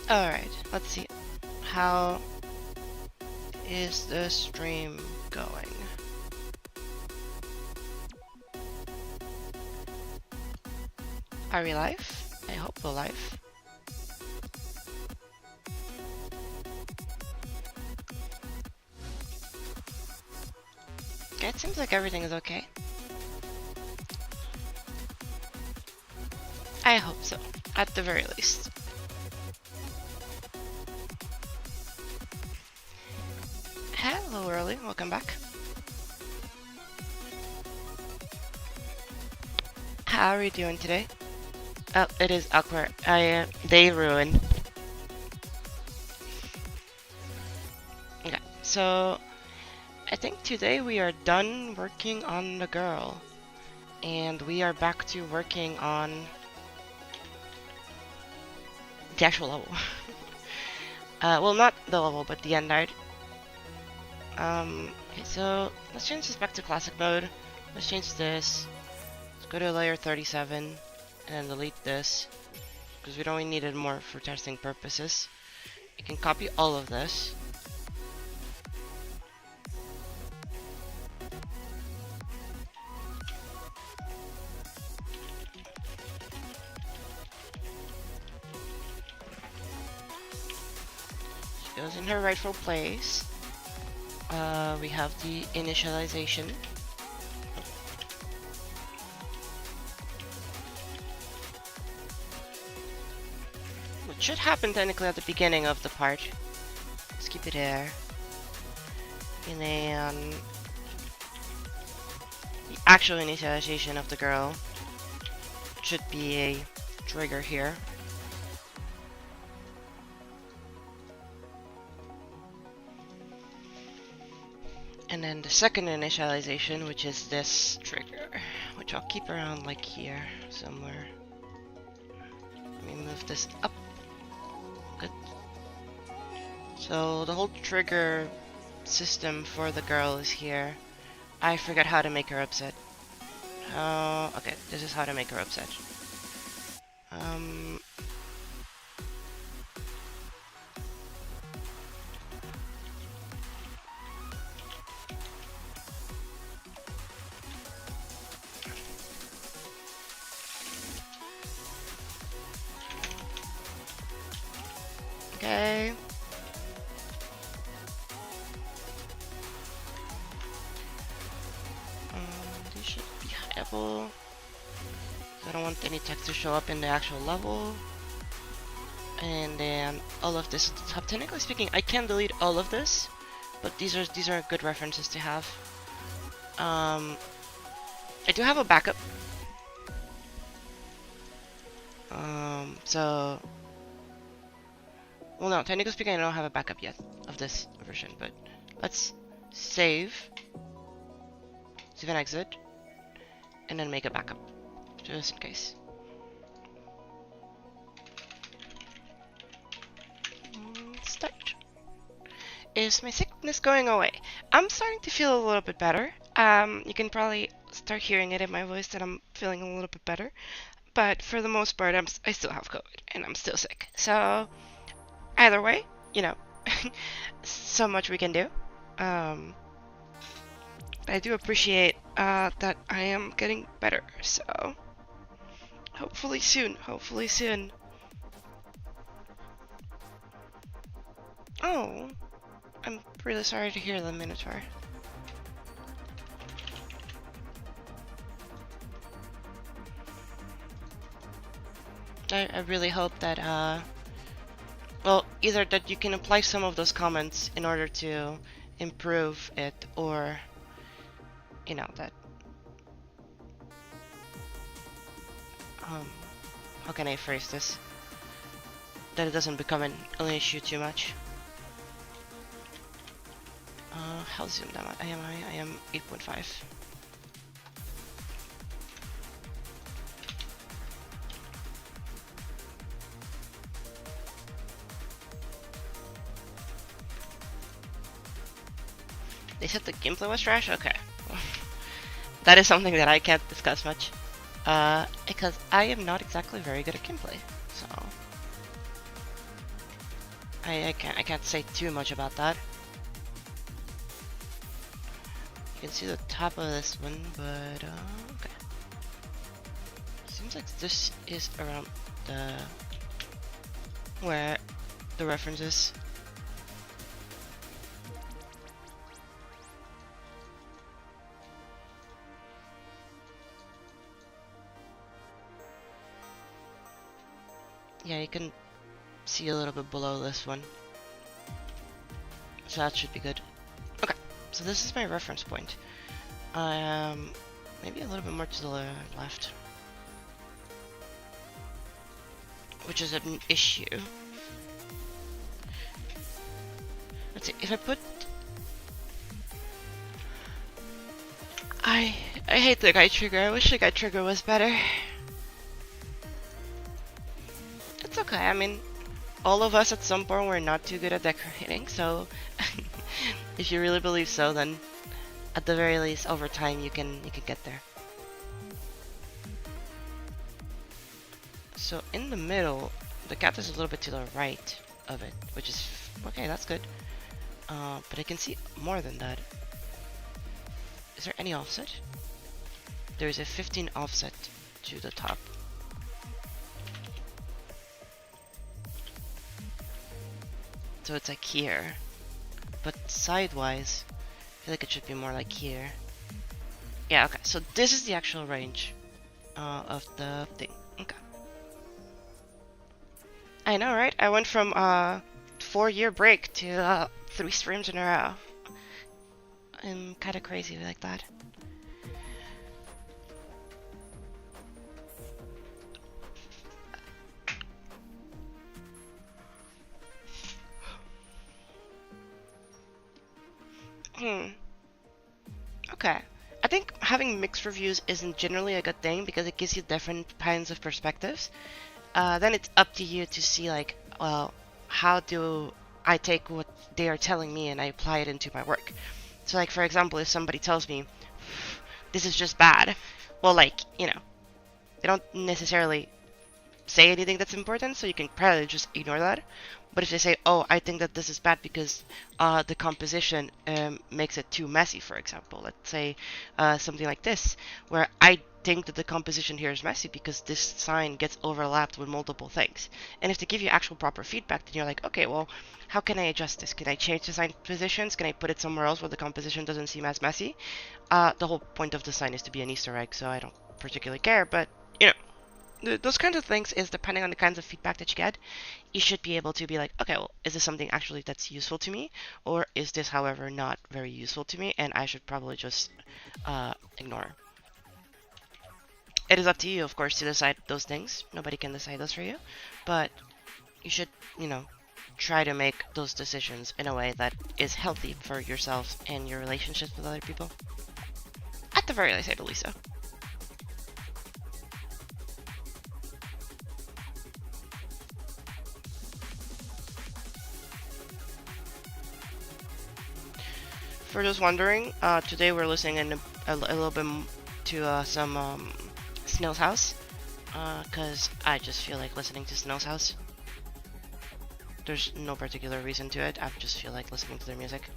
Alright, let's see. How is the stream going? Are we live? I hope we're live. Okay, it seems like everything is okay. I hope so, at the very least. Hello, Early. Welcome back. How are you doing today? Oh, it is awkward. They ruined. Okay, so I think today we are done working on the girl, and we are back to working on the actual level. Well, not the level, but the end art. Okay, so let's change this back to classic mode. Let's change this. Let's go to layer 37 and delete this because we don't need it more for testing purposes. You can copy all of this. She goes in her rightful place. We have the initialization. Which should happen technically at the beginning of the part. Let's keep it there. And then the actual initialization of the girl should be a trigger here. And then the second initialization, which is this trigger, which I'll keep around like here somewhere. Let me move this up. Good. So the whole trigger system for the girl is here. I forgot how to make her upset. Okay, this is how to make her upset. Okay. These should be hideable. I don't want any text to show up in the actual level. And then all of this. Technically speaking, I can delete all of this, but these are good references to have. I do have a backup. So, well, no, technically speaking, I don't have a backup yet of this version, but let's save and exit, and then make a backup, just in case. Start. Is my sickness going away? I'm starting to feel a little bit better. You can probably start hearing it in my voice that I'm feeling a little bit better. But for the most part, I still have COVID, and I'm still sick. So, either way, you know, so much we can do. I do appreciate that I am getting better, so hopefully soon, hopefully soon. Oh, I'm really sorry to hear the Minotaur. I really hope that, well, either that you can apply some of those comments in order to improve it, or, you know, that, how can I phrase this? That it doesn't become an issue too much. How zoomed am I? I am 8.5. They said the gameplay was trash? Okay. That is something that I can't discuss much. Because I am not exactly very good at gameplay, so... I can't say too much about that. You can see the top of this one, but okay. Seems like this is around the where the reference is. Yeah, you can see a little bit below this one. So that should be good. Okay, so this is my reference point. Maybe a little bit more to the left. Which is an issue. Let's see, if I put... I hate the guide trigger. I wish the guide trigger was better. It's okay, I mean, all of us at some point were not too good at decorating, so if you really believe so, then at the very least, over time, you can get there. So in the middle, the cat is a little bit to the right of it, which is okay. That's good. But I can see more than that. Is there any offset? There is a 15 offset to the top. So it's like here, but sidewise, I feel like it should be more like here. Yeah, okay, so this is the actual range of the thing. Okay. I know, right? I went from 4-year break to 3 streams in a row. I'm kind of crazy like that. Okay. I think having mixed reviews isn't generally a good thing because it gives you different kinds of perspectives. Then it's up to you to see, like, well, how do I take what they are telling me and I apply it into my work? So, like, for example, if somebody tells me, this is just bad, well, like, you know, they don't necessarily say anything that's important, so you can probably just ignore that. But if they say, oh, I think that this is bad because the composition makes it too messy, for example. Let's say something like this, where I think that the composition here is messy because this sign gets overlapped with multiple things. And if they give you actual proper feedback, then you're like, okay, well, how can I adjust this? Can I change the sign positions? Can I put it somewhere else where the composition doesn't seem as messy? The whole point of the sign is to be an Easter egg, so I don't particularly care, but, you know, those kinds of things is depending on the kinds of feedback that you get, you should be able to be like, okay, well, is this something actually that's useful to me? Or is this, however, not very useful to me and I should probably just ignore? It is up to you, of course, to decide those things. Nobody can decide those for you. But you should, you know, try to make those decisions in a way that is healthy for yourself and your relationships with other people. At the very least, I believe so. For those wondering, today we're listening in a little bit to some Snail's House, because I just feel like listening to Snail's House. There's no particular reason to it, I just feel like listening to their music.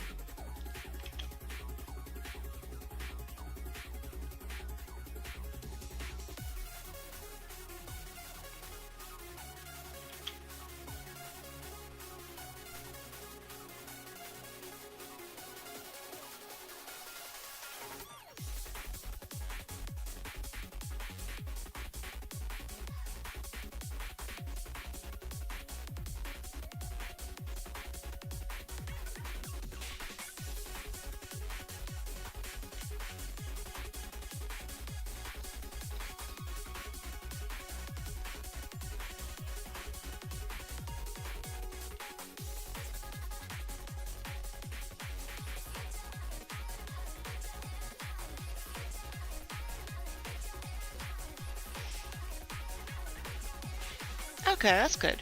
Okay, that's good.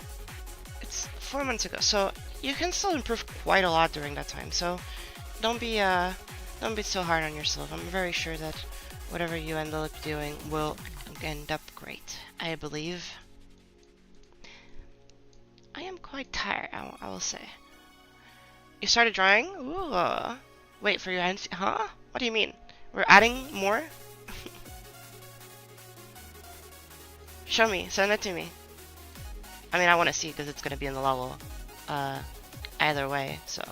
It's 4 months ago, so you can still improve quite a lot during that time. So don't be so hard on yourself. I'm very sure that whatever you end up doing will end up great. I believe. I am quite tired, I will say. You started drawing? Ooh. Wait for your hands. Huh? What do you mean? We're adding more? Show me. Send it to me. I mean, I want to see because it's going to be in the level. Either way, so.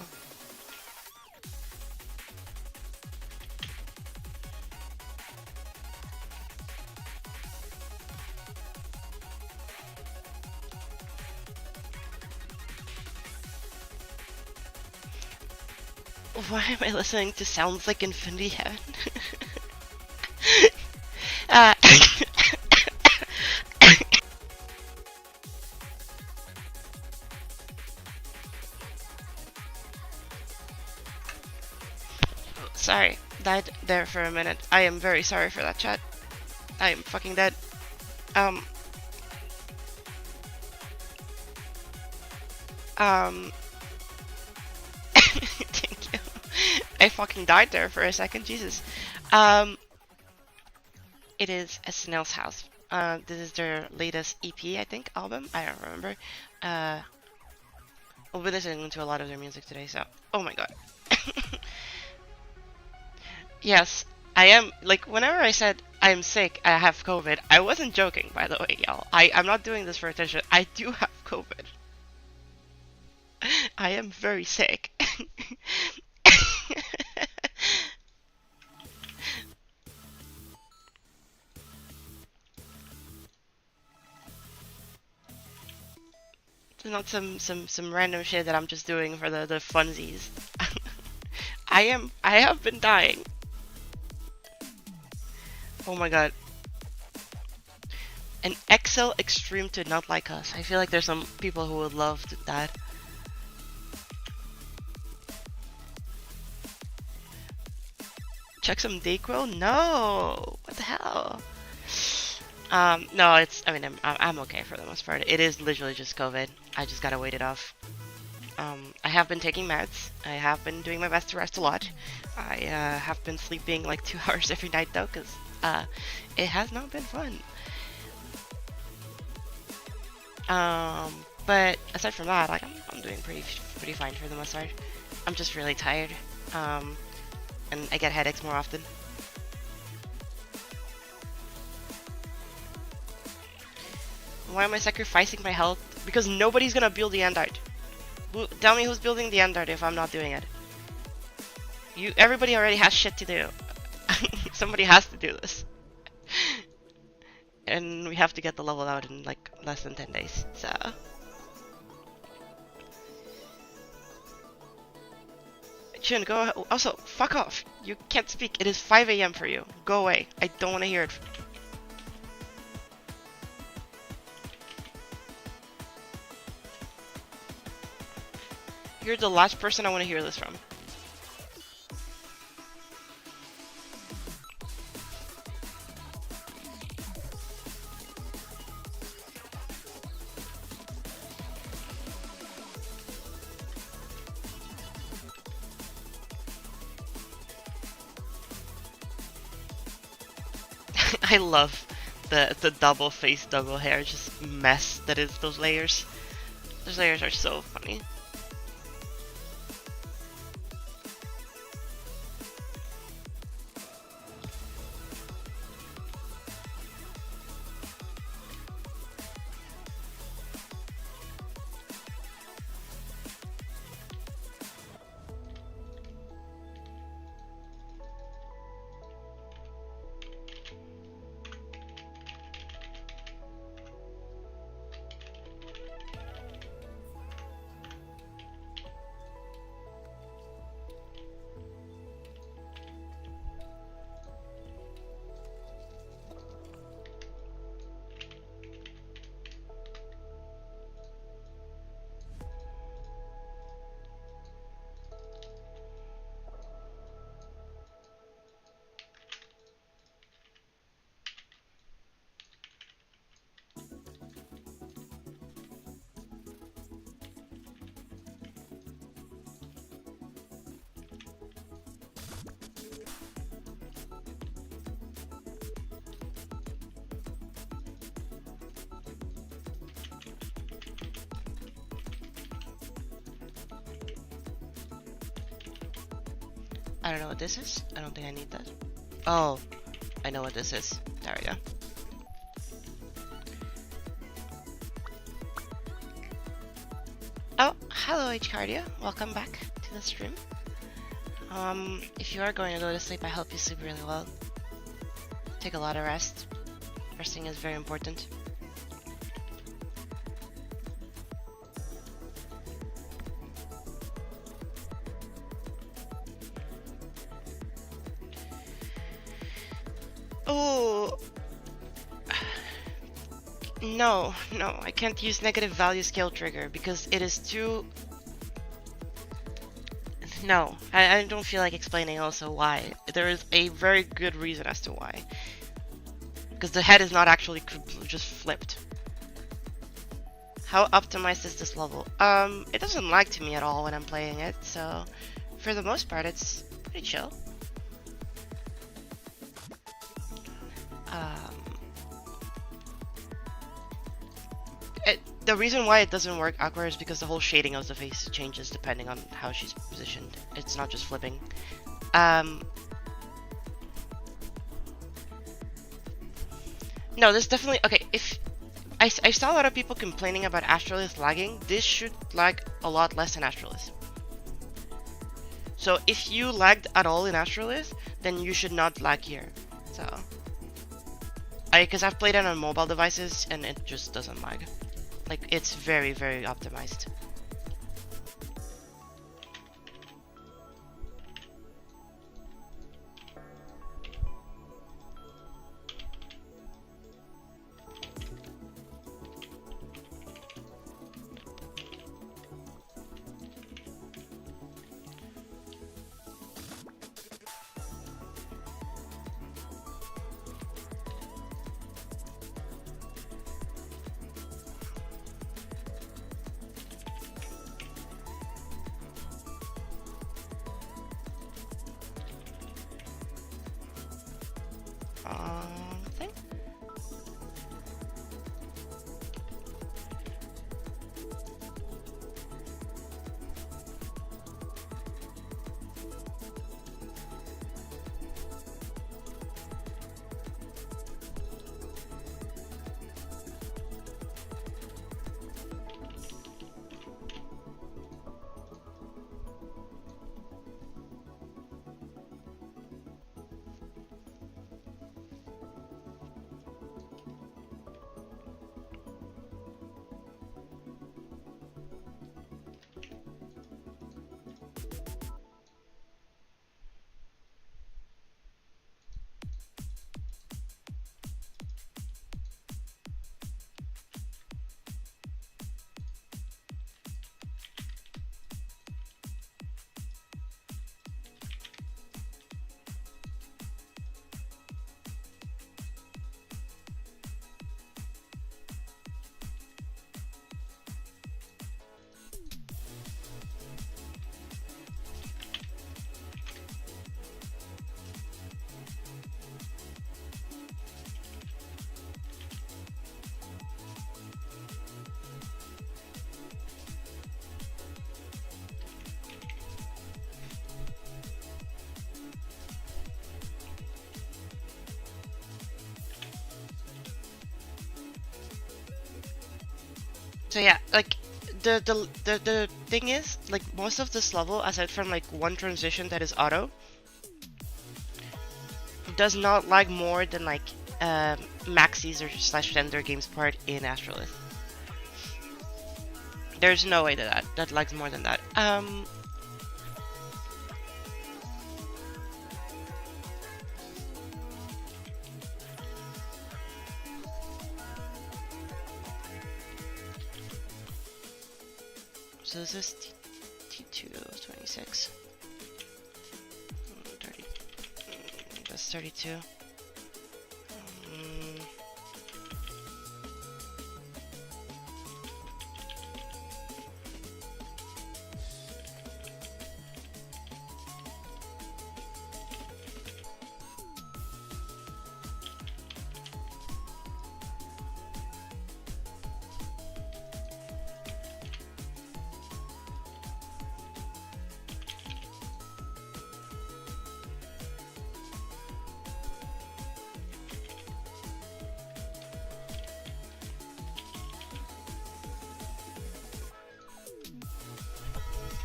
Why am I listening to sounds like Infinity Heaven? uh, Sorry, died there for a minute. I am very sorry for that, chat. I am fucking dead. Um. Thank you. I fucking died there for a second, Jesus. It is a Snail's House. This is their latest EP, I think, album. I don't remember. We'll be listening to a lot of their music today, so. Oh my god. Yes, I am. Like, whenever I said I'm sick, I have COVID, I wasn't joking, by the way, y'all. I'm not doing this for attention. I do have COVID. I am very sick. It's not some random shit that I'm just doing for the funsies. I have been dying. Oh my god. An Excel extreme to not like us. I feel like there's some people who would love that. Check some Dayquil? No! What the hell? No, it's. I mean, I'm okay for the most part. It is literally just COVID. I just gotta wait it off. I have been taking meds. I have been doing my best to rest a lot. I have been sleeping like 2 hours every night though, because it has not been fun. But aside from that, like I'm doing pretty fine for the most part. I'm just really tired. And I get headaches more often. Why am I sacrificing my health? Because nobody's gonna build the Andite. Tell me who's building the Andite if I'm not doing it. Everybody already has shit to do. Somebody has to do this. And we have to get the level out in like less than 10 days, so. Chun, go ahead. Also, fuck off. You can't speak. It is 5 AM for you. Go away. I don't want to hear it. You're the last person I want to hear this from. I love the double face, double hair, just mess that is those layers. Those layers are so funny. I don't know what this is. I don't think I need that. Oh, I know what this is. There we go. Oh, hello H-Cardio. Welcome back to the stream. If you are going to go to sleep, I hope you sleep really well. Take a lot of rest. Resting is very important. Oh, no, I can't use negative value scale trigger because it is too... No, I don't feel like explaining also why. There is a very good reason as to why. Because the head is not actually just flipped. How optimized is this level? It doesn't lag to me at all when I'm playing it, so for the most part it's pretty chill. The reason why it doesn't work awkward is because the whole shading of the face changes depending on how she's positioned. It's not just flipping. No, this definitely... Okay, if... I saw a lot of people complaining about Astrolith lagging. This should lag a lot less than Astrolith. So if you lagged at all in Astrolith, then you should not lag here. So... Because I've played it on mobile devices and it just doesn't lag. Like, it's very, very optimized. Thing. So yeah, like the thing is, like most of this level, aside from like one transition that is auto, does not lag more than like Maxis or slash Tender Games part in Astrolith. There's no way that lags more than that. So this is T2 26. 30. That's 32.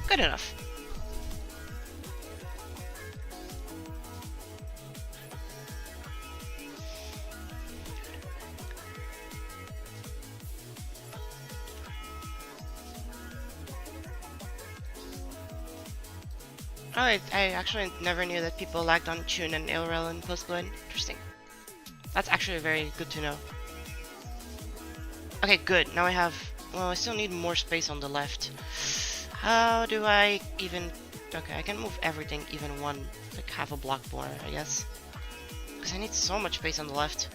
Good enough. Oh, I actually never knew that people lagged on Tune and Ailrel and Postblade. Interesting. That's actually very good to know. Okay, good. Now I have... Well, I still need more space on the left. How do I even... Okay, I can move everything even one, like half a block more, I guess. Because I need so much space on the left.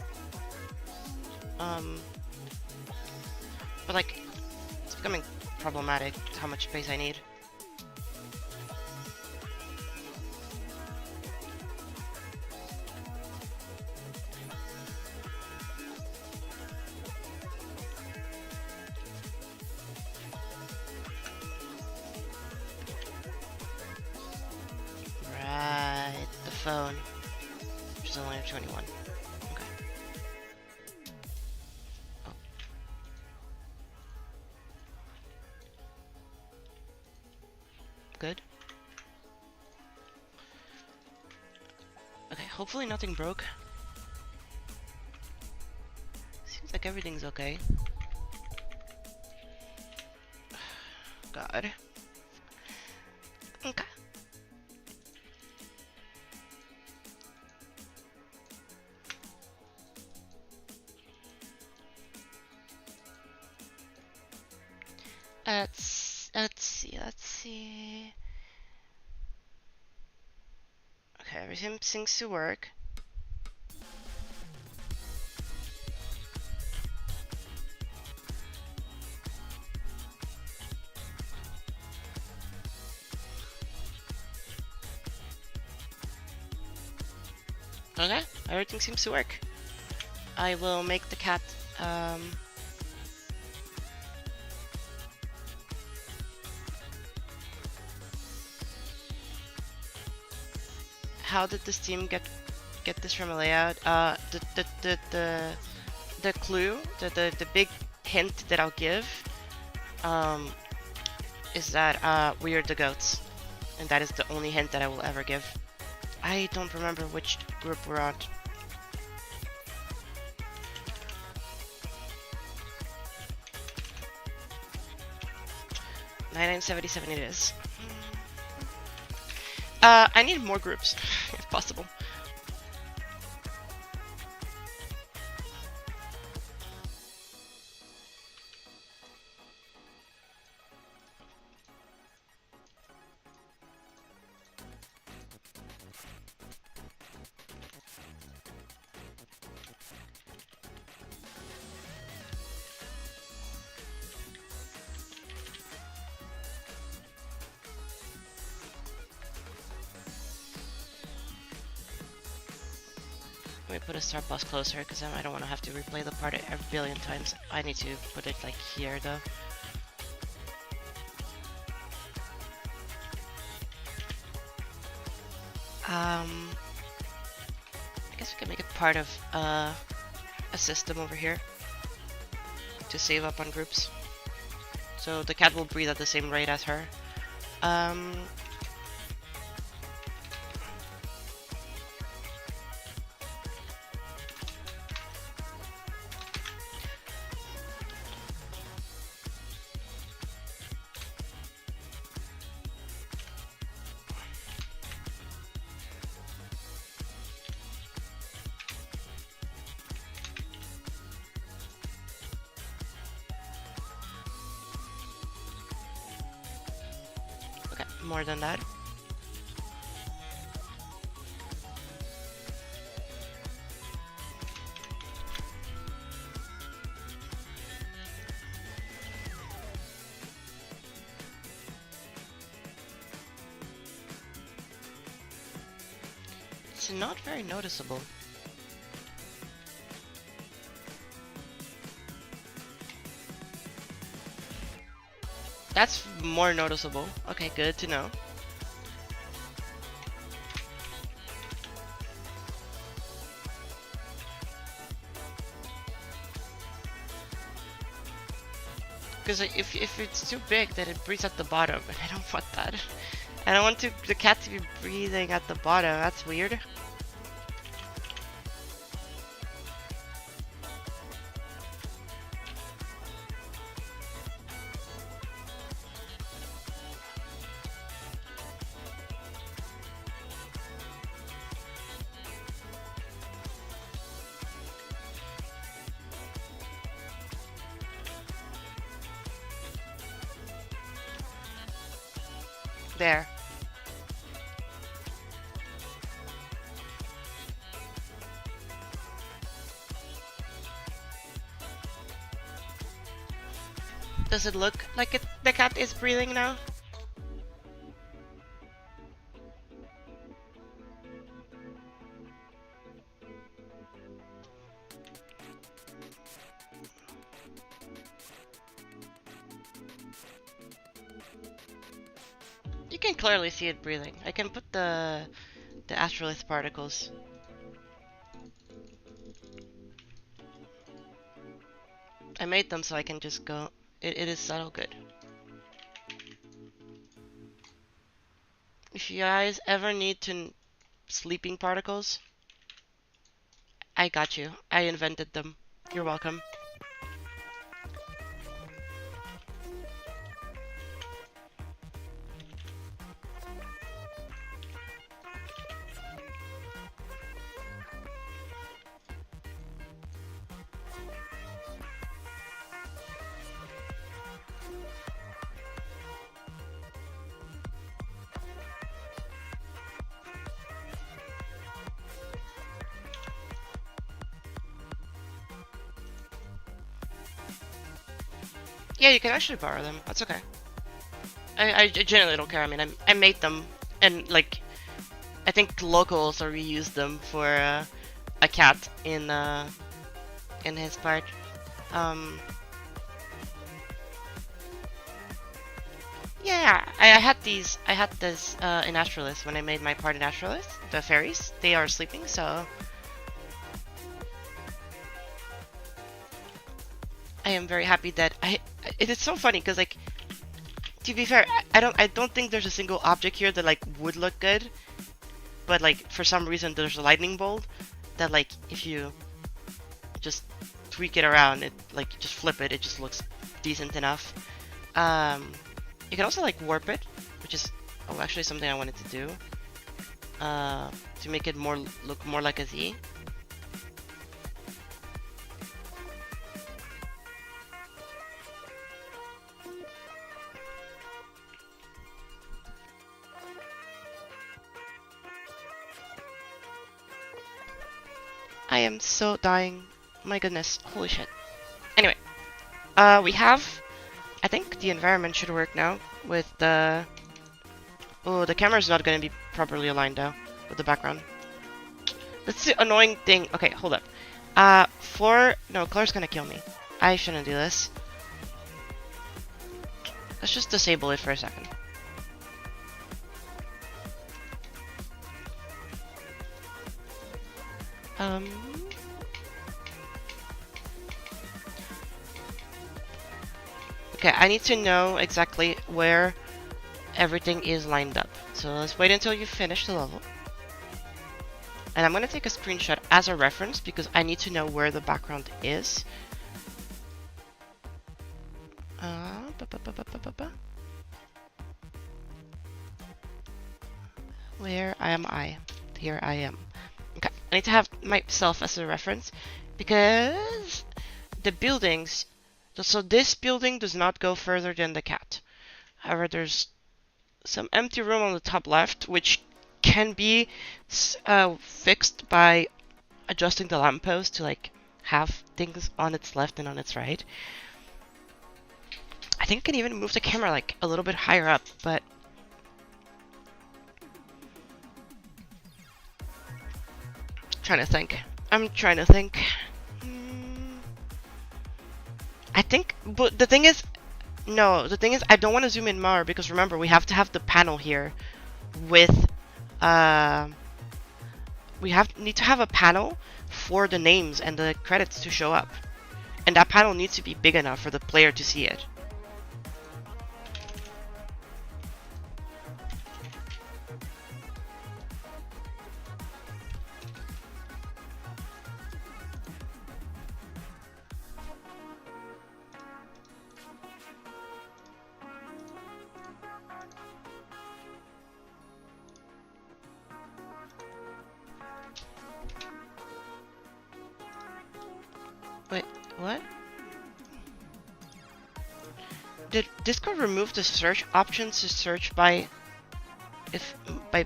But like, it's becoming problematic how much space I need. Phone, which is only a 21. Okay. Oh. Good. Okay, hopefully nothing broke. Seems like everything's okay. God. Okay. Let's see. Okay, everything seems to work. Okay, everything seems to work. I will make the cat, how did this team get this from a layout? The clue, the big hint that I'll give, is that we are the goats, and that is the only hint that I will ever give. I don't remember which group we're on. $977 it is. I need more groups, if possible. Let me put a start bus closer because I don't want to have to replay the part a billion times. I need to put it like here though. I guess we can make it part of a system over here to save up on groups. So the cat will breathe at the same rate as her. More than that. It's not very noticeable. That's more noticeable. Okay, good to know. Because if it's too big, then it breathes at the bottom, and I don't want that. I don't want the cat to be breathing at the bottom. That's weird. There. Does it look like the cat is breathing now? You can clearly see it breathing. I can put the astrolith particles. I made them so I can just go. It is subtle good. If you guys ever need sleeping particles, I got you. I invented them. You're welcome. Yeah, you can actually borrow them. That's okay. I genuinely don't care. I mean, I made them, and like, I think locals also reused them for a cat in his part. Yeah, I had these. I had this in Astralis when I made my part in Astralis. The fairies, they are sleeping, so I am very happy that it is so funny because, like, to be fair, I don't think there's a single object here that like would look good, but like for some reason there's a lightning bolt that, like, if you just tweak it around, it, like, just flip it, it just looks decent enough. You can also like warp it, which is actually something I wanted to do to make it look more like a Z. I am so dying. My goodness. Holy shit. Anyway. We have... I think the environment should work now with the... Oh, the camera's not going to be properly aligned though with the background. That's the annoying thing. Okay, hold up. No, Claire's going to kill me. I shouldn't do this. Let's just disable it for a second. Okay, I need to know exactly where everything is lined up. So let's wait until you finish the level. And I'm going to take a screenshot as a reference because I need to know where the background is. Where am I? Here I am. Okay, I need to have myself as a reference because the buildings, so this building does not go further than the cat. However, there's some empty room on the top left, which can be fixed by adjusting the lamppost to like have things on its left and on its right. I think I can even move the camera like a little bit higher up, but I'm trying to think. I think, but the thing is, I don't want to zoom in more because remember, we have to have the panel here with, need to have a panel for the names and the credits to show up. And that panel needs to be big enough for the player to see it. Wait, what? Did Discord remove the search options to search by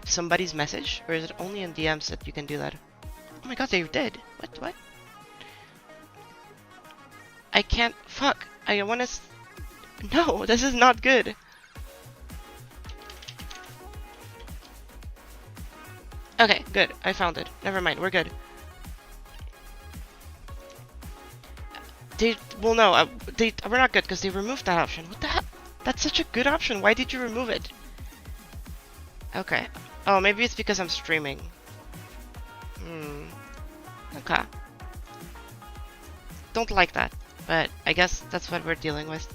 somebody's message, or is it only in DMs that you can do that? Oh my god, they did. What? I can't. Fuck. I wanna. No, this is not good. Okay, good. I found it. Never mind. We're good. Well, no. We're not good because they removed that option. What the hell? That's such a good option. Why did you remove it? Okay. Oh, maybe it's because I'm streaming. Okay. Don't like that, but I guess that's what we're dealing with.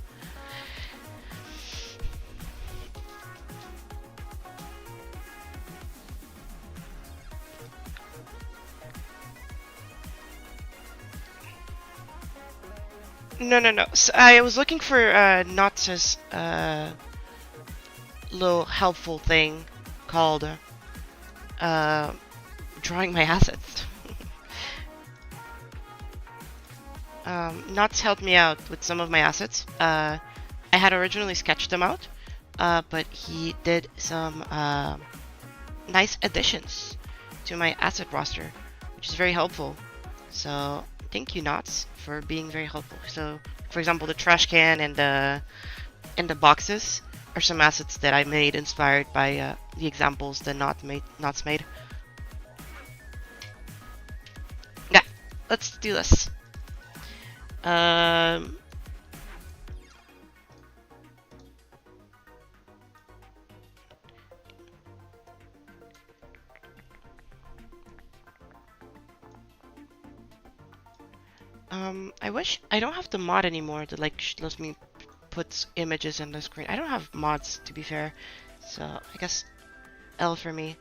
No. So I was looking for Knotz's little helpful thing called drawing my assets. Knots helped me out with some of my assets. I had originally sketched them out, but he did some nice additions to my asset roster, which is very helpful. So thank you, Knots, for being very helpful. So, for example, the trash can and the boxes are some assets that I made inspired by the examples that Knots made. Yeah, let's do this. I wish I don't have the mod anymore that like lets me put images in the screen. I don't have mods, to be fair, so I guess L for me.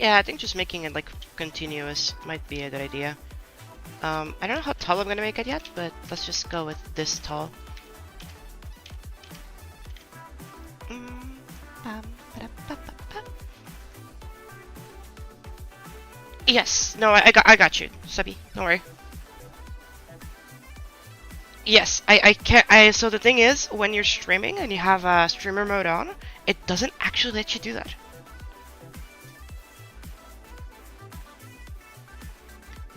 I think just making it like continuous might be a good idea. I don't know how tall I'm gonna make it yet, but let's just go with this tall. Yes, no, I got you, Subby. Don't worry. Yes, I can't. So the thing is, when you're streaming and you have streamer mode on, it doesn't actually let you do that.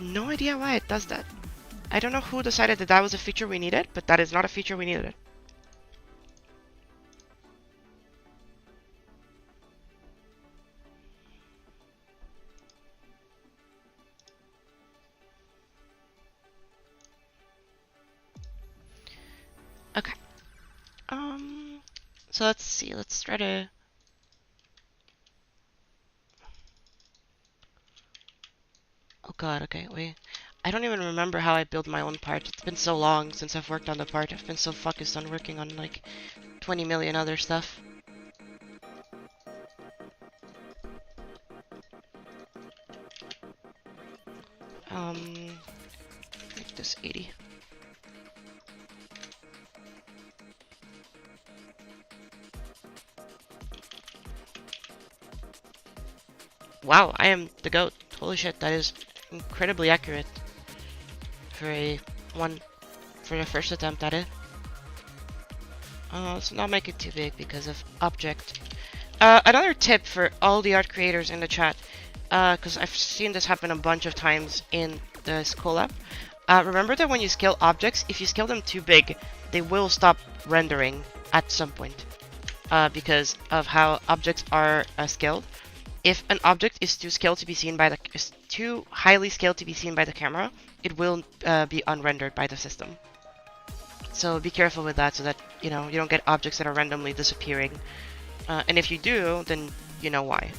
No idea why it does that. I don't know who decided that that was a feature we needed, but that is not a feature we needed. Okay. So let's see. Let's try to. Oh god, okay, wait. I don't even remember how I built my own part. It's been so long since I've worked on the part. I've been so focused on working on like 20 million other stuff. Make this 80. Wow, I am the GOAT. Holy shit, that is incredibly accurate for the first attempt at it. Let's not make it too big because of object. Another tip for all the art creators in the chat, because I've seen this happen a bunch of times in this collab. Remember that when you scale objects, if you scale them too big, they will stop rendering at some point, because of how objects are scaled. If an object is too scaled to be seen by the too highly scaled to be seen by the camera, it will be unrendered by the system. So be careful with that so that, you know, you don't get objects that are randomly disappearing. And if you do, then you know why.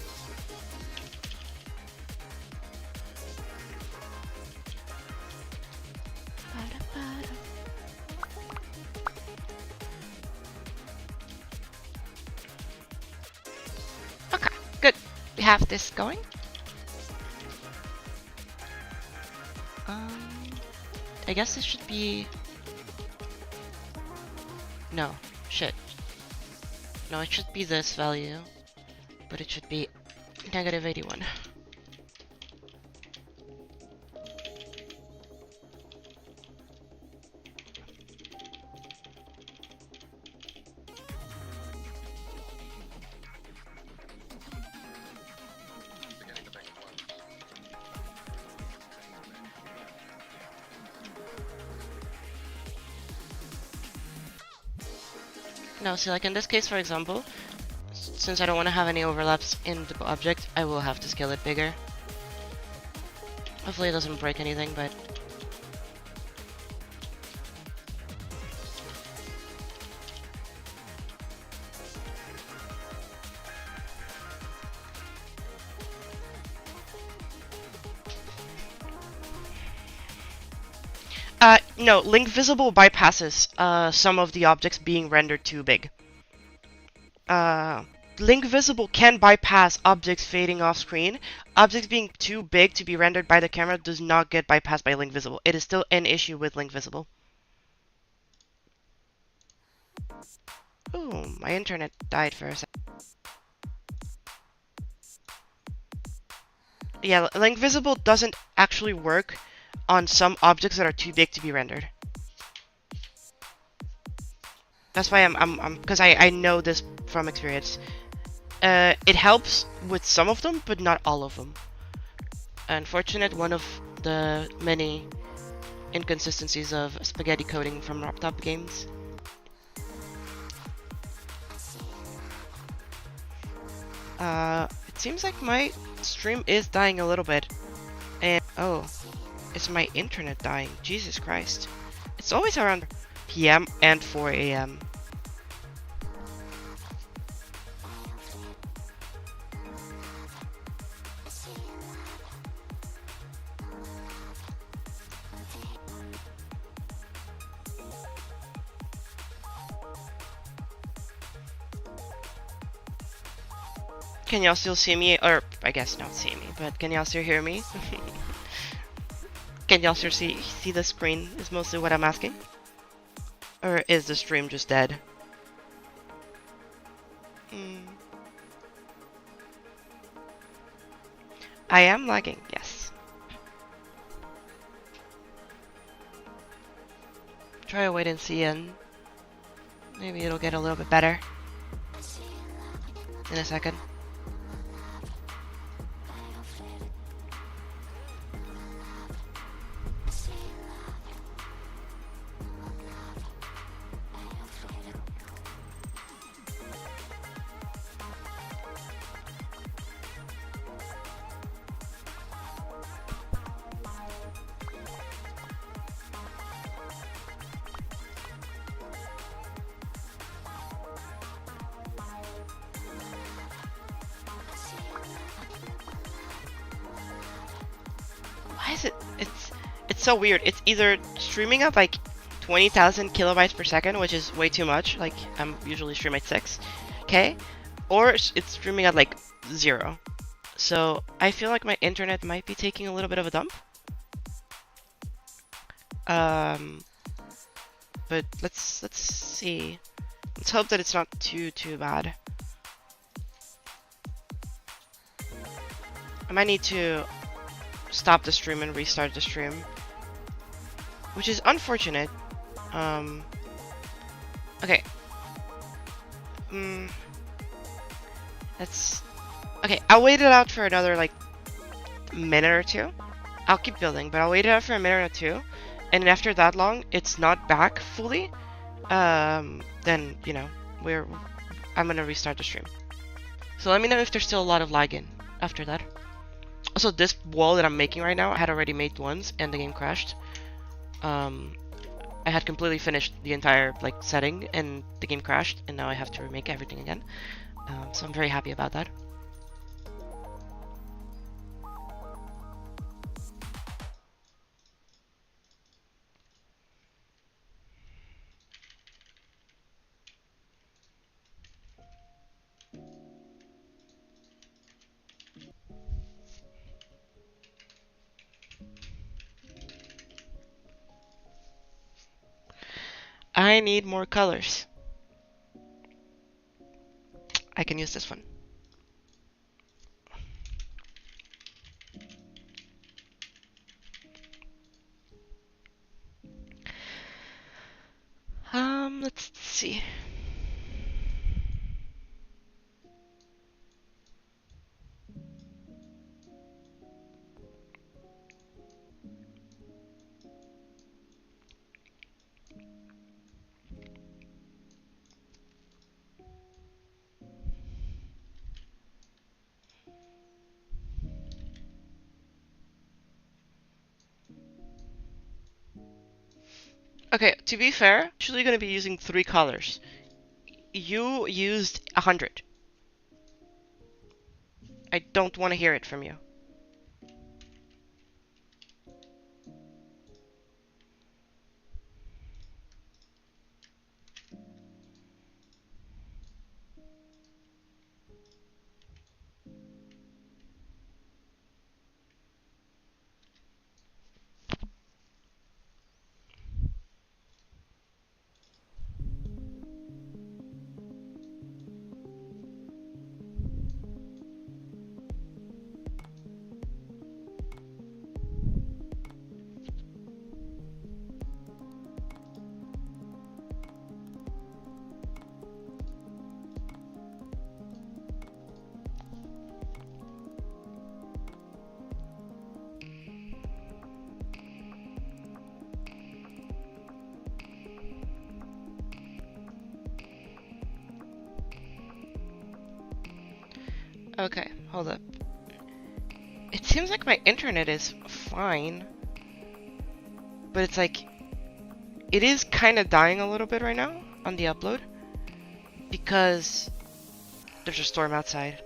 Okay, good. We have this going. I guess this should be... No, shit. No, it should be this value, but it should be negative 81. No, see, like in this case, for example, since I don't want to have any overlaps in the object, I will have to scale it bigger. Hopefully it doesn't break anything, but... no, link visible bypasses some of the objects being rendered too big. Link visible can bypass objects fading off screen. Objects being too big to be rendered by the camera does not get bypassed by link visible. It is still an issue with link visible. Ooh, my internet died for a second. Yeah, link visible doesn't actually work on some objects that are too big to be rendered. That's why because I know this from experience. It helps with some of them, but not all of them. Unfortunate, one of the many inconsistencies of spaghetti coding from laptop games. It seems like my stream is dying a little bit. And oh, it's my internet dying. Jesus Christ. It's always around PM and 4 AM. Can y'all still see me? Or, I guess not see me, but can y'all still hear me? Can y'all still see the screen is mostly what I'm asking? Or is the stream just dead? I am lagging, yes. Try a wait and see and maybe it'll get a little bit better in a second. Why is it? It's so weird. It's either streaming at like 20,000 kilobytes per second, which is way too much. Like I'm usually stream at 6K, or it's streaming at like 0. So I feel like my internet might be taking a little bit of a dump. But let's see. Let's hope that it's not too bad. I might need to stop the stream and restart the stream, which is unfortunate. Okay. Okay, I'll wait it out for another like minute or two. I'll keep building, but I'll wait it out for a minute or two, and after that long it's not back fully, then you know I'm gonna restart the stream. So let me know if there's still a lot of lag in after that. Also, this wall that I'm making right now, I had already made once, and the game crashed. I had completely finished the entire like setting, and the game crashed, and now I have to remake everything again. So I'm very happy about that. I need more colors. I can use this one. Let's see. Okay, to be fair, I'm actually going to be using 3 colors. You used 100. I don't want to hear it from you. Okay, hold up. It seems like my internet is fine, but it's like, it is kind of dying a little bit right now on the upload because there's a storm outside.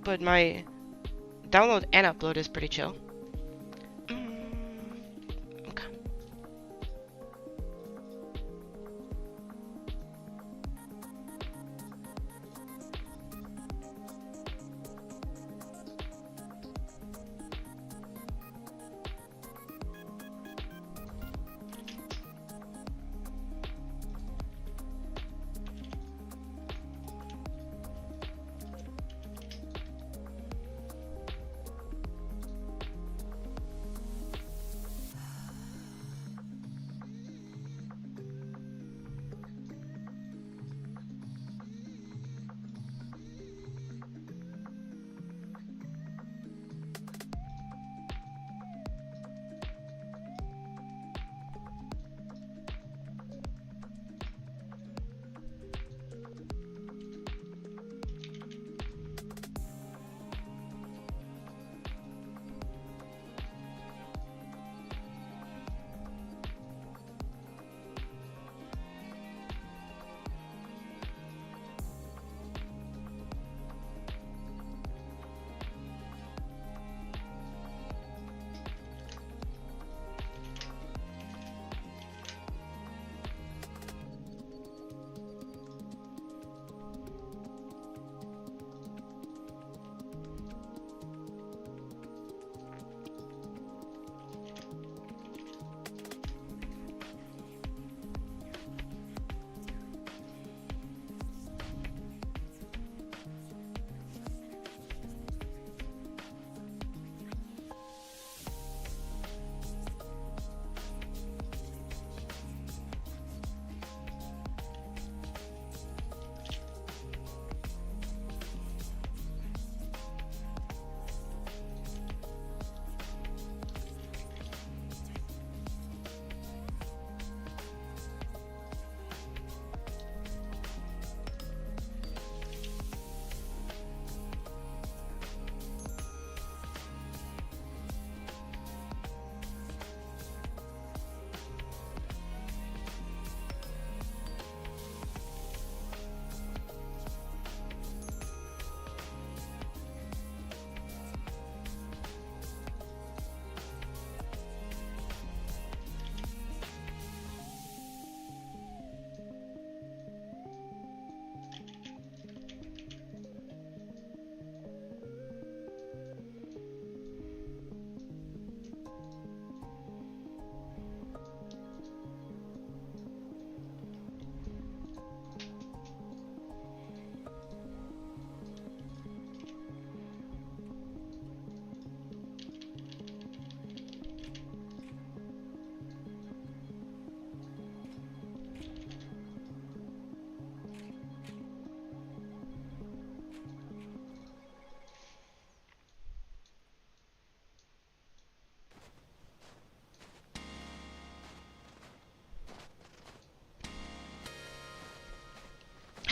But my download and upload is pretty chill. Okay.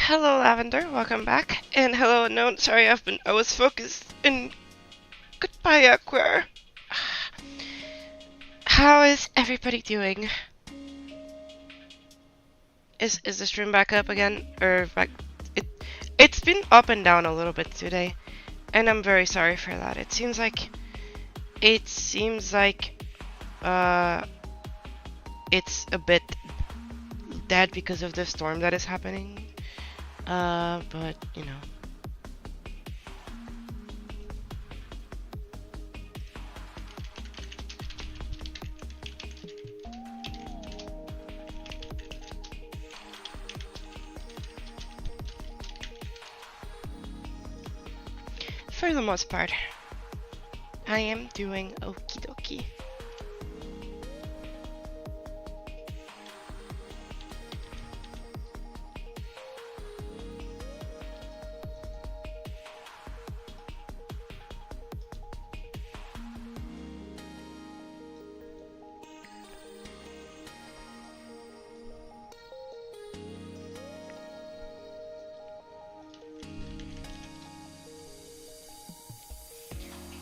Hello, Lavender. Welcome back. And hello, Unknown. Sorry, I was focused. And goodbye, Aqua. How is everybody doing? Is the stream back up again, or back? It's been up and down a little bit today, and I'm very sorry for that. It seems like it's a bit dead because of the storm that is happening. But you know. For the most part, I am doing okie dokie.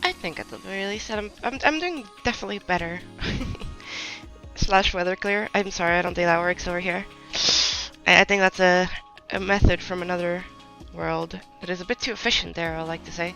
I think at the very least that I'm doing definitely better. Slash weather clear. I'm sorry, I don't think that works over here. I think that's a method from another world that is a bit too efficient there, I like to say.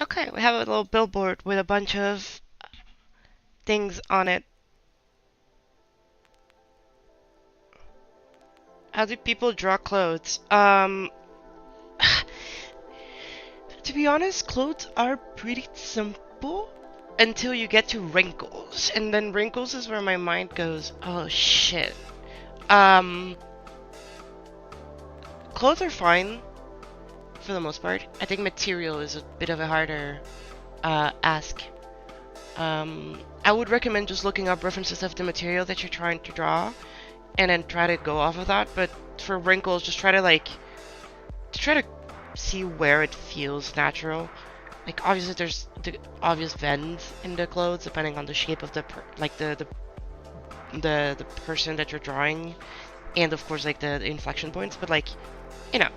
Okay, we have a little billboard with a bunch of things on it. How do people draw clothes? To be honest, clothes are pretty simple until you get to wrinkles. And then wrinkles is where my mind goes, oh shit. Clothes are fine for the most part. I think material is a bit of a harder ask. I would recommend just looking up references of the material that you're trying to draw and then try to go off of that. But for wrinkles, just try to see where it feels natural. Like obviously there's the obvious bends in the clothes depending on the shape of the person that you're drawing, and of course like the inflection points. But like, you know.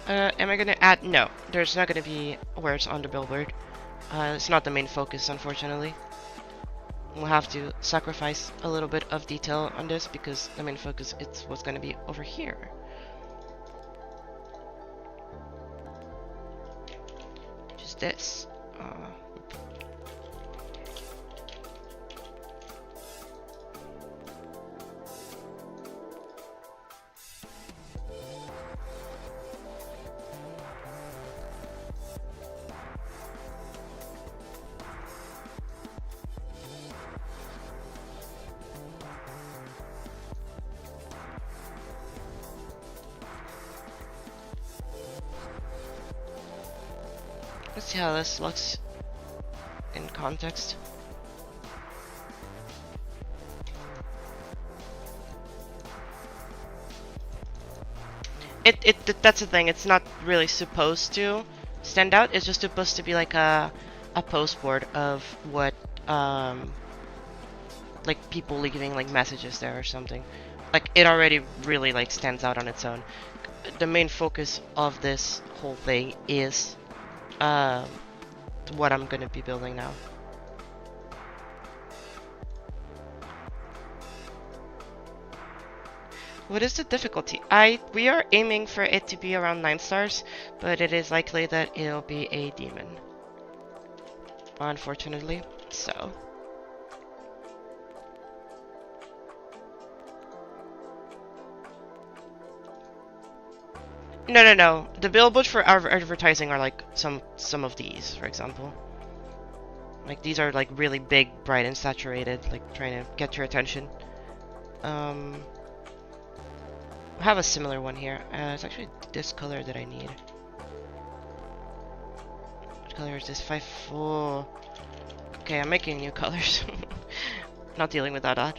Am I gonna add? No, there's not gonna be words on the billboard. It's not the main focus, unfortunately. We'll have to sacrifice a little bit of detail on this because the main focus is what's gonna be over here. Just this. Let's see how this looks in context. That's the thing. It's not really supposed to stand out. It's just supposed to be like a postboard of what like people leaving like messages there or something. Like it already really like stands out on its own. The main focus of this whole thing is what I'm gonna be building now. What is the difficulty? We are aiming for it to be around 9 stars, but it is likely that it'll be a demon. Unfortunately, so. No. The billboards for our advertising are like some of these, for example. Like these are like really big, bright, and saturated, like trying to get your attention. I have a similar one here. It's actually this color that I need. What color is this? 5-4. Okay, I'm making new colors. Not dealing with that.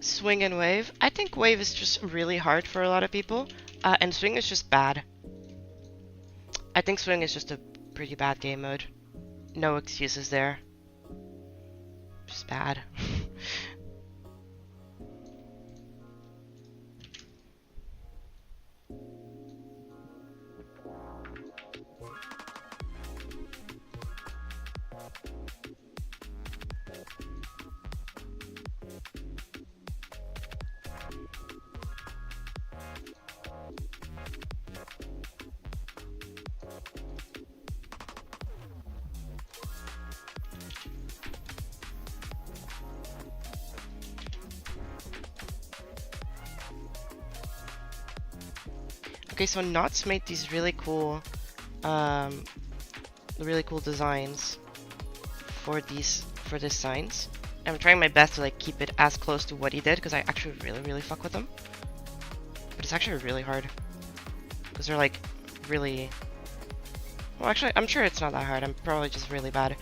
Swing and wave. I think wave is just really hard for a lot of people, and swing is just bad. I think swing is just a pretty bad game mode. No excuses there. Just bad. Okay, so Knots made these really cool designs for this signs. I'm trying my best to like keep it as close to what he did because I actually really fuck with them. But it's actually really hard because they're like really. Well, actually, I'm sure it's not that hard. I'm probably just really bad.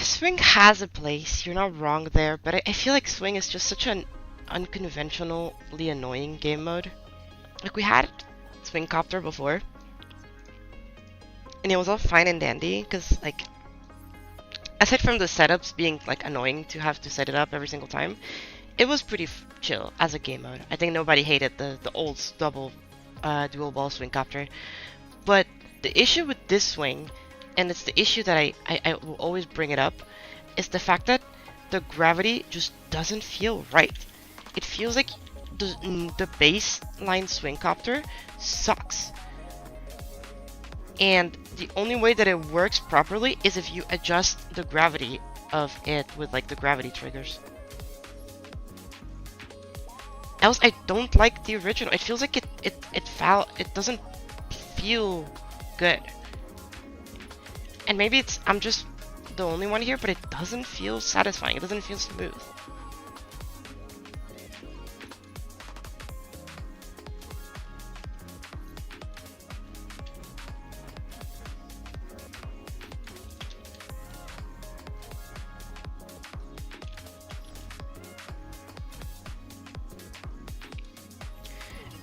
Swing has a place, you're not wrong there, but I feel like Swing is just such an unconventionally annoying game mode. Like, we had Swing Copter before, and it was all fine and dandy, because, like, aside from the setups being, like, annoying to have to set it up every single time, it was pretty chill as a game mode. I think nobody hated the old dual ball Swing Copter. But the issue with this swing, and it's the issue that I will always bring it up, is the fact that the gravity just doesn't feel right. It feels like the baseline swing copter sucks. And the only way that it works properly is if you adjust the gravity of it with like the gravity triggers. Else I don't like the original. It feels like it doesn't feel good. And maybe I'm just the only one here, but it doesn't feel satisfying. It doesn't feel smooth.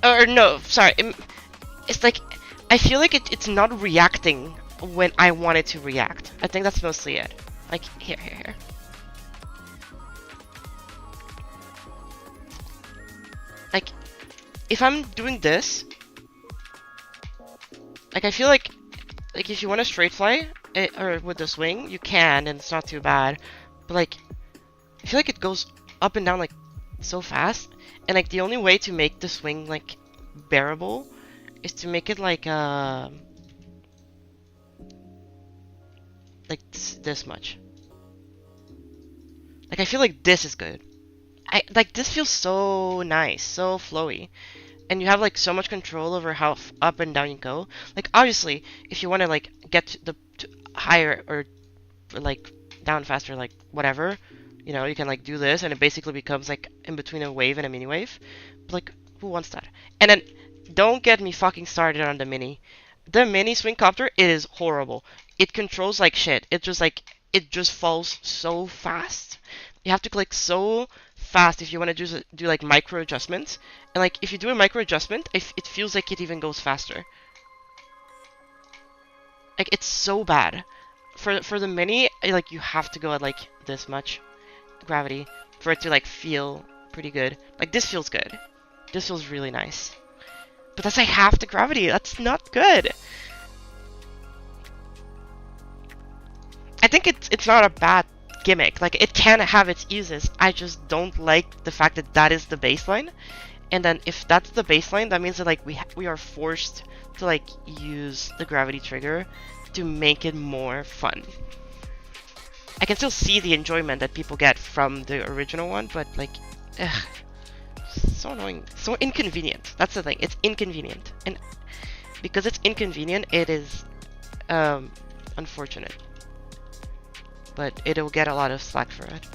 Or no, sorry. It's like I feel like it's not reacting when I want it to react. I think that's mostly it. Like here. Like if I'm doing this, like I feel like if you want to straight fly or with the swing, you can, and it's not too bad. But like I feel like it goes up and down like so fast, and like the only way to make the swing like bearable is to make it like this much. Like I feel like this is good. Like this feels so nice, so flowy, and you have like so much control over how up and down you go. Like obviously, if you want to like get to higher or like down faster, like whatever, you know, you can like do this, and it basically becomes like in between a wave and a mini wave. But like, who wants that? And then don't get me fucking started on the mini. The mini swing copter, it is horrible. It controls like shit. It just falls so fast. You have to click so fast if you want to do like micro adjustments. And like if you do a micro adjustment, it feels like it even goes faster. Like it's so bad. For the mini, like you have to go at like this much gravity for it to like feel pretty good. Like this feels good. This feels really nice. But that's like half the gravity. That's not good. I think it's not a bad gimmick. Like it can have its uses. I just don't like the fact that that is the baseline. And then if that's the baseline, that means that like we are forced to like use the gravity trigger to make it more fun. I can still see the enjoyment that people get from the original one, but like, ugh, so annoying, so inconvenient. That's the thing. It's inconvenient, and because it's inconvenient, it is unfortunate. But it'll get a lot of slack for it.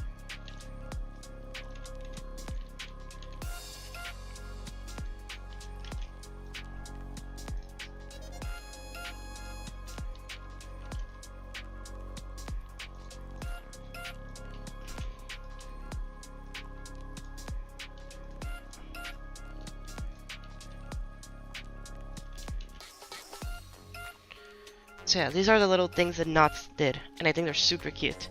So yeah, these are the little things that Knots did, and I think they're super cute.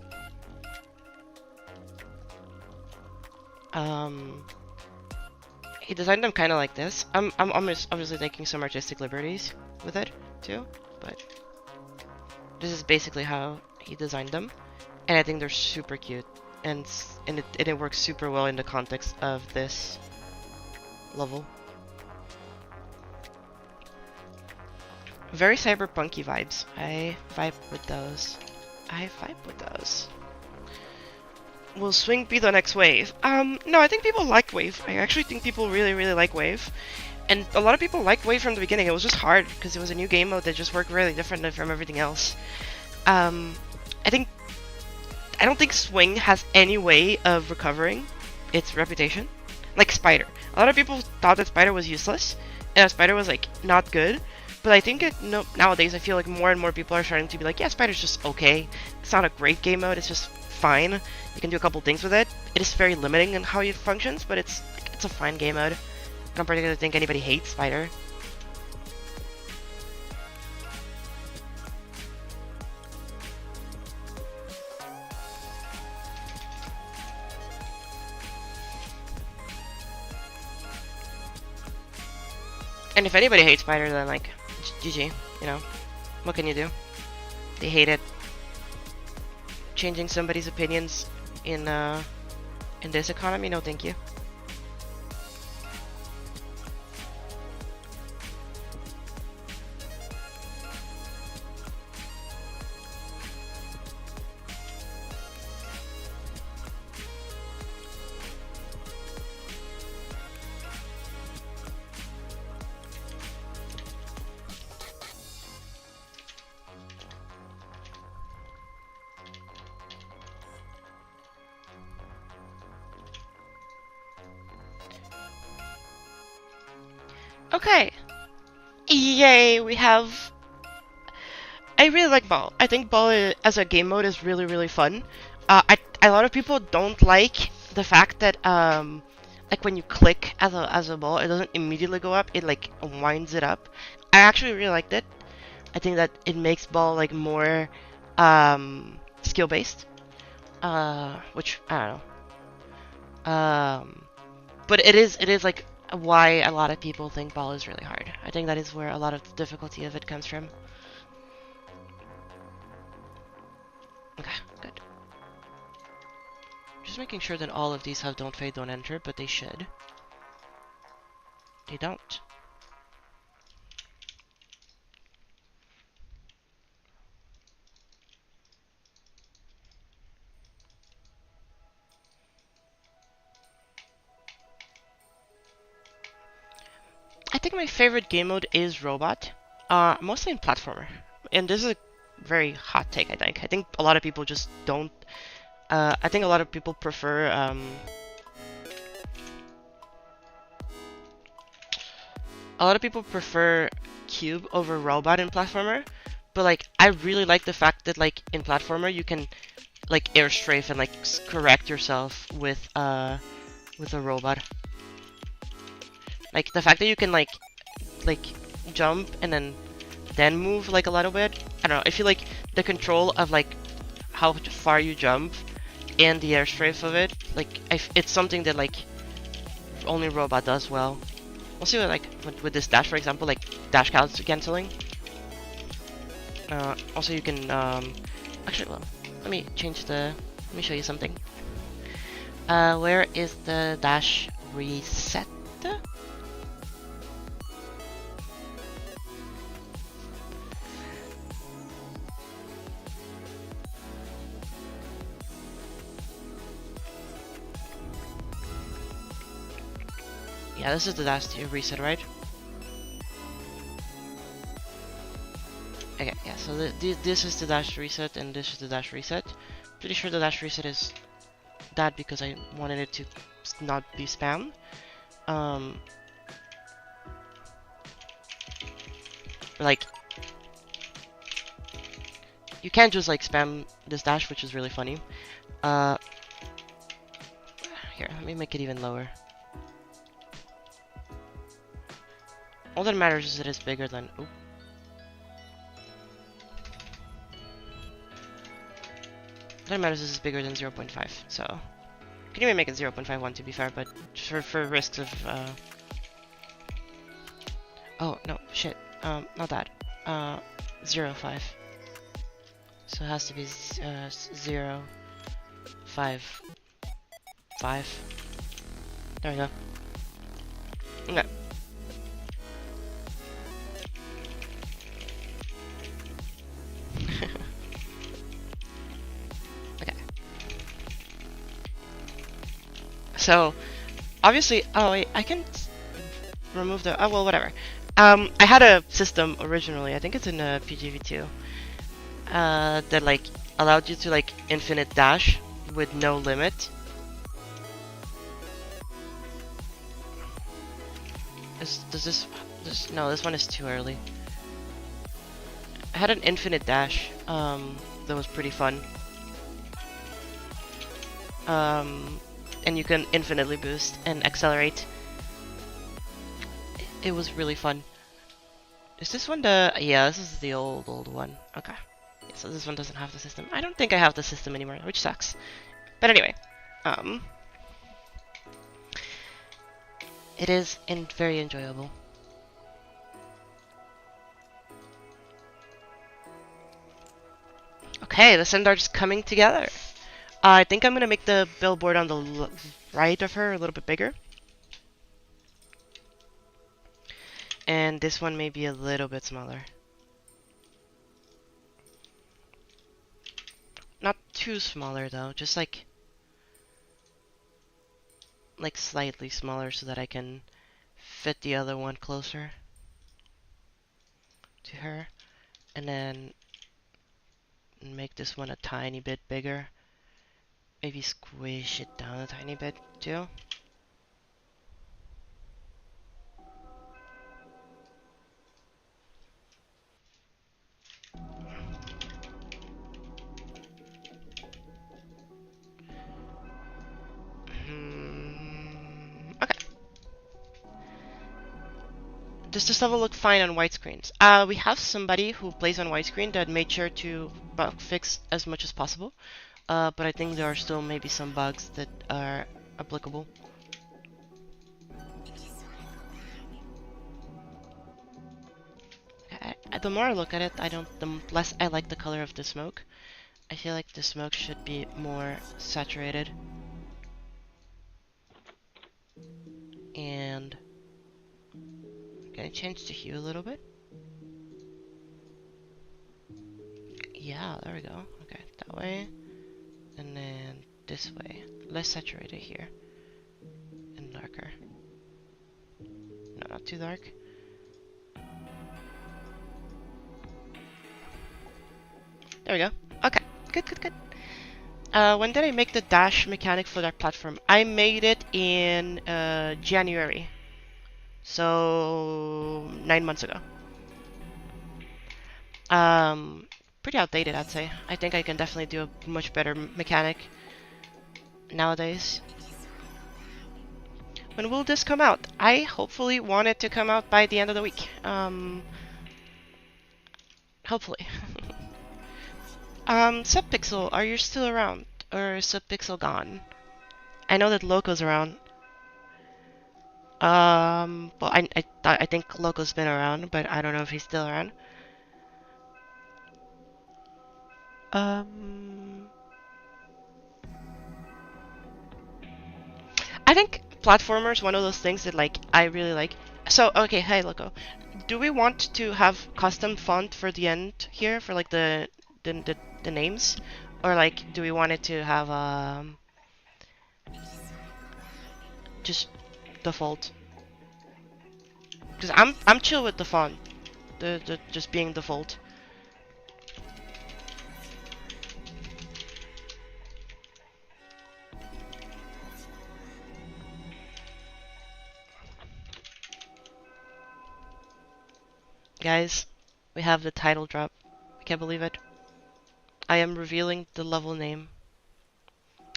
He designed them kind of like this. I'm obviously taking some artistic liberties with it too, but this is basically how he designed them, and I think they're super cute, and it works super well in the context of this level. Very cyberpunky vibes. I vibe with those. Will Swing be the next wave? No, I think people like Wave. I actually think people really, really like Wave. And a lot of people liked Wave from the beginning. It was just hard because it was a new game mode that just worked really different from everything else. I don't think Swing has any way of recovering its reputation. Like Spider. A lot of people thought that Spider was useless, and Spider was like not good. But I think nowadays I feel like more and more people are starting to be like, yeah, Spider's just okay. It's not a great game mode, it's just fine. You can do a couple things with it. It is very limiting in how it functions, but it's a fine game mode. I don't particularly think anybody hates Spider. And if anybody hates Spider, then like, GG, you know, what can you do? They hate it. Changing somebody's opinions in this economy, no thank you. Okay. Yay, we have... I really like Ball. I think Ball as a game mode is really, really fun. A lot of people don't like the fact that, like when you click as a ball, it doesn't immediately go up. It like winds it up. I actually really liked it. I think that it makes Ball like more, skill based. Which I don't know. But it is like why a lot of people think Ball is really hard. I think that is where a lot of the difficulty of it comes from. Okay, good. Just making sure that all of these have don't fade, don't enter, but they should. They don't. I think my favorite game mode is Robot. Mostly in platformer. And this is a very hot take, I think. I think a lot of people just don't... I think a lot of people prefer... a lot of people prefer Cube over Robot in platformer. But like, I really like the fact that like in platformer you can like air strafe and like correct yourself with a robot. Like the fact that you can like jump and then move like a little bit. I don't know. I feel like the control of like how far you jump and the air strafe of it, like it's something that like only robot does well. We'll see what like with this dash, for example, like dash canceling. Also, you can actually, well, let me change the. Let me show you something. Where is the dash reset? Yeah, this is the dash reset, right? Okay, yeah, so this is the dash reset and this is the dash reset. Pretty sure the dash reset is that because I wanted it to not be spam. Like, you can't just like spam this dash, which is really funny. Here, let me make it even lower. All that matters is that it's bigger than... Oop. All that matters is it's bigger than 0.5, so... You can even make it 0.51 to be fair, but for risks of... Oh, no, shit. Not that. 0.5. So it has to be 0.5. 5. There we go. Okay. Okay. So, obviously, oh wait, I can remove the, oh well, whatever. I had a system originally, I think it's in PGV2, that like allowed you to like infinite dash with no limit. Does this, no, this one is too early. I had an infinite dash, that was pretty fun. And you can infinitely boost and accelerate. It was really fun. Is this one the... Yeah, this is the old one. Okay. Yeah, so this one doesn't have the system. I don't think I have the system anymore, which sucks. But anyway. It is very enjoyable. Okay, the standard's coming together. I think I'm gonna make the billboard on the right of her a little bit bigger. And this one may be a little bit smaller. Not too smaller though, just like slightly smaller so that I can fit the other one closer to her. And then make this one a tiny bit bigger. Maybe squish it down a tiny bit too. does this level look fine on widescreens? We have somebody who plays on widescreen that made sure to bug fix as much as possible. But I think there are still maybe some bugs that are applicable. The more I look at it, the less I like the color of the smoke. I feel like the smoke should be more saturated. And can I change the hue a little bit? Yeah, there we go. Okay, that way. And then this way. Less saturated here. And darker. No, not too dark. There we go. Okay, good, good, good. When did I make the dash mechanic for that platform? I made it in January. So 9 months ago. Pretty outdated, I'd say. I think I can definitely do a much better mechanic nowadays. When will this come out? I hopefully want it to come out by the end of the week. Hopefully. Subpixel, are you still around? Or is Subpixel gone? I know that Loco's around. Well, I think Loco's been around, but I don't know if he's still around. I think platformers, one of those things that like I really like. So okay, hey Loco, do we want to have custom font for the end here for like the names, or like do we want it to have just default? Because I'm chill with the font, the just being default. Guys, we have the title drop. I can't believe it. I am revealing the level name.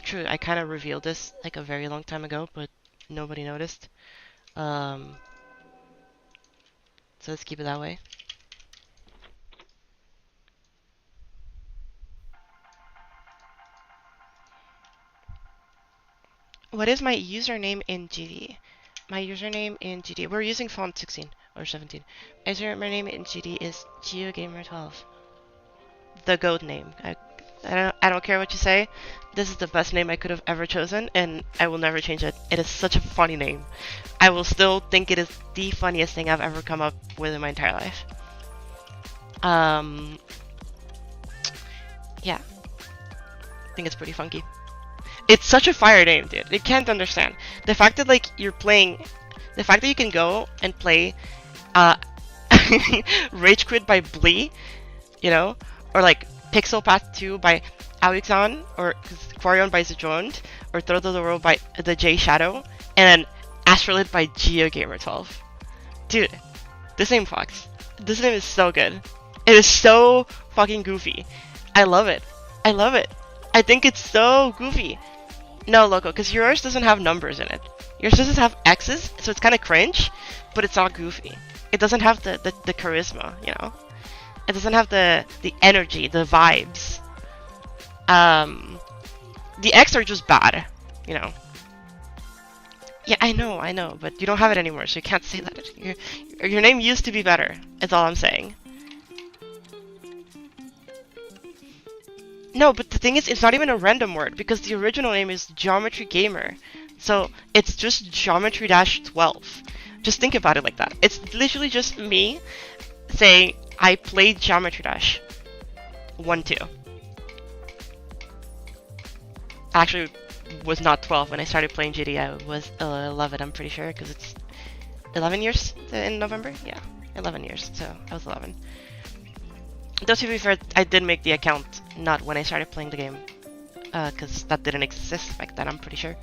True, I kind of revealed this like a very long time ago, but nobody noticed. So let's keep it that way. What is my username in GD? My username in GD, we're using font 16 or 17. My username in GD is GeoGamer12. The goat name. I don't care what you say. This is the best name I could have ever chosen, and I will never change it. It is such a funny name. I will still think it is the funniest thing I've ever come up with in my entire life. Yeah. I think it's pretty funky. It's such a fire name, dude. You can't understand. The fact that like you're playing, the fact that you can go and play Rage Quit by Blee, you know, or like Pixel Path 2 by Alexon, or Quarion by Zejoint, or Throw to the World by the J Shadow, and then Astrolith by GeoGamer12. Dude, this name fucks. This name is so good. It is so fucking goofy. I love it. I love it. I think it's so goofy. No, Loco, because yours doesn't have numbers in it. Yours doesn't have X's, so it's kind of cringe, but it's all goofy. It doesn't have the charisma, you know? It doesn't have the energy, the vibes. The X are just bad, you know? Yeah, I know, but you don't have it anymore, so you can't say that. Your name used to be better, is all I'm saying. No, but the thing is, it's not even a random word, because the original name is Geometry Gamer. So, it's just Geometry-12. Just think about it like that. It's literally just me saying, I played Geometry Dash 1-2. Actually, was not 12 when I started playing GD. I was 11, I'm pretty sure, because it's 11 years in November? Yeah, 11 years, so I was 11. Though to be fair, I did make the account not when I started playing the game, because that didn't exist back then, I'm pretty sure.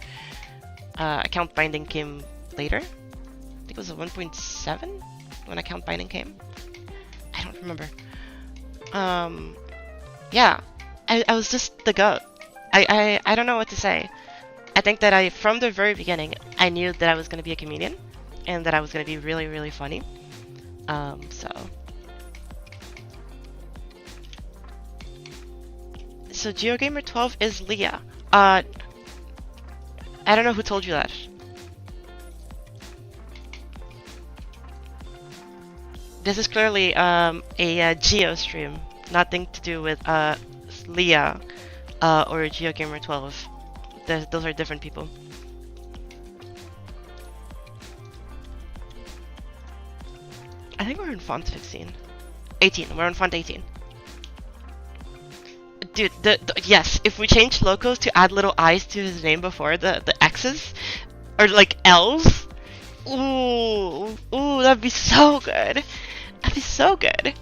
Account binding came later. I think it was a 1.7 when account binding came. I don't remember. Yeah, I was just the goat. I don't know what to say. I think that from the very beginning, I knew that I was going to be a comedian, and that I was going to be really, really funny. So GeoGamer12 is Leah. I don't know who told you that. This is clearly a Geo stream, nothing to do with Leah or GeoGamer12. Those are different people. I think we're in font 16. 18. We're on font 18. Dude, yes, if we change locos to add little eyes to his name before the X's, or like L's, ooh, that'd be so good. That'd be so good.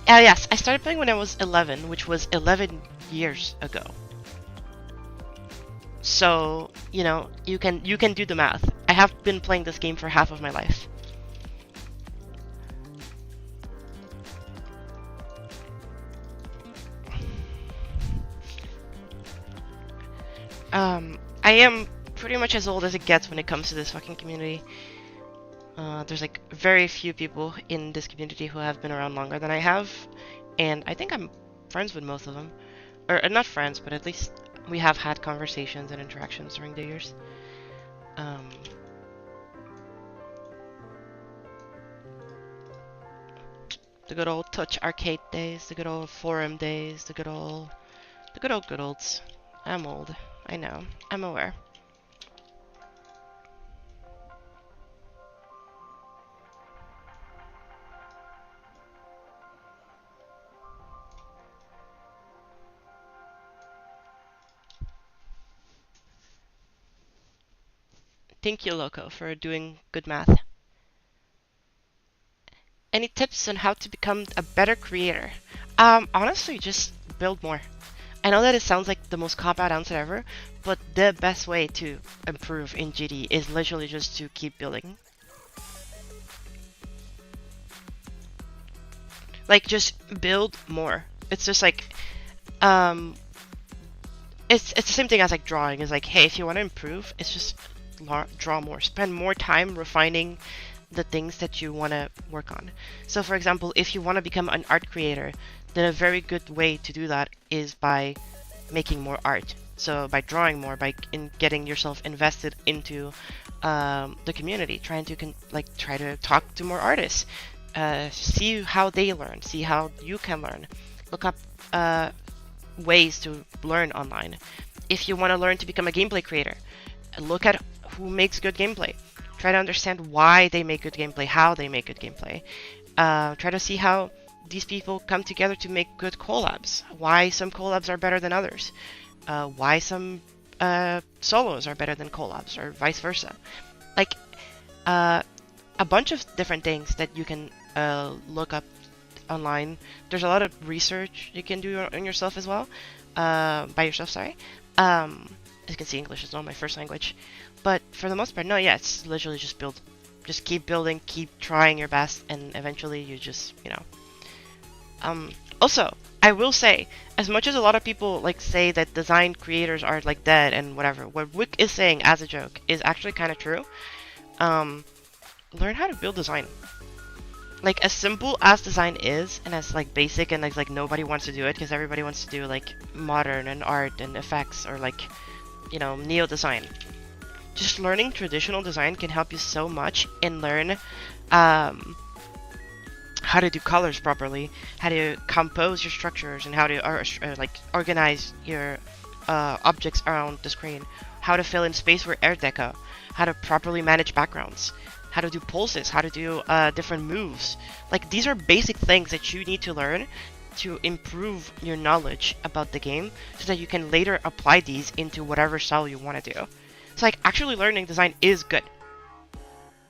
Yes, I started playing when I was 11, which was 11 years ago. So, you know, you can do the math. I have been playing this game for half of my life. I am pretty much as old as it gets when it comes to this fucking community. There's like very few people in this community who have been around longer than I have, and I think I'm friends with most of them. Or not friends, but at least we have had conversations and interactions during the years. The good old Touch Arcade days, the good old forum days, the good good olds. I'm old. I know. I'm aware. Thank you, Loco, for doing good math. Any tips on how to become a better creator? Honestly, just build more. I know that it sounds like the most cop-out answer ever, but the best way to improve in GD is literally just to keep building. Like, just build more. It's just like, it's the same thing as like drawing. It's like, hey, if you want to improve, it's just draw more. Spend more time refining the things that you want to work on. So for example, if you want to become an art creator, then a very good way to do that is by making more art. So by drawing more, by getting yourself invested into the community, try to talk to more artists, see how they learn, see how you can learn, look up ways to learn online. If you want to learn to become a gameplay creator, look at who makes good gameplay. Try to understand why they make good gameplay, how they make good gameplay. Try to see how these people come together to make good collabs. Why some collabs are better than others. Why some solos are better than collabs, or vice versa. Like, a bunch of different things that you can look up online. There's a lot of research you can do on yourself as well. By yourself, sorry. As you can see, English is not my first language. But for the most part, no, yeah, it's literally just build. Just keep building, keep trying your best, and eventually you just, you know. Also, I will say, as much as a lot of people like say that design creators are like dead and whatever, what Wick is saying as a joke is actually kind of true. Learn how to build design. Like, as simple as design is, and as like basic, and like nobody wants to do it because everybody wants to do like modern and art and effects, or like, you know, neo design. Just learning traditional design can help you so much and learn how to do colors properly, how to compose your structures, and how to like organize your objects around the screen, how to fill in space for air deco, how to properly manage backgrounds, how to do pulses, how to do different moves. Like, these are basic things that you need to learn to improve your knowledge about the game, so that you can later apply these into whatever style you want to do. So like, actually learning design is good,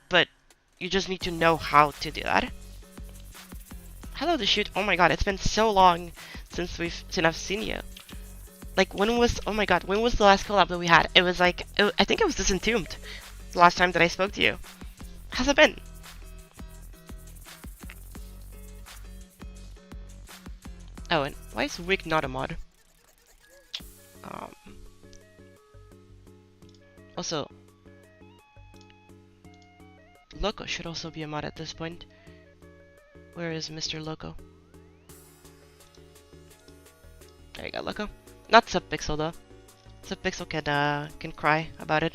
but you just need to know how to do that. Hello, the shoot. Oh my god, it's been so long since I've seen you. Like, oh my god, when was the last collab that we had? It was like, I think it was Disentombed, the last time that I spoke to you. How's it been? Oh, and why is Wick not a mod? Also, Loco should also be a mod at this point. Where is Mr. Loco? There you go, Loco. Not Subpixel though. Subpixel can cry about it.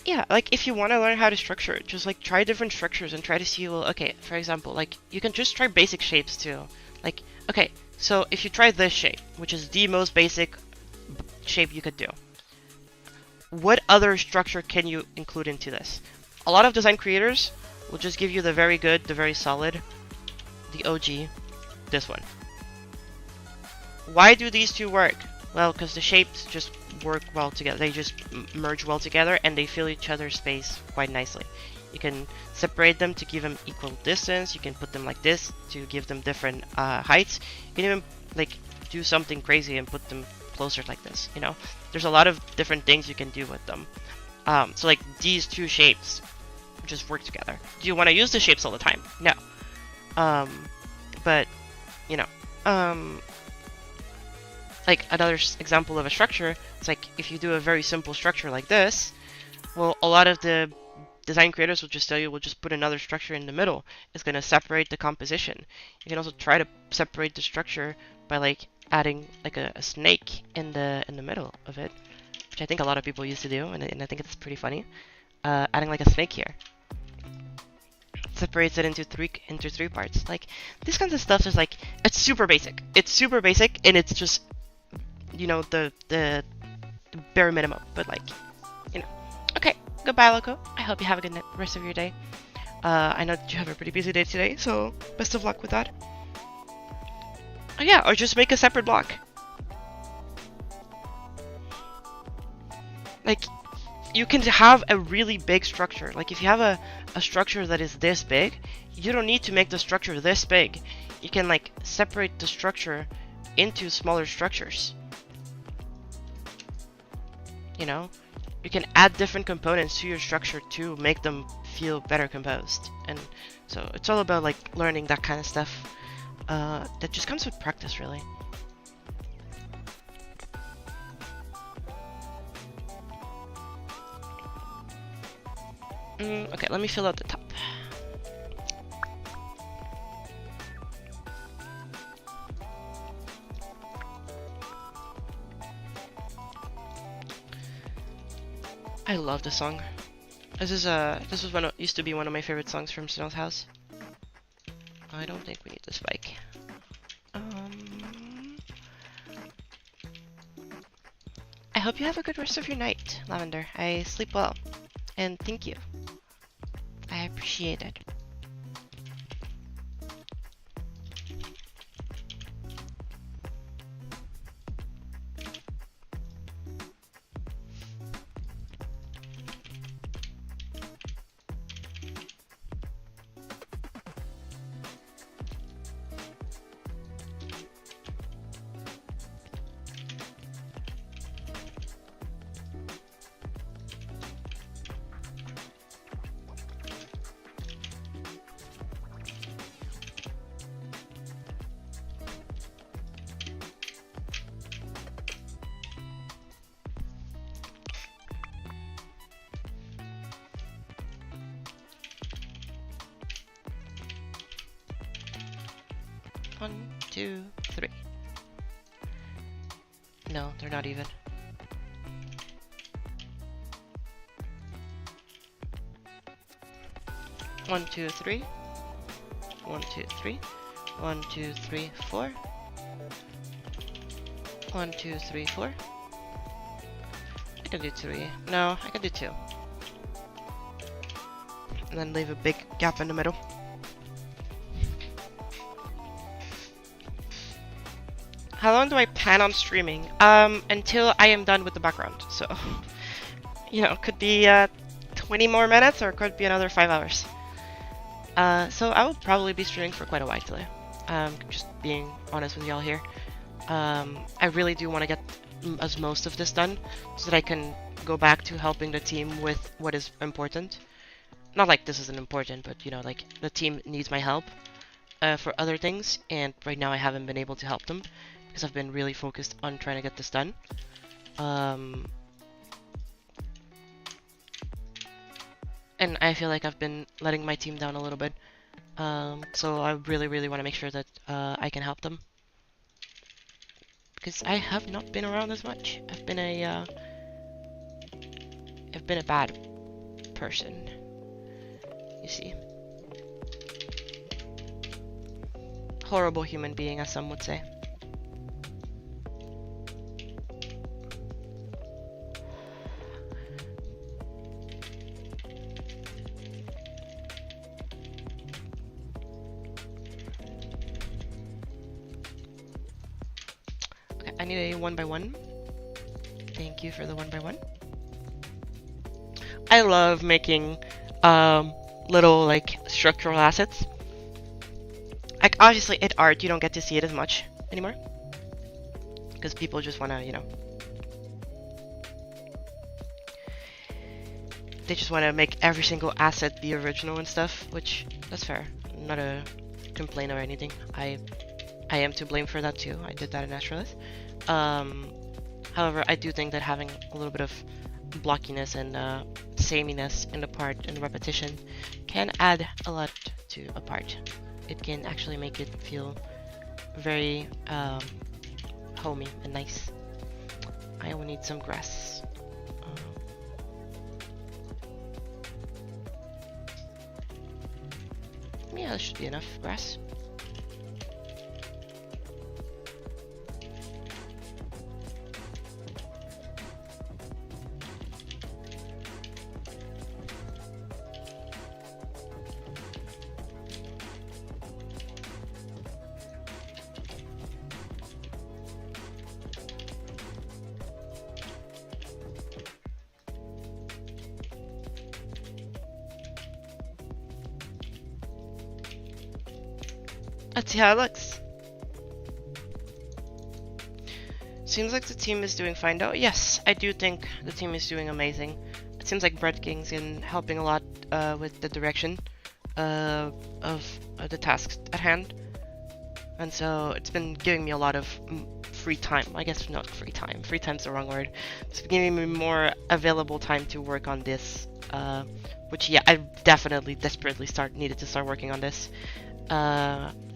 Yeah, like if you want to learn how to structure it, just like try different structures and try to see, well, okay, for example, like you can just try basic shapes too. Like, okay, so if you try this shape, which is the most basic shape you could do, what other structure can you include into this? A lot of design creators will just give you the very good, the very solid, the OG, this one. Why do these two work? Well, because the shapes just work well together. They just merge well together and they fill each other's space quite nicely. You can separate them to give them equal distance. You can put them like this to give them different heights. You can even like do something crazy and put them closer like this, you know? There's a lot of different things you can do with them. So like these two shapes just work together. Do you want to use the shapes all the time? No. But, you know, like another example of a structure, it's like if you do a very simple structure like this, well, a lot of the design creators will just tell you, we'll just put another structure in the middle. It's going to separate the composition. You can also try to separate the structure by like adding like a snake in the middle of it, which I think a lot of people used to do, and I think it's pretty funny. Adding like a snake here. Separates it into three parts. Like this kinds of stuff is like, it's super basic. It's super basic and it's just, you know, the bare minimum, but like, you know. Okay, goodbye, Loco. I hope you have a good rest of your day. I know that you have a pretty busy day today, so best of luck with that. Oh yeah, or just make a separate block. Like, you can have a really big structure. Like if you have a structure that is this big, you don't need to make the structure this big. You can like separate the structure into smaller structures. You know, you can add different components to your structure to make them feel better composed. And so it's all about like learning that kind of stuff that just comes with practice, really. Okay, let me fill out the top. I love this song. This used to be one of my favorite songs from Snow's House. I don't think we need the spike. I hope you have a good rest of your night, Lavender. I sleep well. And thank you. I appreciate it. One, two, three. No, they're not even. One, two, three. 1, 2, 3. 1, 2, 3, 4. 1, 2, 3, 4. I can do 3. No, I can do 2. And then leave a big gap in the middle. How long do I plan on streaming? Until I am done with the background. So, you know, could be 20 more minutes or it could be another 5 hours. So I will probably be streaming for quite a while today. Just being honest with y'all here. I really do want to get most of this done so that I can go back to helping the team with what is important. Not like this isn't important, but you know, like the team needs my help for other things, and right now I haven't been able to help them because I've been really focused on trying to get this done. And I feel like I've been letting my team down a little bit. So I really want to make sure that I can help them, because I have not been around as much. I've been a bad person, you see. Horrible human being, as some would say. Okay, I need a 1x1. Thank you for the 1x1. I love making little like structural assets. Like obviously in art you don't get to see it as much anymore, because people just want to, you know, they just want to make every single asset be original and stuff, which that's fair. I'm not a complainer or anything. I am to blame for that too. I did that in Astrolith. However, I do think that having a little bit of blockiness and sameness in the part and repetition can add a lot to a part. It can actually make it feel very homey and nice. I will need some grass. Yeah, that should be enough grass. Let's see how it looks. Seems like the team is doing fine though. Yes, I do think the team is doing amazing. It seems like Brett King's been helping a lot with the direction of the tasks at hand. And so it's been giving me a lot of free time. I guess not free time. Free time's the wrong word. It's giving me more available time to work on this. Which yeah, I definitely desperately needed to start working on this.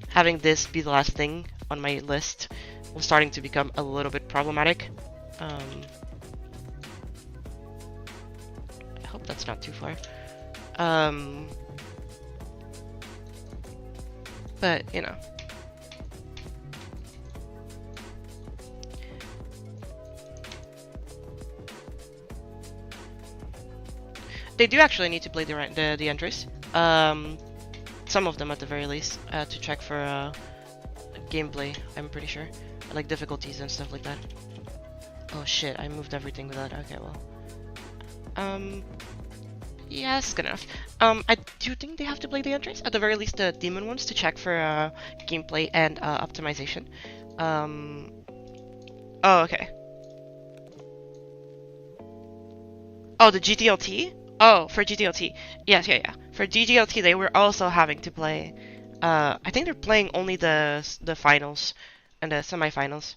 Having this be the last thing on my list was starting to become a little bit problematic. I hope that's not too far. But, you know. They do actually need to play the entries. Some of them at the very least, to check for gameplay, I'm pretty sure. Like difficulties and stuff like that. Oh shit, I moved everything with that. Okay, well. Yeah, it's good enough. I do think they have to play the entries, at the very least the demon ones, to check for gameplay and optimization. Oh, okay. Oh, the GTLT? Oh, for GTLT. Yes, yeah. For GTLT, they were also having to play. I think they're playing only the finals and the semifinals.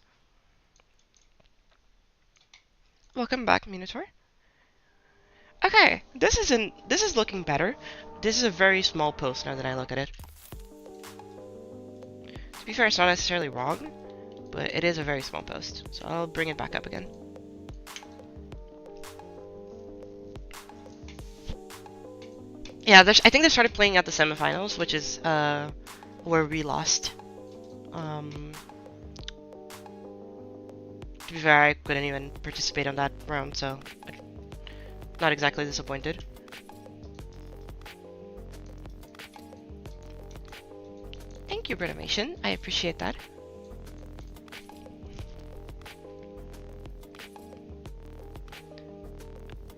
Welcome back, Minotaur. Okay, this is looking better. This is a very small post now that I look at it. To be fair, it's not necessarily wrong, but it is a very small post. So I'll bring it back up again. Yeah, I think they started playing at the semifinals, which is where we lost. To be fair, I couldn't even participate on that round, so I'm not exactly disappointed. Thank you, Britamation. I appreciate that.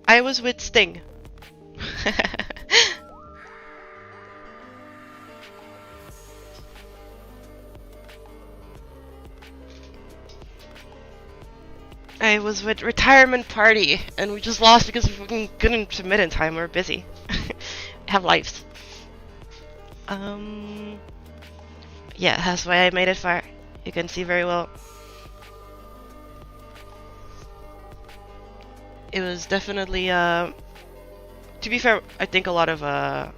I was with Sting. I was with Retirement Party, and we just lost because we fucking couldn't submit in time. We were busy. Have lives. Yeah, that's why I made it far. You can see very well. it was definitely to be fair, I think a lot of I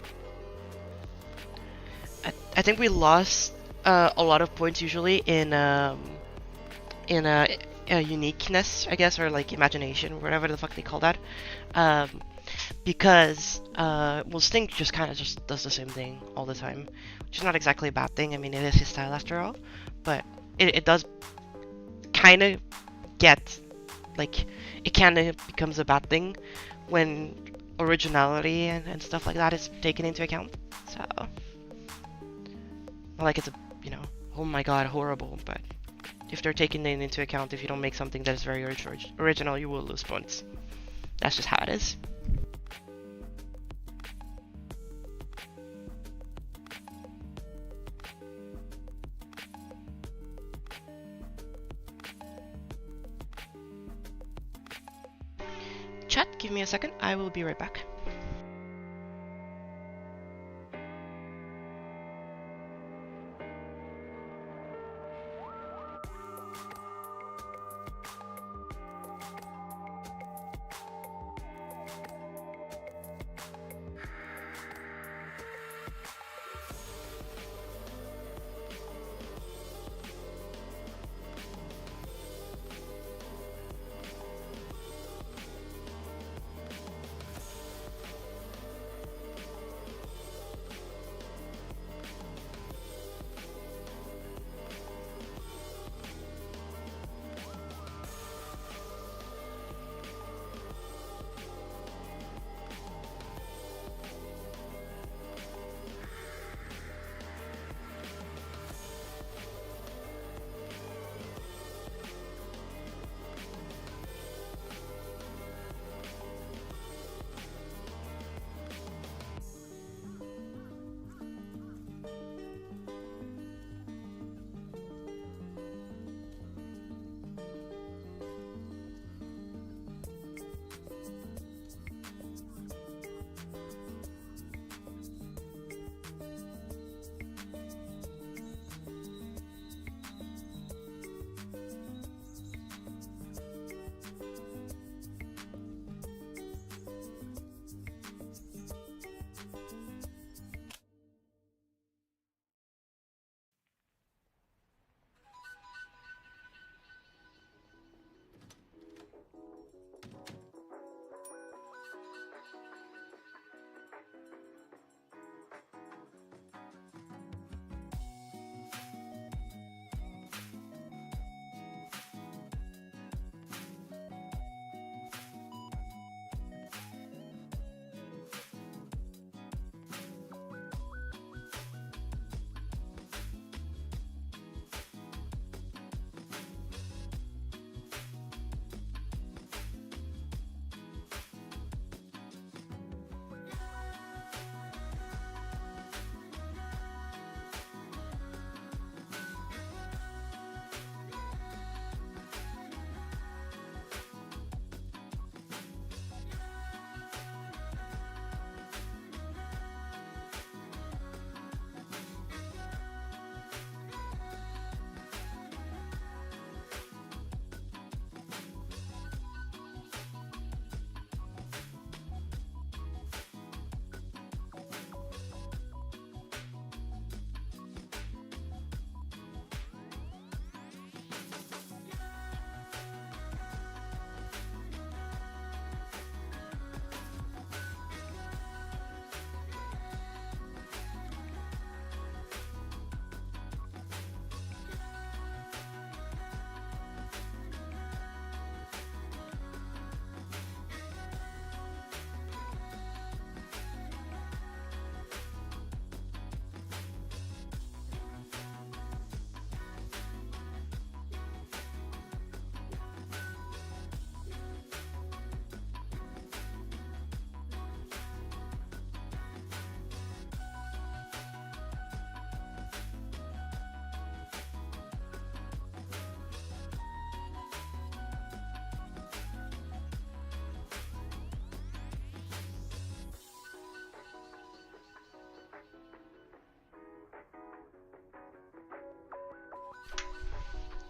think we lost a lot of points usually in uniqueness, I guess, or like imagination, whatever the fuck they call that. Um, because well, Sting just kind of just does the same thing all the time, which is not exactly a bad thing. I mean, it is his style after all, but it does kind of get like it kind of becomes a bad thing when originality and stuff like that is taken into account. So, not like it's a oh my god horrible, but if they're taking it into account, if you don't make something that is very original, you will lose points. That's just how it is. Chat, give me a second. I will be right back.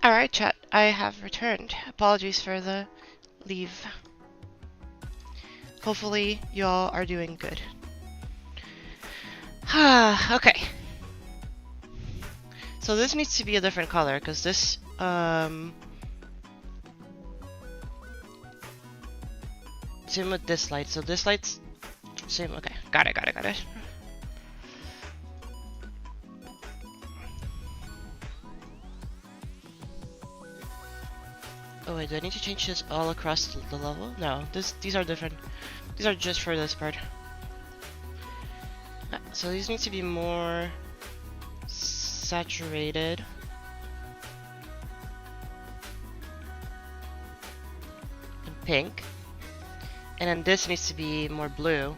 Alright, chat, I have returned. Apologies for the leave. Hopefully y'all are doing good. Okay. So this needs to be a different color because this same with this light. So this light's same. Okay, got it. Oh wait, do I need to change this all across the level? No, these are different. These are just for this part. So these need to be more saturated. And pink. And then this needs to be more blue.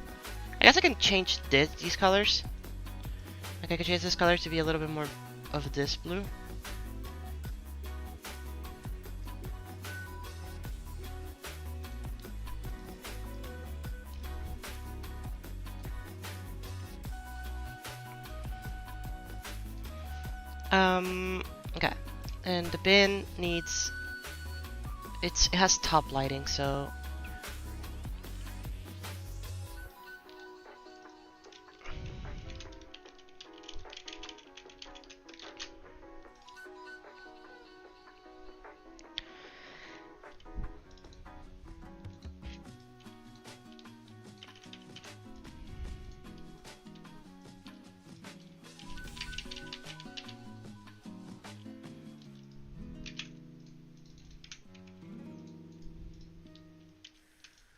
I guess I can change these colors. Like I could change this color to be a little bit more of this blue. Okay. And the bin needs... it has top lighting, so...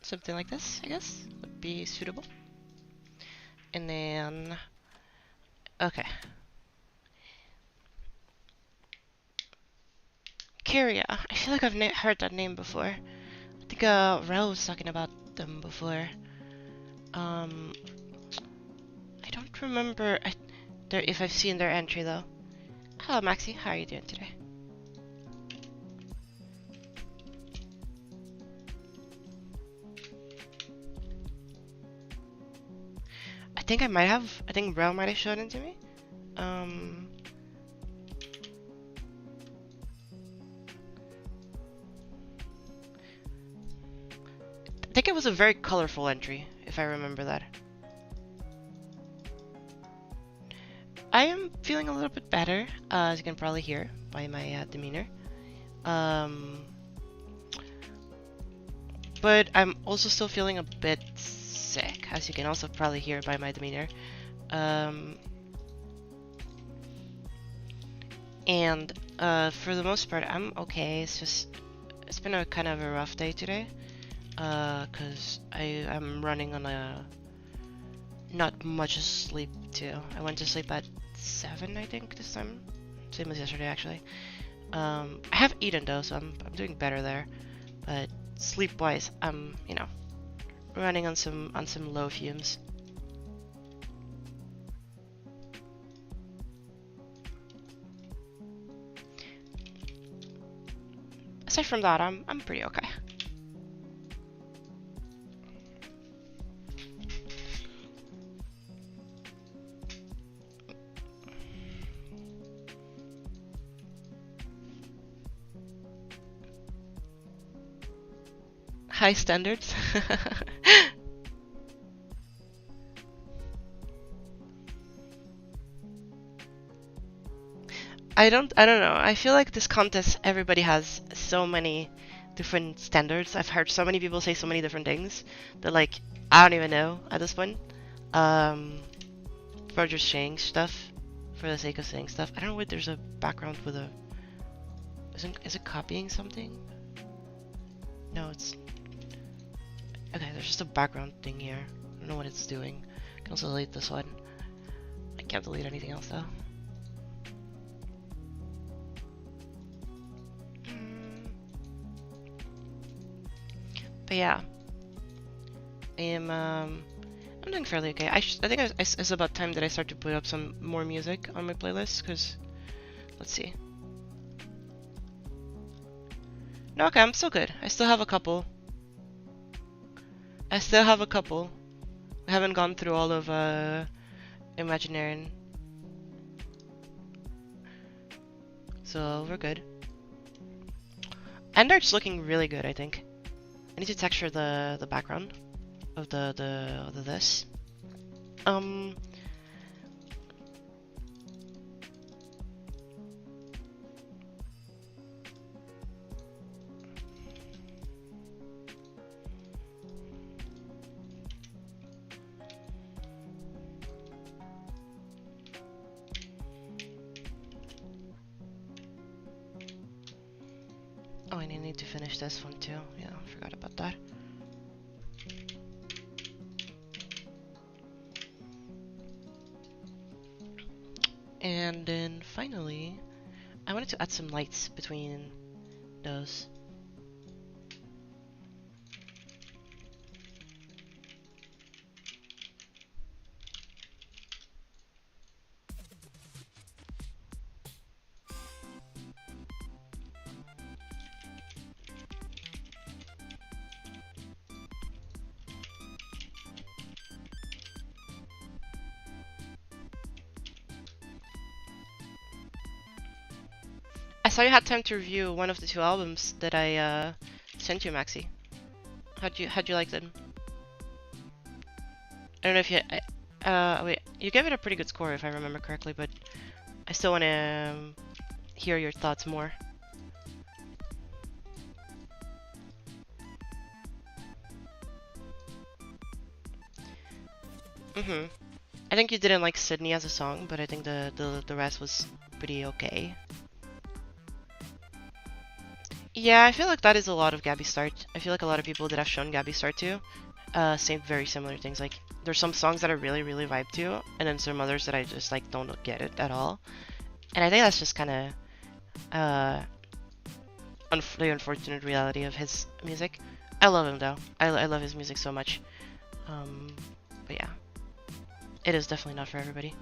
something like this, I guess, would be suitable. And then... okay. Kyria. I feel like I've heard that name before. I think Rel was talking about them before. I don't remember if I've seen their entry though. Hello Maxi, how are you doing today? I think Rel might have shown it to me. I think it was a very colorful entry, if I remember that. I am feeling a little bit better, as you can probably hear by my demeanor. But I'm also still feeling a bit sick, as you can also probably hear by my demeanor. And for the most part, I'm okay. It's been a kind of a rough day today, cause I'm running on a not much sleep too. I went to sleep at 7, I think, this time. Same as yesterday, actually. I have eaten though, so I'm doing better there. But sleep-wise, I'm running on some low fumes. Aside from that, I'm pretty okay. High standards. I don't know. I feel like this contest, everybody has so many different standards. I've heard so many people say so many different things that, like, I don't even know at this point. For just saying stuff for the sake of saying stuff. I don't know what there's a background with a... Is it copying something? No, it's... Okay, there's just a background thing here. I don't know what it's doing. I can also delete this one. I can't delete anything else though. But yeah, I'm doing fairly okay. I think it's about time that I start to put up some more music on my playlist, because let's see. No, okay, I'm still good. I still have a couple. I haven't gone through all of Imaginarian, so we're good. And art's looking really good, I think. I need to texture the background. of the this. Um. Oh, and I need to finish this one too. Yeah, I forgot about that. And then finally, I wanted to add some lights between those. I saw you had time to review one of the two albums that I sent you, Maxi. How'd you like them? I don't know if you wait, you gave it a pretty good score if I remember correctly, but I still want to hear your thoughts more. I think you didn't like Sydney as a song, but I think the rest was pretty okay. Yeah, I feel like that is a lot of Gabby Start. I feel like a lot of people that I've shown Gabby Start to say very similar things. Like, there's some songs that I really, really vibe to, and then some others that I just like don't get it at all. And I think that's just kind of the unfortunate reality of his music. I love him though. I love his music so much. But yeah, it is definitely not for everybody.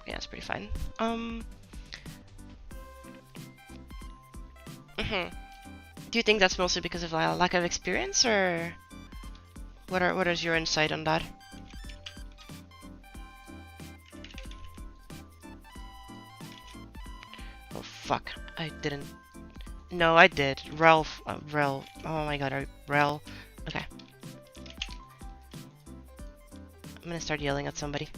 Yeah, it's pretty fun. Do you think that's mostly because of lack of experience, or what is your insight on that? Oh fuck, I didn't. No, I did. Ralph, Rel. Oh my god, Rel. Okay. I'm gonna start yelling at somebody.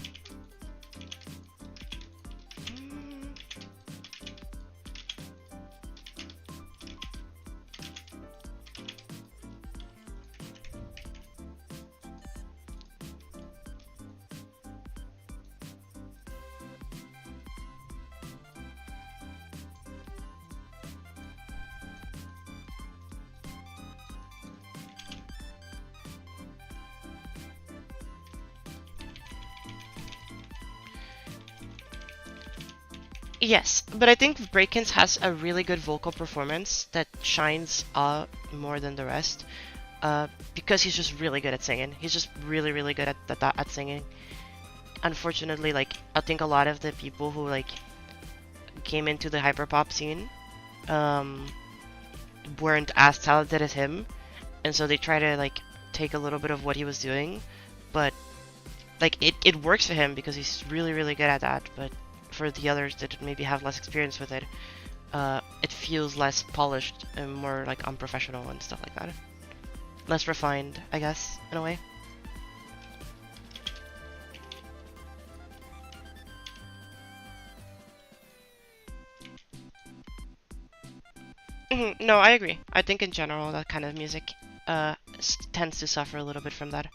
Yes, but I think Breakins has a really good vocal performance that shines out more than the rest. Because he's just really good at singing. He's just really, really good at singing. Unfortunately, like, I think a lot of the people who like came into the hyperpop scene um, weren't as talented as him, and so they try to like take a little bit of what he was doing, but like it works for him because he's really, really good at that. But for the others that maybe have less experience with it, it feels less polished and more like unprofessional and stuff like that. Less refined, I guess, in a way. No, I agree. I think in general that kind of music tends to suffer a little bit from that.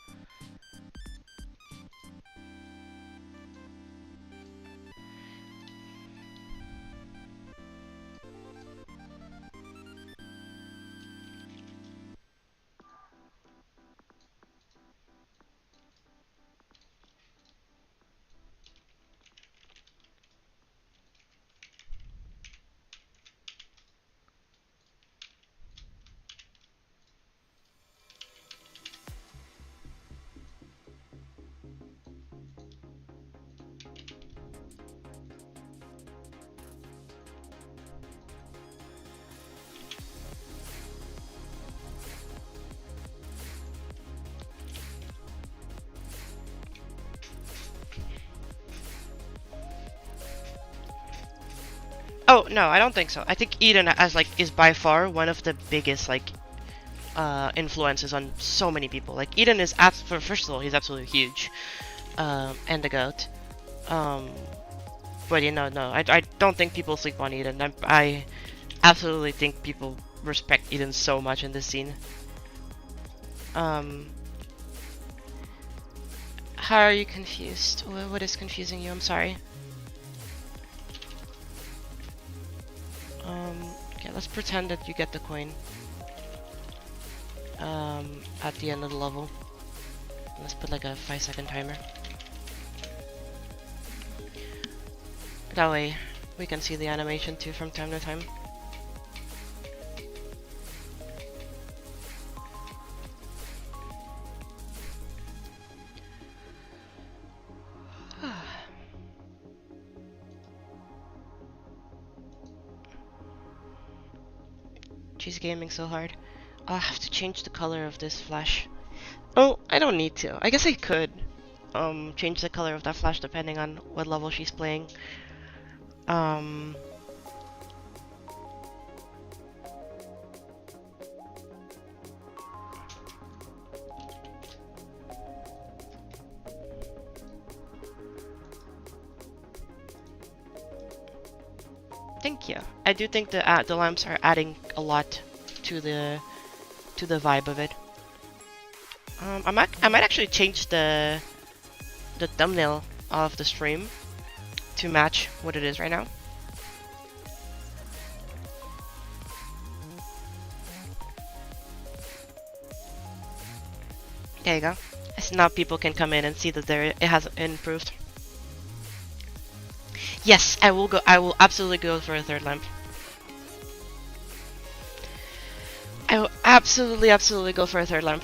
Oh no, I don't think so. I think Eden as like is by far one of the biggest like influences on so many people. Like Eden is first of all, he's absolutely huge, and the goat. But you know, no, I don't think people sleep on Eden. I absolutely think people respect Eden so much in this scene. How are you confused? What is confusing you? I'm sorry. Okay, let's pretend that you get the coin. At the end of the level. Let's put like a 5-second timer. That way, we can see the animation too from time to time. She's gaming so hard. I'll have to change the color of this flash. Oh, I don't need to. I guess I could change the color of that flash depending on what level she's playing. Thank you. I do think the lamps are adding a lot to the vibe of it. I might actually change the thumbnail of the stream to match what it is right now. There you go. So now people can come in and see that it has improved. Yes, I will go. I will absolutely go for a third lamp. I will absolutely go for a third lamp.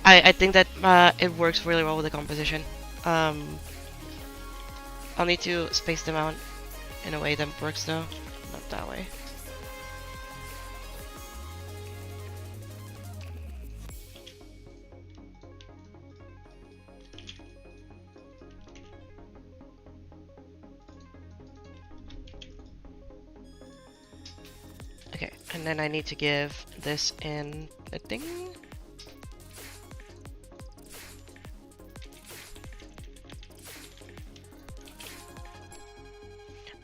I think that it works really well with the composition. I'll need to space them out in a way that works though. Not that way. Okay, and then I need to give this in a thing.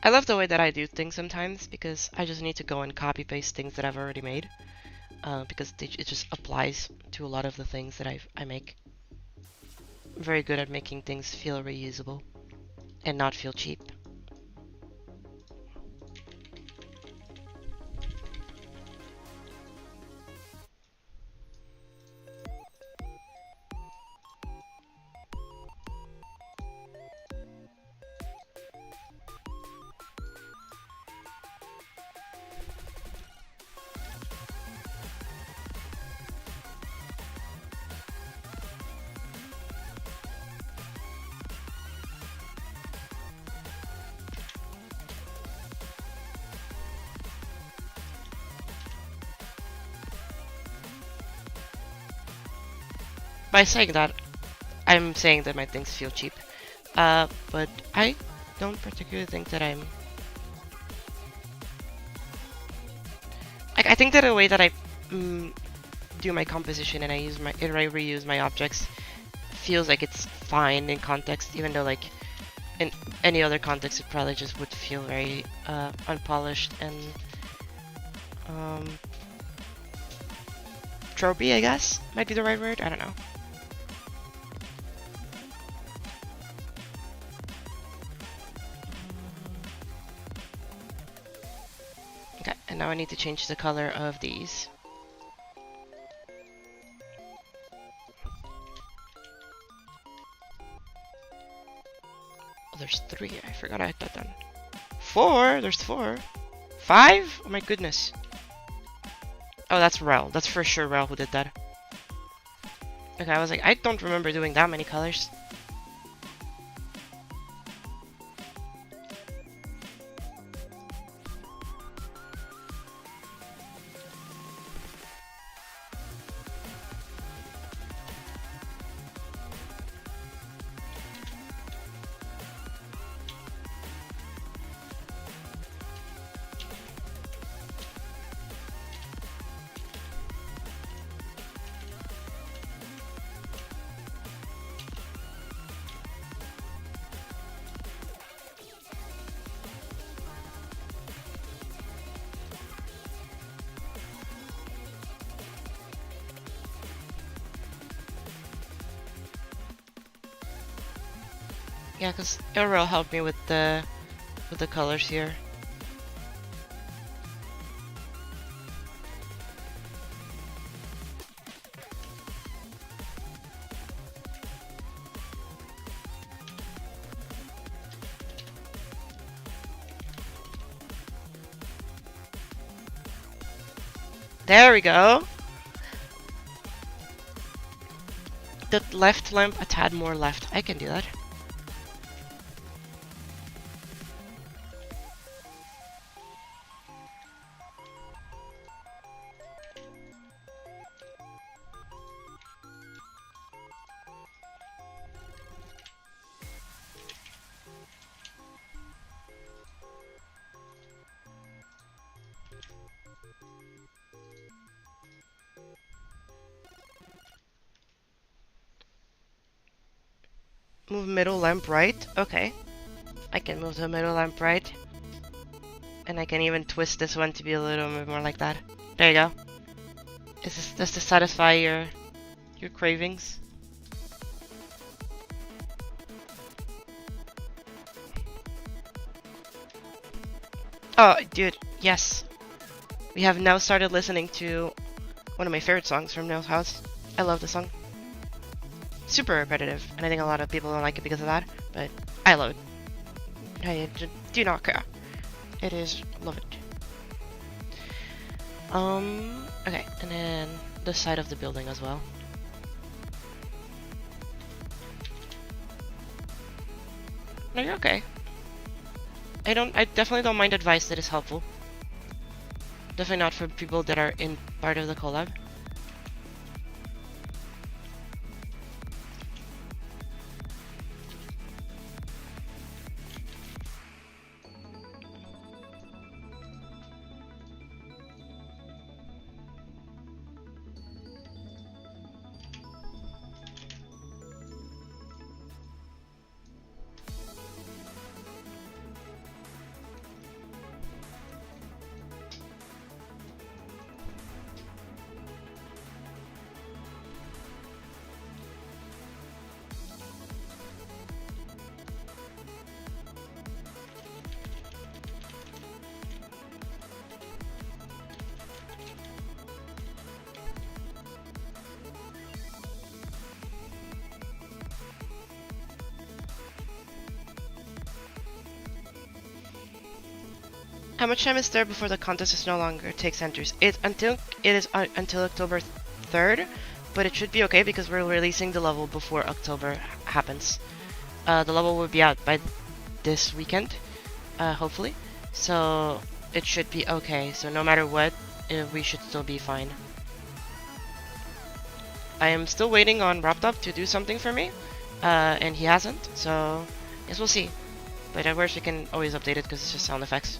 I love the way that I do things sometimes because I just need to go and copy paste things that I've already made because it just applies to a lot of the things that I make. I'm very good at making things feel reusable and not feel cheap. By saying that, I'm saying that my things feel cheap. But I don't particularly think that I'm... I think that the way that I do my composition and I reuse my objects feels like it's fine in context, even though like in any other context it probably just would feel very unpolished and tropey, I guess might be the right word. I don't know. Okay, and now I need to change the color of these. Oh, there's 3. I forgot I had that done. 4? There's 4. 5? Oh my goodness. Oh, that's Rel. That's for sure Rel who did that. Okay, I was like, I don't remember doing that many colors. Yeah, because it'll really help me with the colors here. There we go. The left lamp a tad more left. I can do that. Move middle lamp right. Okay. I can move the middle lamp right. And I can even twist this one to be a little bit more like that. There you go. Is this just to satisfy your cravings? Oh, dude, yes. We have now started listening to one of my favorite songs from Noah's House. I love the song. Super repetitive, and I think a lot of people don't like it because of that, but I love it. I do not care. It is, love it. Okay, and then the side of the building as well. No, you're okay. I definitely don't mind advice that is helpful. Definitely not for people that are in part of the collab. How much time is there before the contest is no longer takes entries? It is until October 3rd, but it should be okay because we're releasing the level before October happens. The level will be out by this weekend, hopefully. So it should be okay. So no matter what, we should still be fine. I am still waiting on WrappedUp to do something for me, and he hasn't. So yes, we'll see. But at worst, we can always update it because it's just sound effects.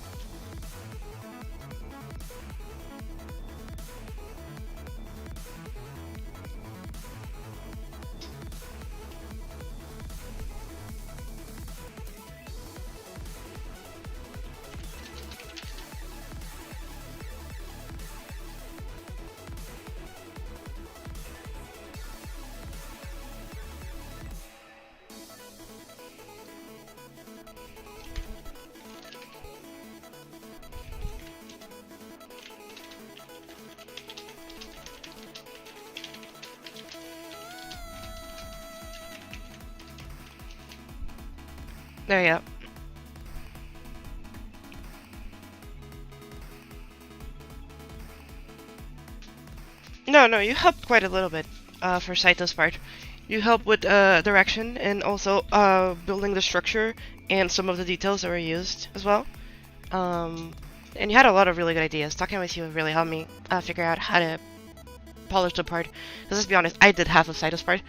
There you go. No, you helped quite a little bit for Saito's part. You helped with direction and also building the structure and some of the details that were used as well. And you had a lot of really good ideas. Talking with you really helped me figure out how to polish the part. Because let's be honest, I did half of Saito's part.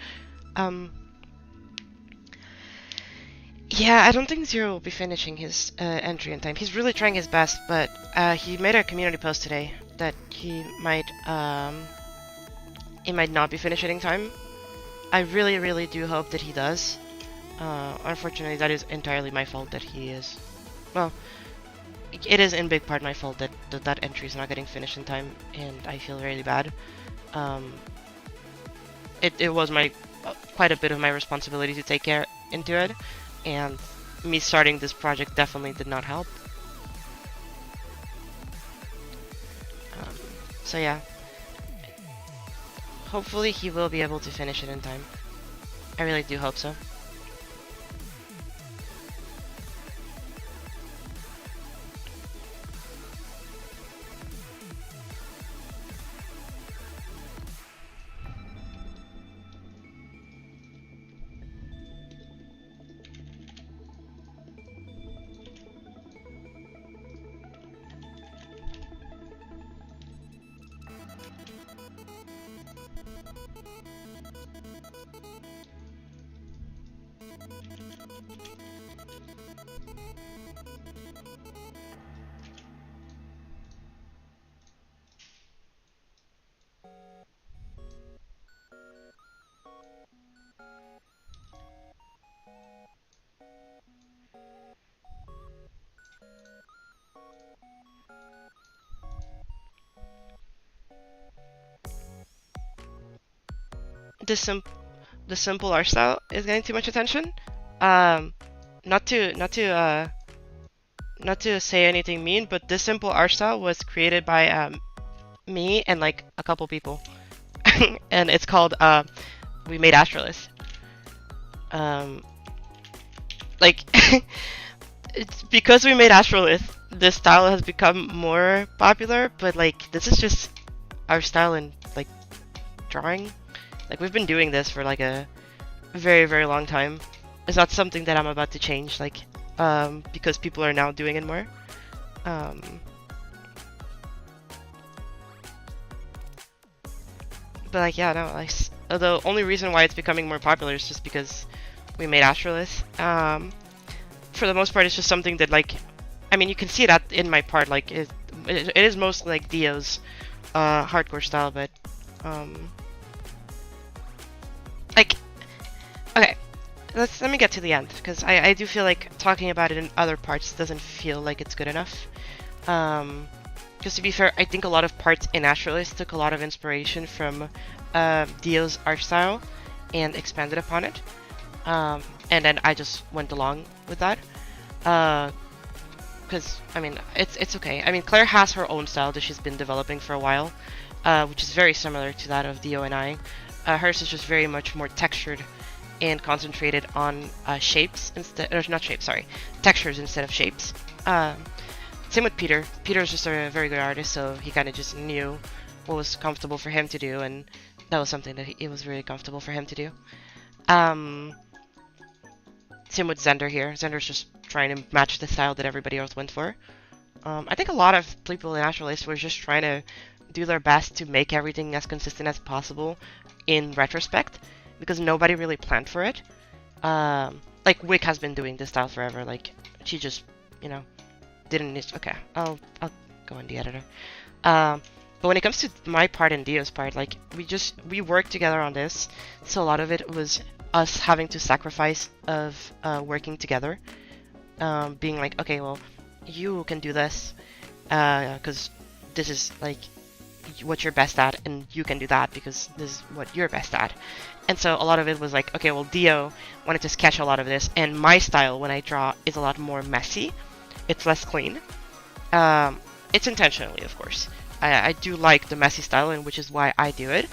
Yeah, I don't think Zero will be finishing his entry in time. He's really trying his best, but he made a community post today that he might not be finishing in time. I really do hope that he does. Unfortunately, that is entirely my fault that he is. Well, it is in big part my fault that that entry is not getting finished in time, and I feel really bad. It was quite a bit of my responsibility to take care into it. and me starting this project definitely did not help. So yeah, hopefully he will be able to finish it in time. I really do hope so. The simple art style is getting too much attention. Um, not to say anything mean, but this simple art style was created by me and like a couple people, and it's called we made Astrolith. Um, like it's because we made Astrolith, this style has become more popular. But like this is just our style in like drawing. Like we've been doing this for like a very long time. It's not something that I'm about to change, like because people are now doing it more. But like yeah, no, like the only reason why it's becoming more popular is just because we made Astrolith. For the most part, it's just something that like, I mean, you can see that in my part. Like it is mostly like Dio's hardcore style, but like okay, let me get to the end, because I do feel like talking about it in other parts doesn't feel like it's good enough. Because to be fair, I think a lot of parts in Astrolith took a lot of inspiration from Dio's art style and expanded upon it. And then I just went along with that. Because, I mean, it's okay. I mean, Claire has her own style that she's been developing for a while, which is very similar to that of Dio and I. Hers is just very much more textured and concentrated on shapes instead, or not shapes, sorry, textures instead of shapes. Same with Peter. Peter's just a very good artist, so he kind of just knew what was comfortable for him to do, and that was something that it was really comfortable for him to do. Same with Zender here. Zender's just trying to match the style that everybody else went for. I think a lot of people in Astrolith were just trying to do their best to make everything as consistent as possible in retrospect, because nobody really planned for it. Like Wick has been doing this style forever. Like she just, you know, didn't. Okay, I'll go in the editor. But when it comes to my part and Dio's part, like we worked together on this, so a lot of it was us having to sacrifice of working together, being like, okay, well, you can do this, because this is like what you're best at, and you can do that because this is what you're best at. And so a lot of it was like, okay, well, Dio wanted to sketch a lot of this, and my style when I draw is a lot more messy. It's less clean. It's intentionally, of course. I do like the messy style, and which is why I do it.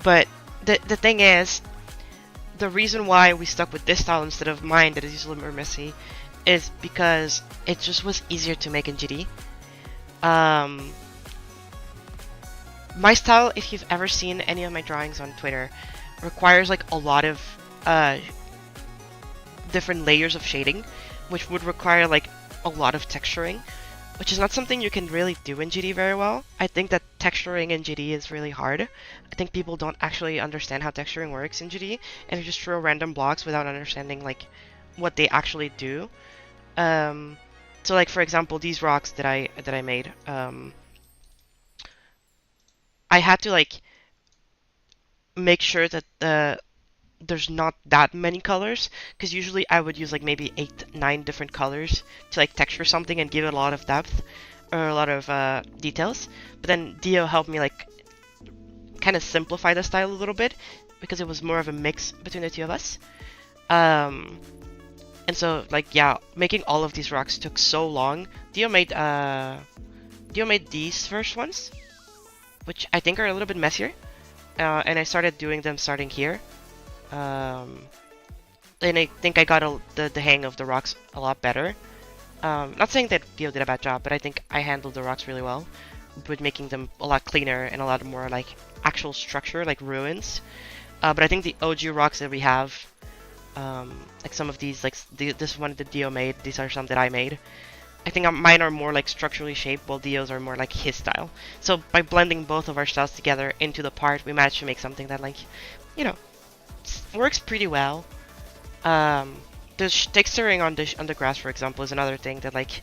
But the thing is, the reason why we stuck with this style instead of mine that is usually more messy is because it just was easier to make in GD. My style, if you've ever seen any of my drawings on Twitter, requires like a lot of different layers of shading, which would require like a lot of texturing, which is not something you can really do in GD very well. I think that texturing in GD is really hard. I think people don't actually understand how texturing works in GD, and they just throw random blocks without understanding like what they actually do. So like for example, these rocks that I made, I had to like make sure that there's not that many colors, because usually I would use like maybe 8-9 different colors to like texture something and give it a lot of depth or a lot of details. But then Dio helped me like kind of simplify the style a little bit because it was more of a mix between the two of us. And so, like, yeah, making all of these rocks took so long. Dio made these first ones, which I think are a little bit messier. And I started doing them starting here. And I think I got the hang of the rocks a lot better. Not saying that Dio did a bad job, but I think I handled the rocks really well, with making them a lot cleaner and a lot more like actual structure, like ruins. But I think the OG rocks that we have, like some of these, like this one that Dio made, these are some that I made. I think mine are more like structurally shaped, while Dio's are more like his style. So by blending both of our styles together into the part, we managed to make something that, like, you know, works pretty well. The texturing on the grass, for example, is another thing that, like,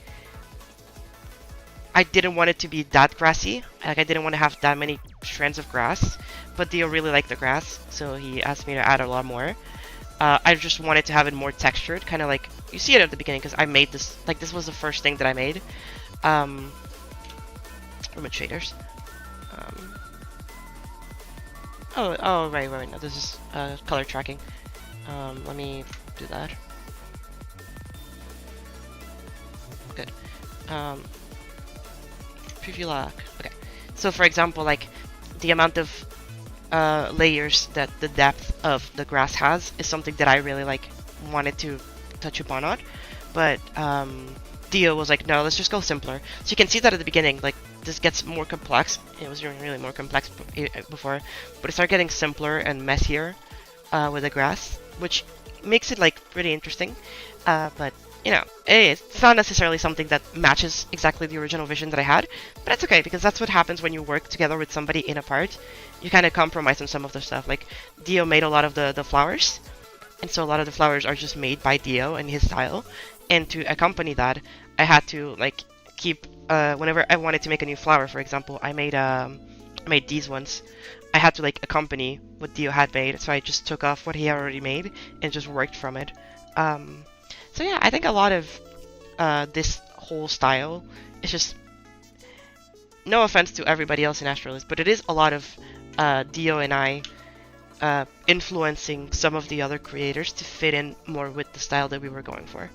I didn't want it to be that grassy. Like, I didn't want to have that many strands of grass, but Dio really liked the grass, so he asked me to add a lot more. I just wanted to have it more textured, kind of like, you see it at the beginning, because I made this, like, this was the first thing that I made. From shaders. Oh, right, no, this is color tracking. Let me do that. Good. Preview lock. Okay. So, for example, like, the amount of layers that the depth of the grass has is something that I really, like, wanted to touch upon on, but Dio was like, no, let's just go simpler. So you can see that at the beginning, like, this gets more complex. It was really more complex before, but it started getting simpler and messier with the grass, which makes it, like, pretty interesting. But you know, it's not necessarily something that matches exactly the original vision that I had, but it's okay, because that's what happens when you work together with somebody in a part. You kind of compromise on some of the stuff. Like, Dio made a lot of the flowers, and so a lot of the flowers are just made by Dio and his style. And to accompany that, I had to, like, keep, whenever I wanted to make a new flower, for example, I made these ones. I had to, like, accompany what Dio had made, so I just took off what he had already made and just worked from it. So yeah, I think a lot of this whole style is just, no offense to everybody else in Astralis, but it is a lot of Dio and I influencing some of the other creators to fit in more with the style that we were going for.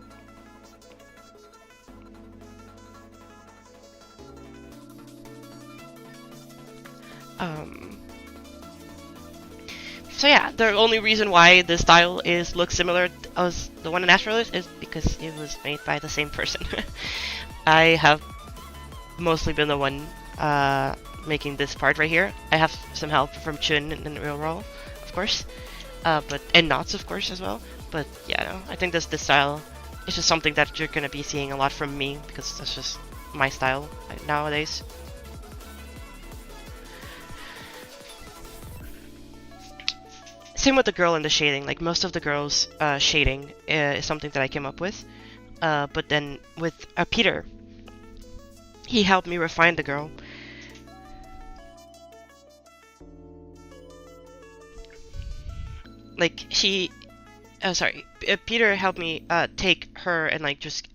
So yeah, the only reason why this style looks similar as the one in Astralis is because it was made by the same person. I have mostly been the one making this part right here. I have some help from Chun and Real Roll, of course, and Knots, of course, as well. But yeah, no, I think this style is just something that you're gonna be seeing a lot from me, because that's just my style nowadays. Same with the girl and the shading. Like, most of the girl's shading is something that I came up with. But then with Peter, he helped me refine the girl. Like, Peter helped me take her and, like, just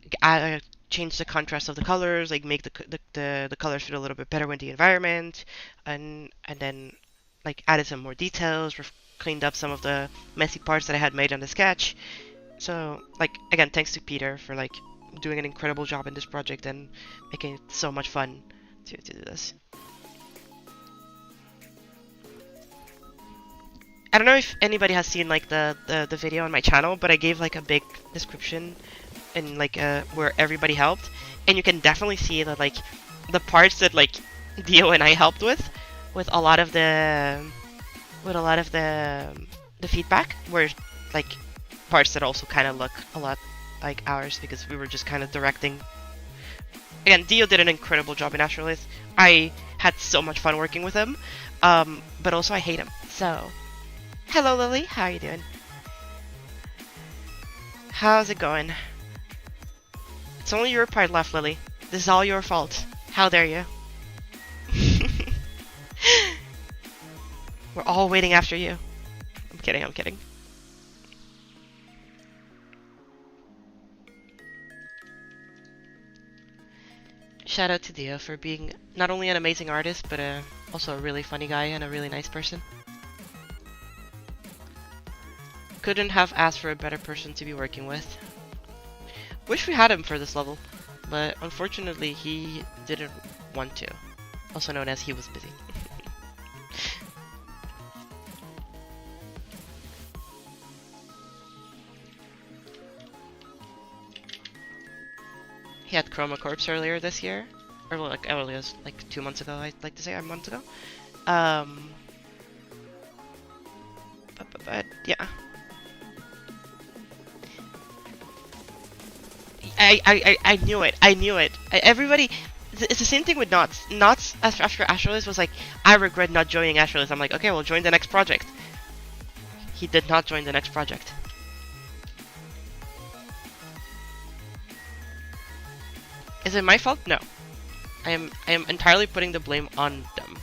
change the contrast of the colors, like, make the colors fit a little bit better with the environment, and then, like, added some more details, cleaned up some of the messy parts that I had made on the sketch. So, like, again, thanks to Peter for, like, doing an incredible job in this project and making it so much fun to do this. I don't know if anybody has seen, like, the video on my channel, but I gave, like, a big description and, like, where everybody helped, and you can definitely see that, like, the parts that, like, Dio and I helped with a lot of the feedback were, like, parts that also kind of look a lot like ours, because we were just kind of directing. Again, Dio did an incredible job in Astralis. I had so much fun working with him, but also I hate him. So, hello Lily, how are you doing? How's it going? It's only your part left, Lily. This is all your fault. How dare you? We're all waiting after you. I'm kidding. Shout out to Dio for being not only an amazing artist, but a Also a really funny guy and a really nice person. Couldn't have asked for a better person to be working with. Wish we had him for this level, but unfortunately he didn't want to. Also known as he was busy. He had Chroma Corps earlier this year. Or like earlier, like 2 months ago, I'd like to say, a month ago. But yeah. I knew it. I knew it. Everybody, it's the same thing with Knots. Knots after Astrolist was like, I regret not joining Astrolist. I'm like, okay, well, join the next project. He did not join the next project. Is it my fault? No. I am entirely putting the blame on them.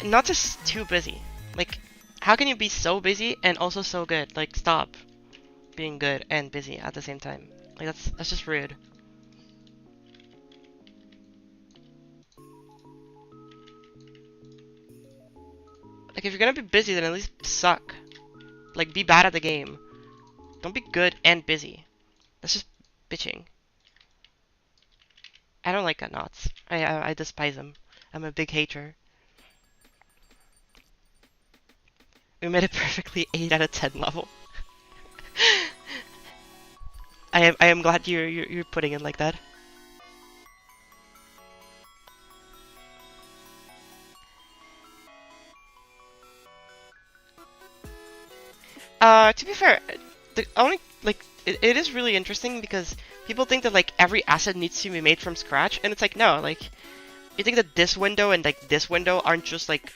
Not just too busy. Like, how can you be so busy and also so good? Like, stop being good and busy at the same time. Like, that's just rude. Like, if you're gonna be busy, then at least suck. Like, be bad at the game. Don't be good and busy. That's just bitching. I don't like Knots. I despise him. I'm a big hater. We made a perfectly 8 out of 10 level. I am glad you're putting it like that. To be fair, the only like it is really interesting because people think that like every asset needs to be made from scratch, and it's like no, like you think that this window and like this window aren't just like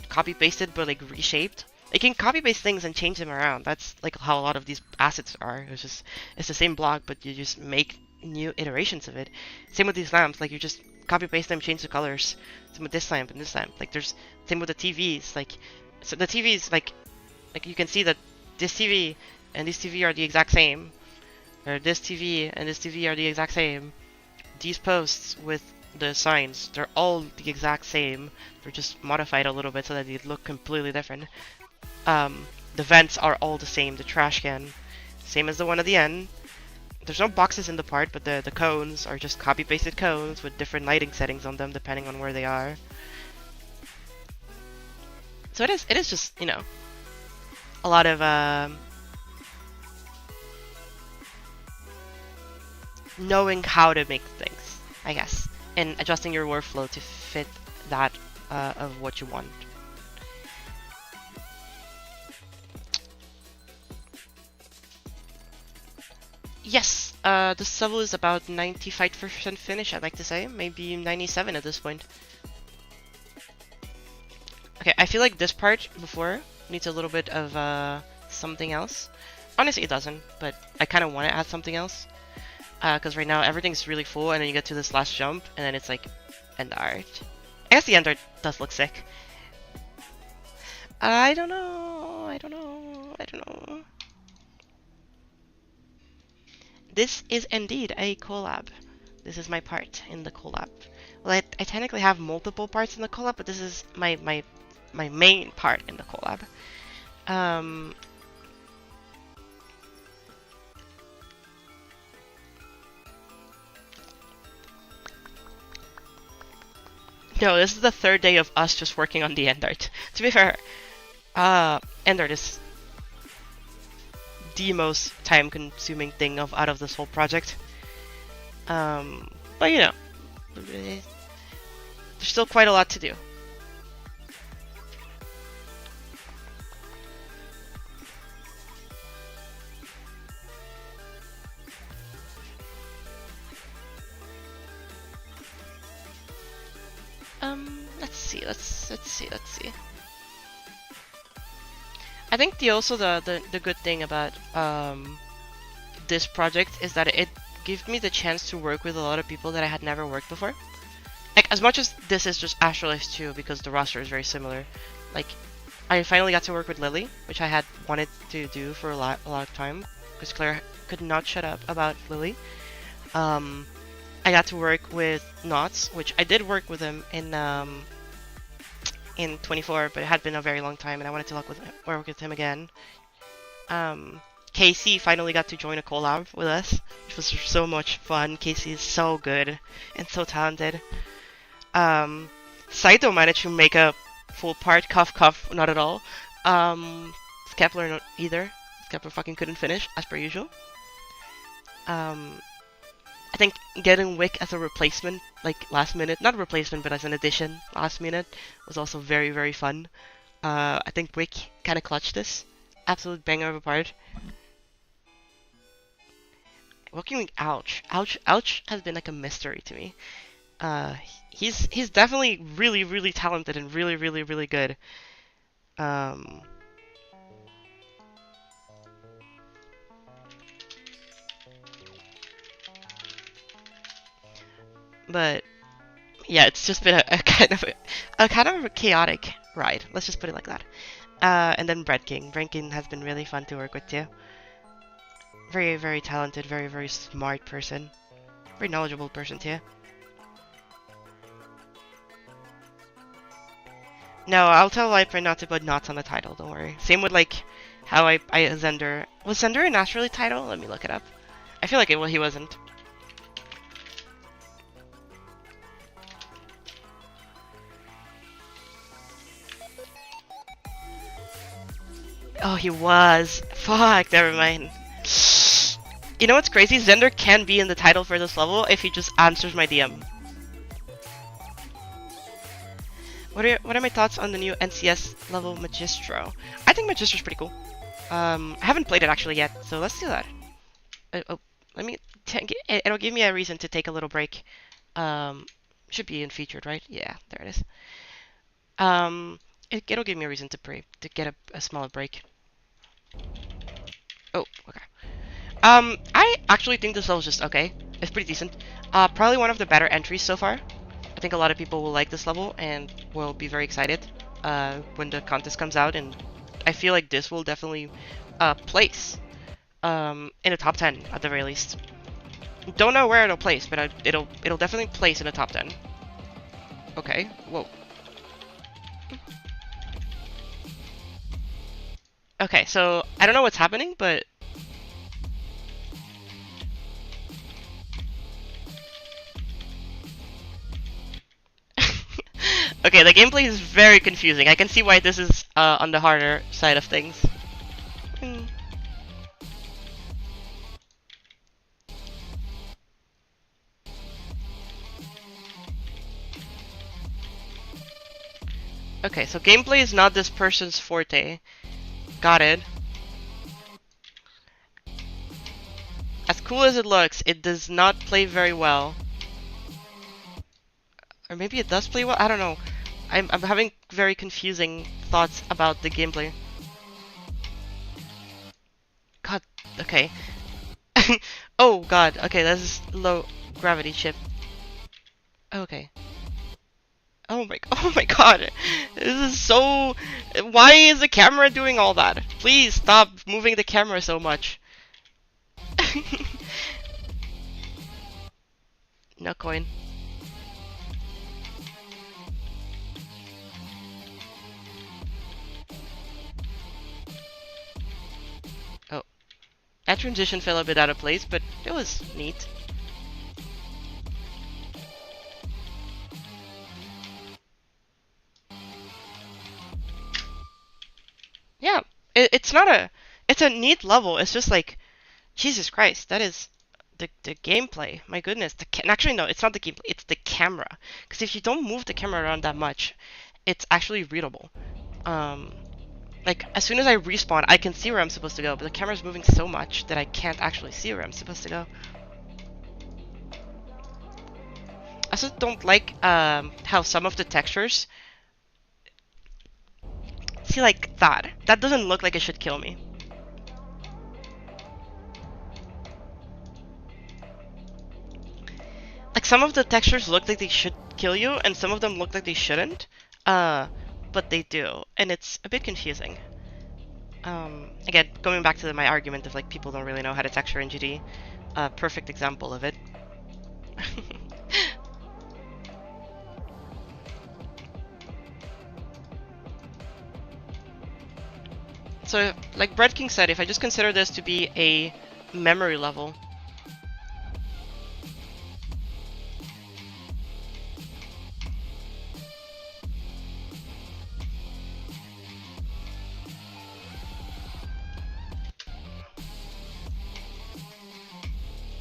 copy pasted but like reshaped. You can copy paste things and change them around. That's like how a lot of these assets are. It's the same block, but you just make new iterations of it. Same with these lamps, like you just copy paste them, change the colors. Same with this lamp and this lamp. Like there's same with the TVs. Like so the TVs like you can see that this TV and this TV are the exact same. Or this TV and this TV are the exact same. These posts with the signs, they're all the exact same. They're just modified a little bit so that they look completely different. The vents are all the same. The trash can, same as the one at the end. There's no boxes in the part, but the cones are just copy-pasted cones with different lighting settings on them depending on where they are. So it is just, you know, a lot of knowing how to make things, I guess, and adjusting your workflow to fit that of what you want. Yes, this level is about 95% finished, I'd like to say. Maybe 97 at this point. Okay, I feel like this part before needs a little bit of something else. Honestly, it doesn't, but I kind of want to add something else. Because right now everything's really full, and then you get to this last jump, and then it's like end art. I guess the end art does look sick. I don't know. I don't know. I don't know. This is indeed a collab. This is my part in the collab. Well, I technically have multiple parts in the collab, but this is my main part in the collab. No, this is the third day of us just working on the end art. To be fair, end art is the most time-consuming thing out of this whole project. But you know, there's still quite a lot to do. Let's see. I think the good thing about this project is that it gave me the chance to work with a lot of people that I had never worked before. Like as much as this is just Astrolist 2 because the roster is very similar, like I finally got to work with Lily, which I had wanted to do for a lot of time because Claire could not shut up about Lily. I got to work with Knots, which I did work with him in 24, but it had been a very long time, and I wanted to work with him again. Casey finally got to join a collab with us, which was so much fun. Casey is so good and so talented. Saito managed to make a full part. Cough, cough, not at all. Skepler, not either. Skepler fucking couldn't finish, as per usual. I think getting Wick as a replacement, like last minute, not a replacement, but as an addition last minute, was also very, very fun. I think Wick kind of clutched this. Absolute banger of a part. Working with Ouch. Ouch has been like a mystery to me. He's definitely really, really talented and really, really, really good. But yeah, it's just been a kind of a chaotic ride. Let's just put it like that. And then Bread King. Bread King has been really fun to work with too. Very, very talented, very, very smart person. Very knowledgeable person too. No, I'll tell Viper not to put knots on the title, don't worry. Same with like how I Zender. Was Zender an Astrally title? Let me look it up. I feel like he wasn't. Oh, he was. Fuck, never mind. You know what's crazy? Zender can be in the title for this level if he just answers my DM. What are my thoughts on the new NCS level Magistro? I think Magistro's pretty cool. I haven't played it actually yet, so let's do that. Let me. It'll give me a reason to take a little break. Should be in featured, right? Yeah, there it is. It'll give me a reason to get a smaller break. Oh, okay. I actually think this level's just okay. It's pretty decent. Probably one of the better entries so far. I think a lot of people will like this level and will be very excited when the contest comes out, and I feel like this will definitely place in the top 10 at the very least. Don't know where it'll place, but it'll definitely place in the top 10. Okay, whoa. Okay, so I don't know what's happening, but okay, the gameplay is very confusing. I can see why this is on the harder side of things. Okay, so gameplay is not this person's forte. Got it. As cool as it looks, it does not play very well. Or maybe it does play well? I don't know. I'm having very confusing thoughts about the gameplay. God, okay. Oh god, okay, this is low gravity chip. Okay. Oh my god. This is so... Why is the camera doing all that? Please stop moving the camera so much. No coin. Oh. That transition fell a bit out of place, but it was neat. Yeah, it's not a... It's a neat level. It's just like... Jesus Christ, that is... The gameplay. My goodness. Actually, no, it's not the gameplay. It's the camera. Because if you don't move the camera around that much, it's actually readable. Like, as soon as I respawn, I can see where I'm supposed to go, but the camera's moving so much that I can't actually see where I'm supposed to go. I also don't like how some of the textures... See, like that. That doesn't look like it should kill me. Like some of the textures look like they should kill you, and some of them look like they shouldn't. But they do, and it's a bit confusing. Again, going back to my argument of like people don't really know how to texture in GD, perfect example of it. So, like Bread King said, if I just consider this to be a memory level,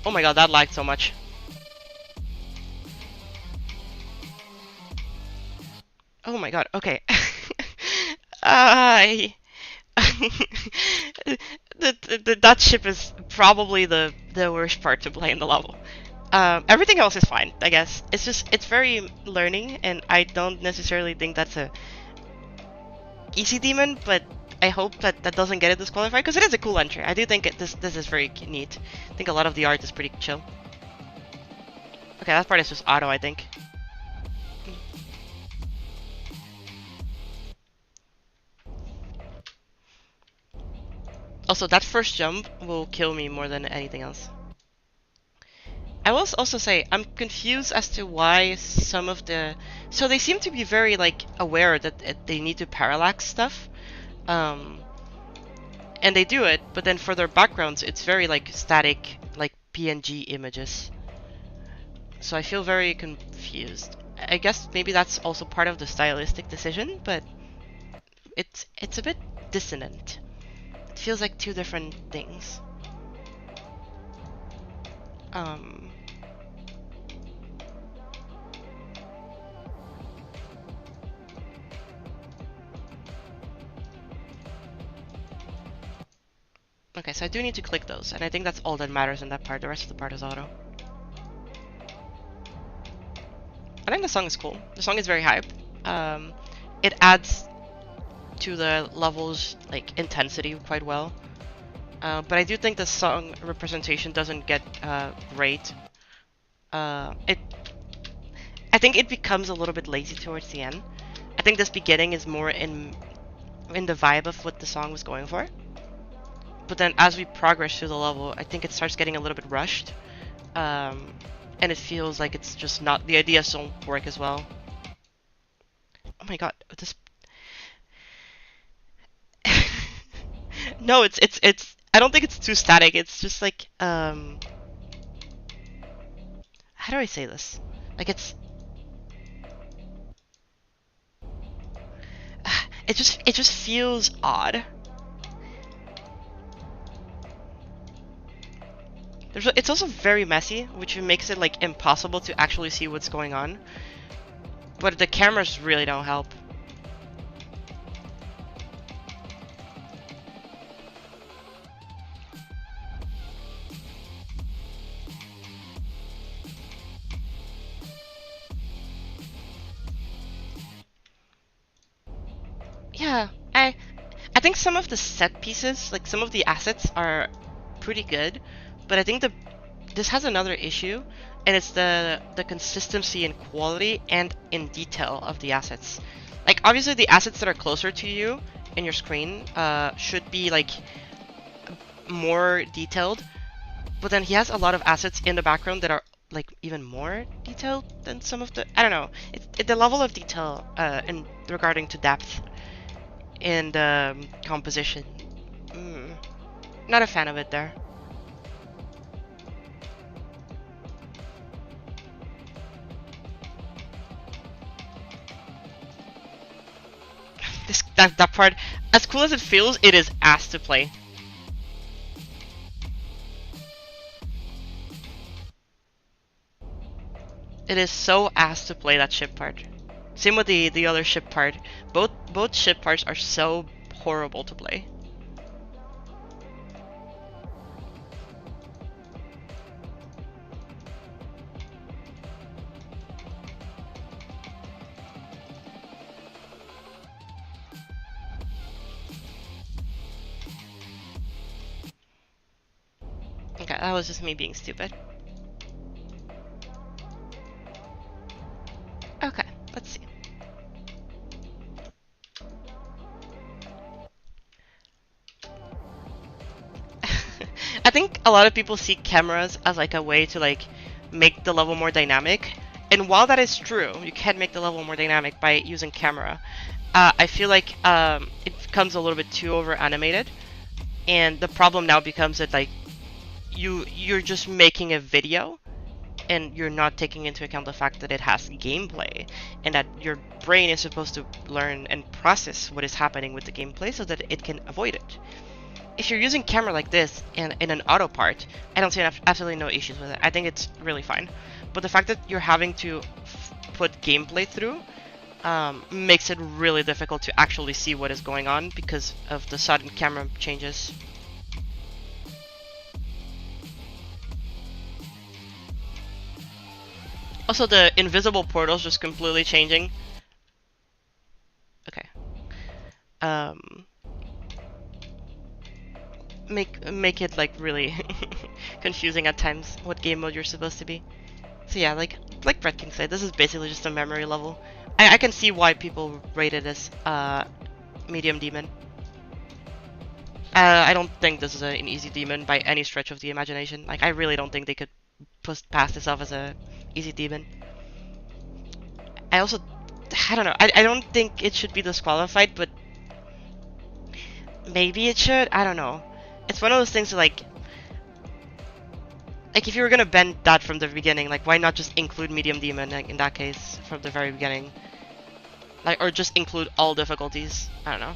oh my god, that lagged so much. Oh my god, okay. I... that ship is probably the worst part to play in the level. Everything else is fine, I guess. It's just, it's very learning, and I don't necessarily think that's a easy demon, but I hope that that doesn't get it disqualified, because it is a cool entry. I do think this is very neat. I think a lot of the art is pretty chill. Okay, that part is just auto, I think. Also, that first jump will kill me more than anything else. I will also say, I'm confused as to why some of the... So they seem to be very, like, aware that they need to parallax stuff. And they do it, but then for their backgrounds, it's very, like, static, like, PNG images. So I feel very confused. I guess maybe that's also part of the stylistic decision, but it's a bit dissonant. It feels like two different things. Okay, so I do need to click those, and I think that's all that matters in that part. The rest of the part is auto. I think the song is cool. The song is very hype. It adds to the level's like intensity quite well. But I do think the song representation doesn't get great. I think it becomes a little bit lazy towards the end. I think this beginning is more in the vibe of what the song was going for. But then as we progress through the level, I think it starts getting a little bit rushed. And it feels like it's just not, the ideas don't work as well. Oh my god, this... No, it's, I don't think it's too static, it's just like, how do I say this? Like it's... It just feels odd. It's also very messy, which makes it like impossible to actually see what's going on. But the cameras really don't help. Yeah, I think some of the set pieces, like some of the assets, are pretty good, but I think this has another issue, and it's the consistency in quality and in detail of the assets. Like obviously the assets that are closer to you in your screen should be like more detailed, but then he has a lot of assets in the background that are like even more detailed than some of the, I don't know, the level of detail in regarding to depth and composition. Not a fan of it there. That part, as cool as it feels, it is ass to play. It is so ass to play, that ship part. Same with the other ship part. Both ship parts are so horrible to play. Okay, that was just me being stupid. I think a lot of people see cameras as like a way to like make the level more dynamic. And while that is true, you can make the level more dynamic by using camera. I feel like it becomes a little bit too over animated, and the problem now becomes that like you're just making a video, and you're not taking into account the fact that it has gameplay, and that your brain is supposed to learn and process what is happening with the gameplay so that it can avoid it. If you're using camera like this in an auto part, I don't see absolutely no issues with it. I think it's really fine. But the fact that you're having to put gameplay through makes it really difficult to actually see what is going on because of the sudden camera changes. Also, the invisible portals just completely changing. Okay. Make it like really confusing at times what game mode you're supposed to be. So yeah, like Brett King said, this is basically just a memory level. I can see why people rate it as medium demon. I don't think this is an easy demon by any stretch of the imagination. Like, I really don't think they could pass this off as a easy demon. I don't know. I don't think it should be disqualified, but maybe it should. I don't know. It's one of those things that, like if you were gonna bend that from the beginning, like, why not just include medium demon in that case from the very beginning? Like, or just include all difficulties. I don't know.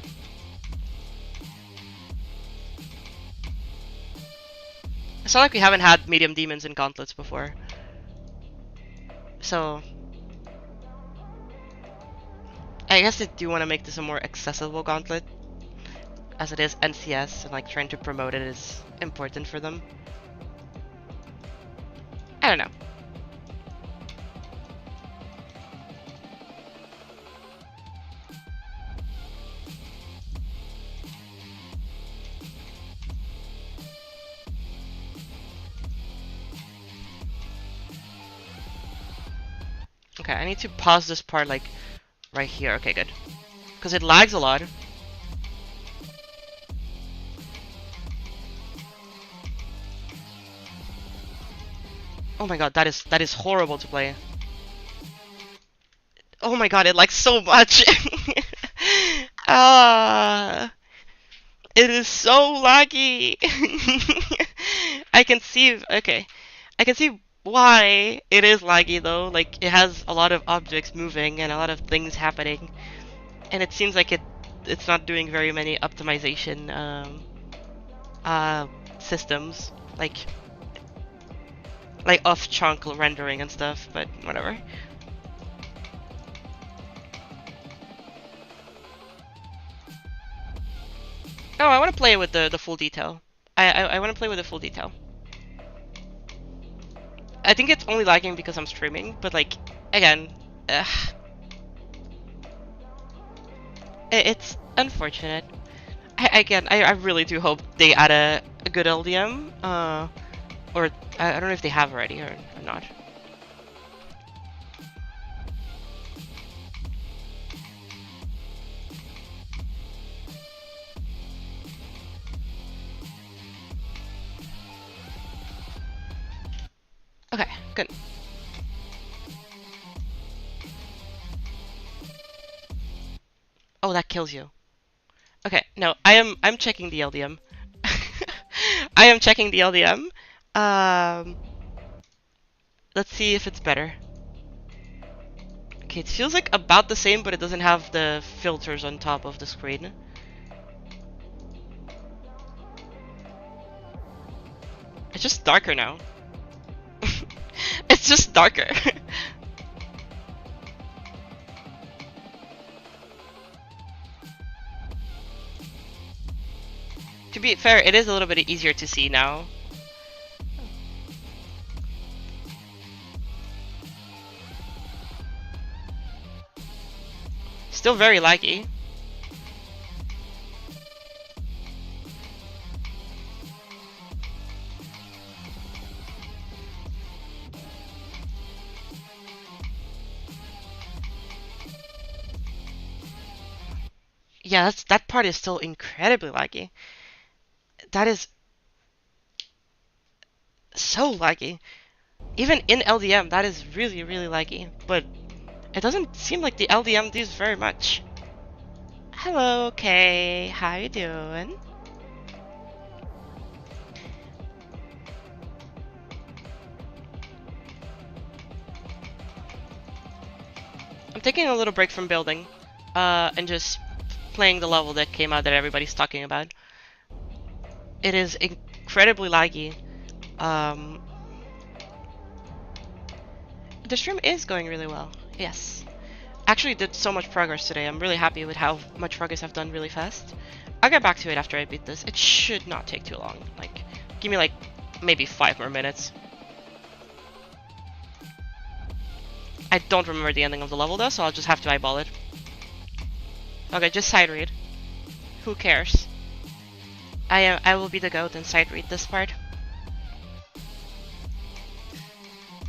It's not like we haven't had medium demons in gauntlets before. So I guess they do want to make this a more accessible gauntlet, as it is NCS, and like trying to promote it is important for them. I don't know. Okay, I need to pause this part like right here. Okay, good. Because it lags a lot. Oh my god, that is horrible to play. Oh my god, it lags so much. Ah, it is so laggy. I can see. Okay, I can see why it is laggy though. Like, it has a lot of objects moving and a lot of things happening, and it seems like it's not doing very many optimization systems, like off chunk rendering and stuff. But whatever. Oh, I want to play with the full detail. I want to play with the full detail. I think it's only lagging because I'm streaming, but like, again, it's unfortunate. I really do hope they add a good LDM, or I don't know if they have already or not. Okay, good. Oh, that kills you. Okay, no, I'm checking the LDM. I am checking the LDM. Let's see if it's better. Okay, it feels like about the same, but it doesn't have the filters on top of the screen. It's just darker now. It's just darker. To be fair, it is a little bit easier to see now. Still very laggy. Yeah, that part is still incredibly laggy. That is So laggy. Even in LDM, that is really, really laggy. But it doesn't seem like the LDM does very much. Hello, Kay. How you doing? I'm taking a little break from building, and just playing the level that came out that everybody's talking about. It is incredibly laggy. Um, the stream is going really well. Yes. Actually did so much progress today. I'm really happy with how much progress I've done really fast. I'll get back to it after I beat this. It should not take too long. Like, give me like maybe 5 more minutes. I don't remember the ending of the level though, so I'll just have to eyeball it. Okay, just side read. Who cares? I will be the goat and side read this part.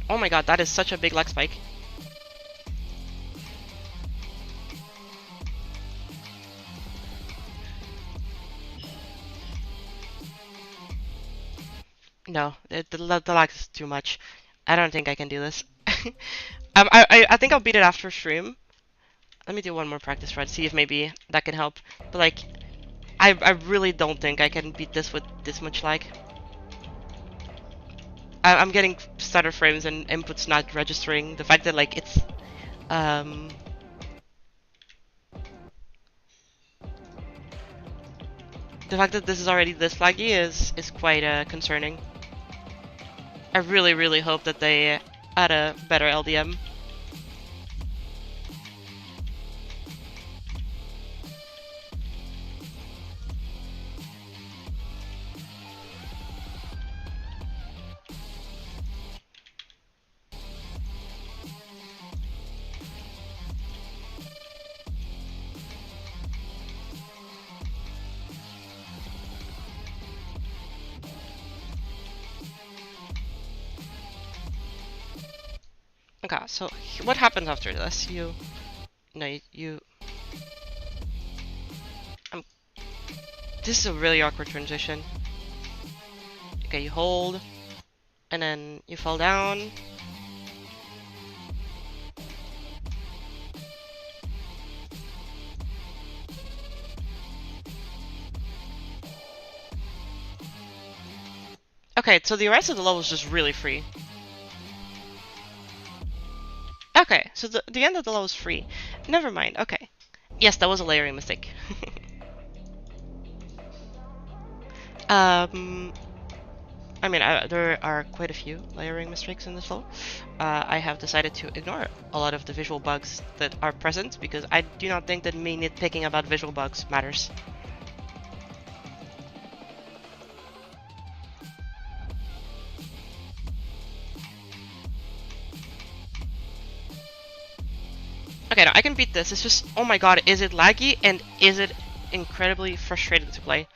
Oh my god, that is such a big lag spike. No, the lag is too much. I don't think I can do this. I think I'll beat it after stream. Let me do one more practice run, see if maybe that can help. But like, I really don't think I can beat this with this much lag. I'm getting stutter frames and inputs not registering. The fact that like it's the fact that this is already this laggy is quite concerning. I really hope that they add a better LDM. Okay, so what happens after this? This is a really awkward transition. Okay, you hold, and then you fall down. Okay, so the rest of the level is just really free. Okay, so the end of the level is free. Never mind, okay. Yes, that was a layering mistake. I mean, there are quite a few layering mistakes in this level. I have decided to ignore a lot of the visual bugs that are present because I do not think that me nitpicking about visual bugs matters. Okay, no, I can beat this. It's just, oh my god, is it laggy and is it incredibly frustrating to play?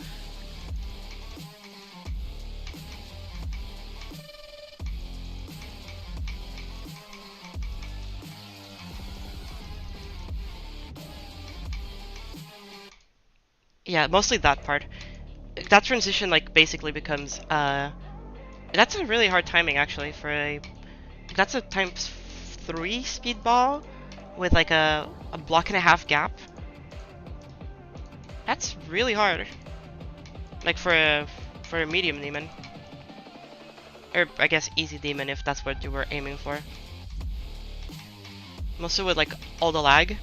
Yeah, mostly that part. That transition, like, basically becomes, that's a really hard timing, actually, for a... That's a ×3 speedball with, like, a block and a half gap. That's really hard. Like, for a medium demon. Or, I guess, easy demon, if that's what you were aiming for. Mostly with, like, all the lag.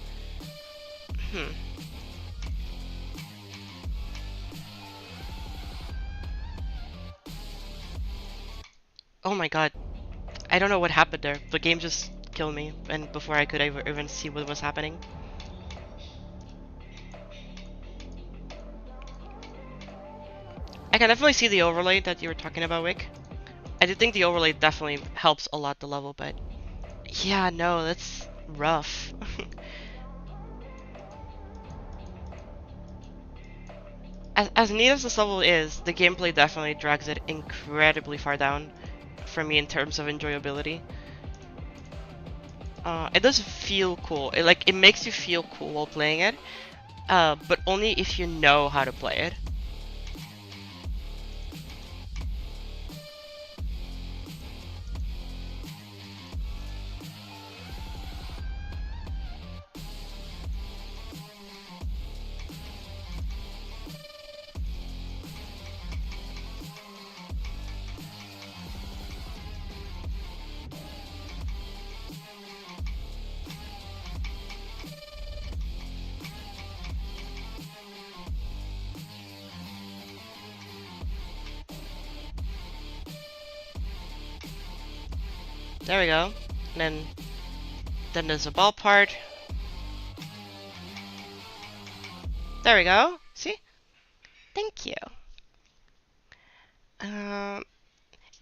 Oh my god. I don't know what happened there. The game just killed me, and before I could even see what was happening. I can definitely see the overlay that you were talking about, Wick. I do think the overlay definitely helps a lot the level, but... Yeah, no, that's rough. As neat as this level is, the gameplay definitely drags it incredibly far down for me in terms of enjoyability. It does feel cool. It makes you feel cool while playing it, but only if you know how to play it. There we go. And then there's a ball part. There we go. See? Thank you.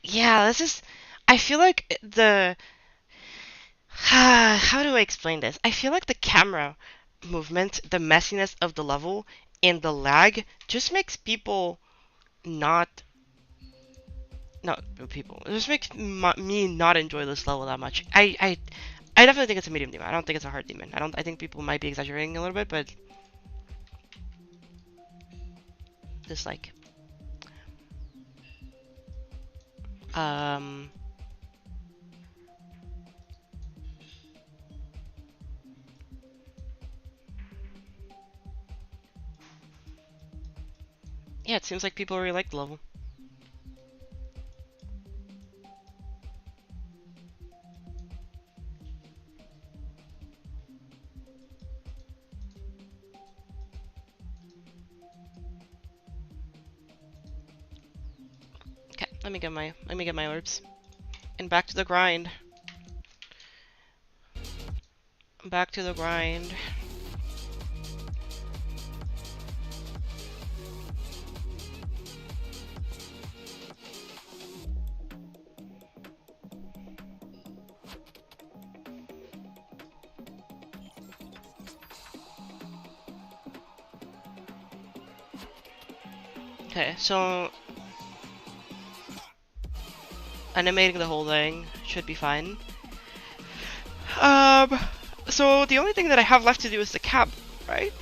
Yeah, this is... I feel like the... How do I explain this? I feel like the camera movement, the messiness of the level, and the lag just makes people not... No, people. It just makes me not enjoy this level that much. I definitely think it's a medium demon. I don't think it's a hard demon. I think people might be exaggerating a little bit, but... Just like... Um... Yeah, it seems like people really like the level. Okay, let me get my orbs. And back to the grind. Back to the grind. Okay, so animating the whole thing should be fine. So the only thing that I have left to do is the cab, right?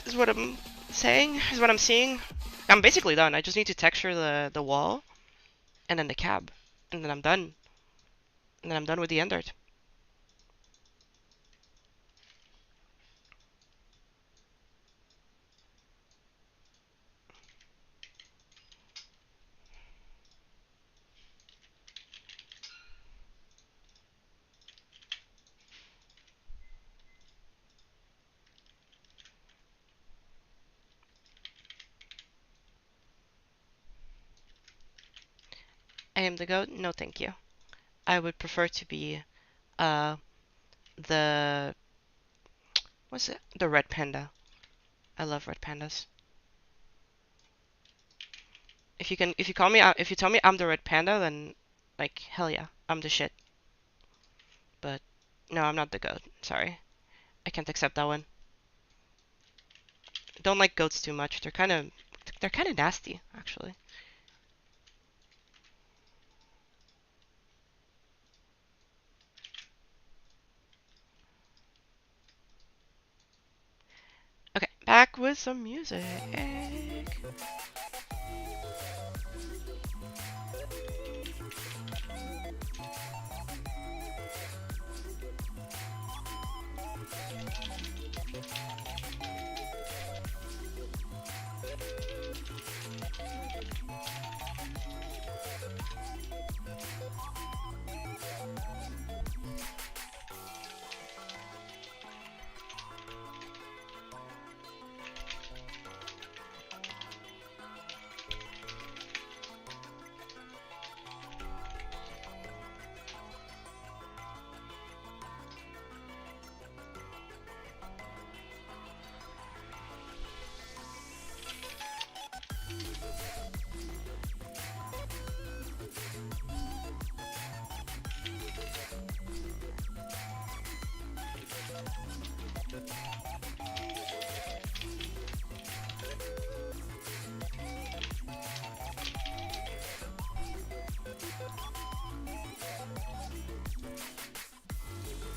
Is what I'm saying, is what I'm seeing. I'm basically done. I just need to texture the wall, and then the cab, and then I'm done. And then I'm done with the end art. I am the goat? No, thank you. I would prefer to be, uh, the... What's it? The red panda. I love red pandas. If you tell me I'm the red panda, then, like, hell yeah, I'm the shit. But, no, I'm not the goat. Sorry. I can't accept that one. Don't like goats too much. They're kind of nasty, actually. Okay, back with some music.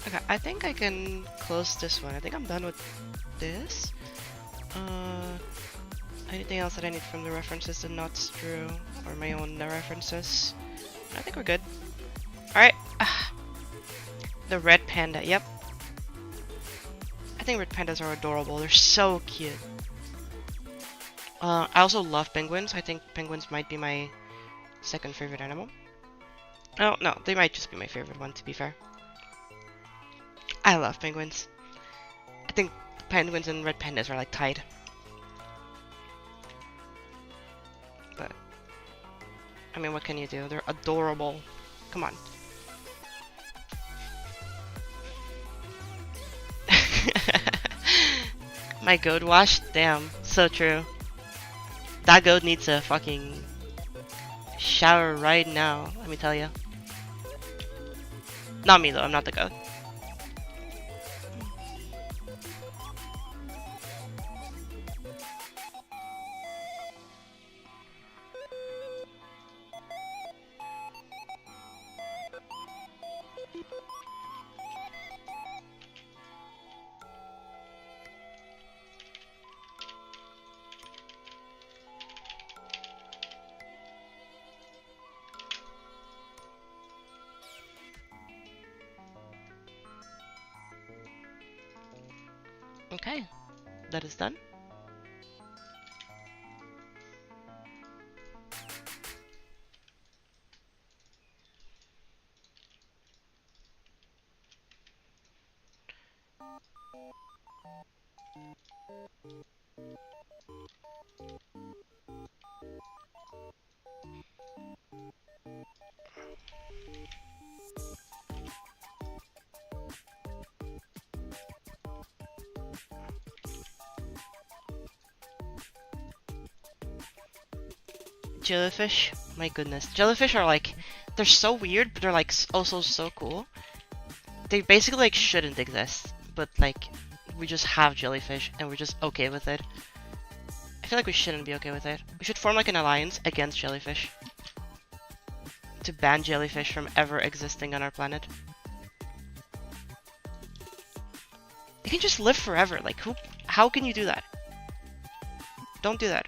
Okay, I think I can close this one. I think I'm done with this. Anything else that I need from the references the knots drew, or my own references? I think we're good. Alright. The red panda, yep. I think red pandas are adorable. They're so cute. I also love penguins. I think penguins might be my second favorite animal. Oh, no, they might just be my favorite one, to be fair. I love penguins. I think penguins and red pandas are like tied. But, I mean, what can you do? They're adorable. Come on. My goat wash? Damn, so true. That goat needs a fucking shower right now, let me tell you. Not me though, I'm not the goat. Okay, that is done. Jellyfish? My goodness. Jellyfish are like, they're so weird, but they're like also so cool. They basically like shouldn't exist, but like, we just have jellyfish and we're just okay with it. I feel like we shouldn't be okay with it. We should form like an alliance against jellyfish. To ban jellyfish from ever existing on our planet. They can just live forever, like how can you do that? Don't do that.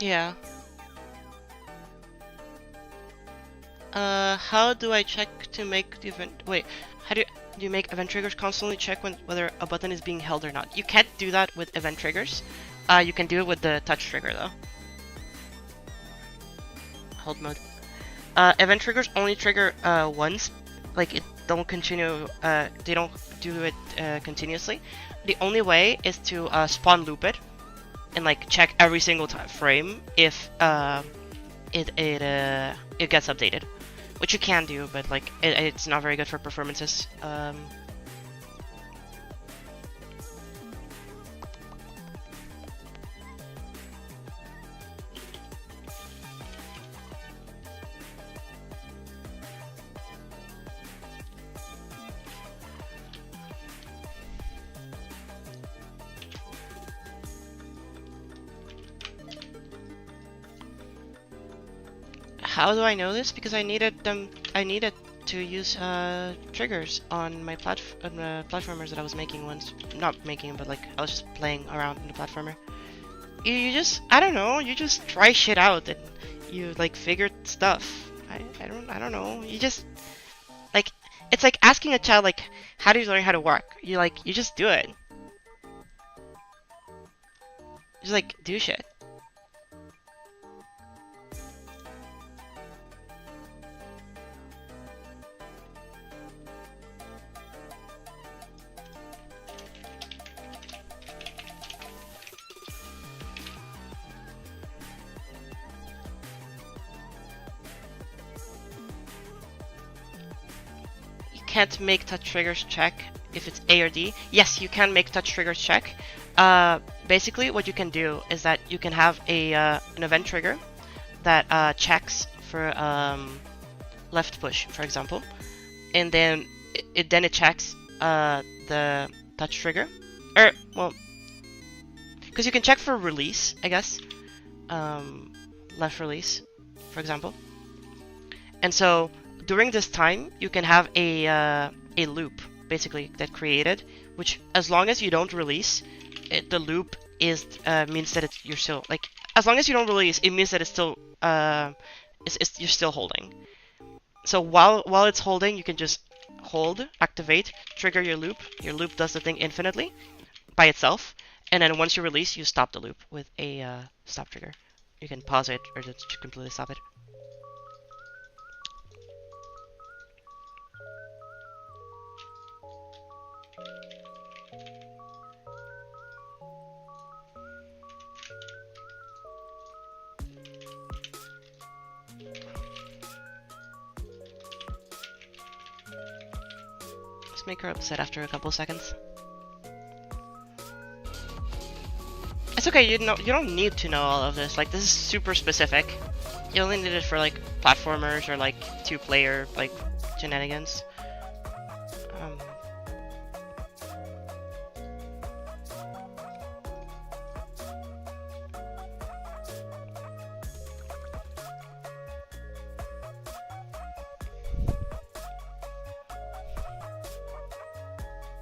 Yeah. How do I check to make the event? Wait, how do you make event triggers constantly check whether a button is being held or not? You can't do that with event triggers. You can do it with the touch trigger though. Hold mode. Event triggers only trigger once. Like it don't continue. They don't do it continuously. The only way is to spawn loop it. And like check every single frame if it gets updated, which you can do, but like it's not very good for performances. How do I know this? Because I needed to use triggers on my platformers that I was making once. Not making, but like I was just playing around in the platformer. You just, I don't know, you just try shit out and you like figure stuff. I don't know. You just like, it's like asking a child like, how do you learn how to walk? You just do it. Just like do shit. Can't make touch triggers check if it's A or D. Yes, you can make touch triggers check. Basically, what you can do is that you can have an event trigger that checks for left push, for example, and then it checks the touch trigger, or well, because you can check for release, I guess, left release, for example, and so. During this time, you can have a loop, basically, that created, which as long as you don't release, the loop is means that you're still like as long as you don't release, it means that it's still you're still holding. So while it's holding, you can just hold, activate, trigger your loop. Your loop does the thing infinitely by itself, And then once you release, you stop the loop with a stop trigger. You can pause it or just completely stop it. Just make her upset after a couple seconds. It's okay, you don't need to know all of this. Like, this is super specific. You only need it for like platformers or like 2-player like shenanigans.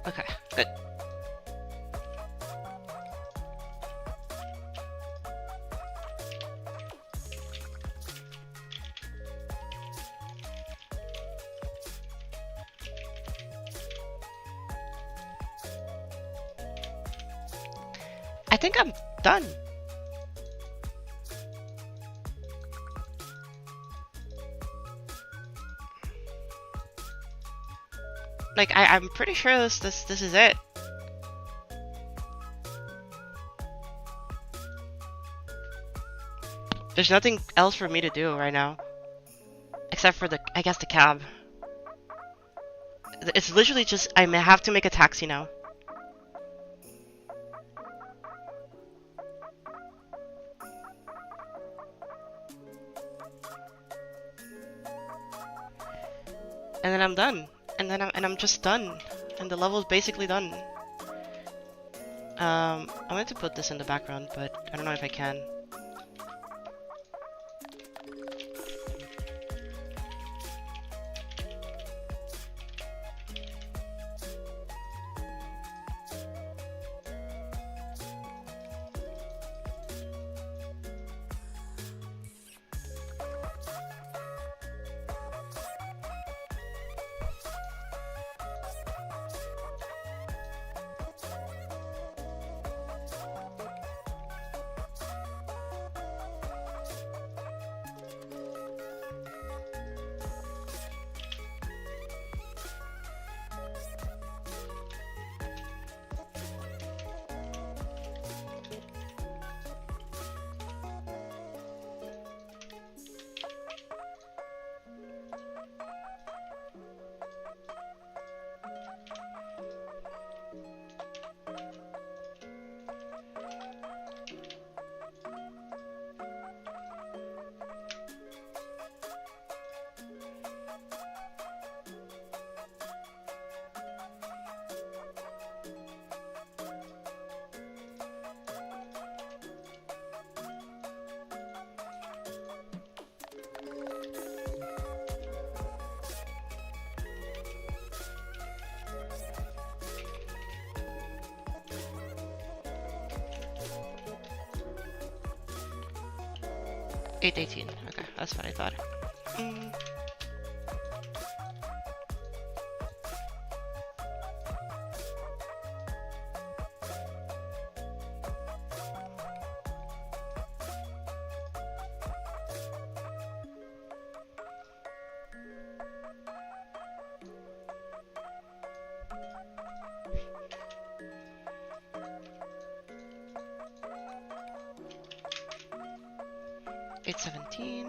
Okay, good. I think I'm done. Like I'm pretty sure this is it. There's nothing else for me to do right now. Except for I guess the cab. It's literally just, I may have to make a taxi now. And then I'm done. And I'm just done. And the level's basically done. I wanted to put this in the background, but I don't know if I can. $8.18. Okay, that's what I thought. $8.17.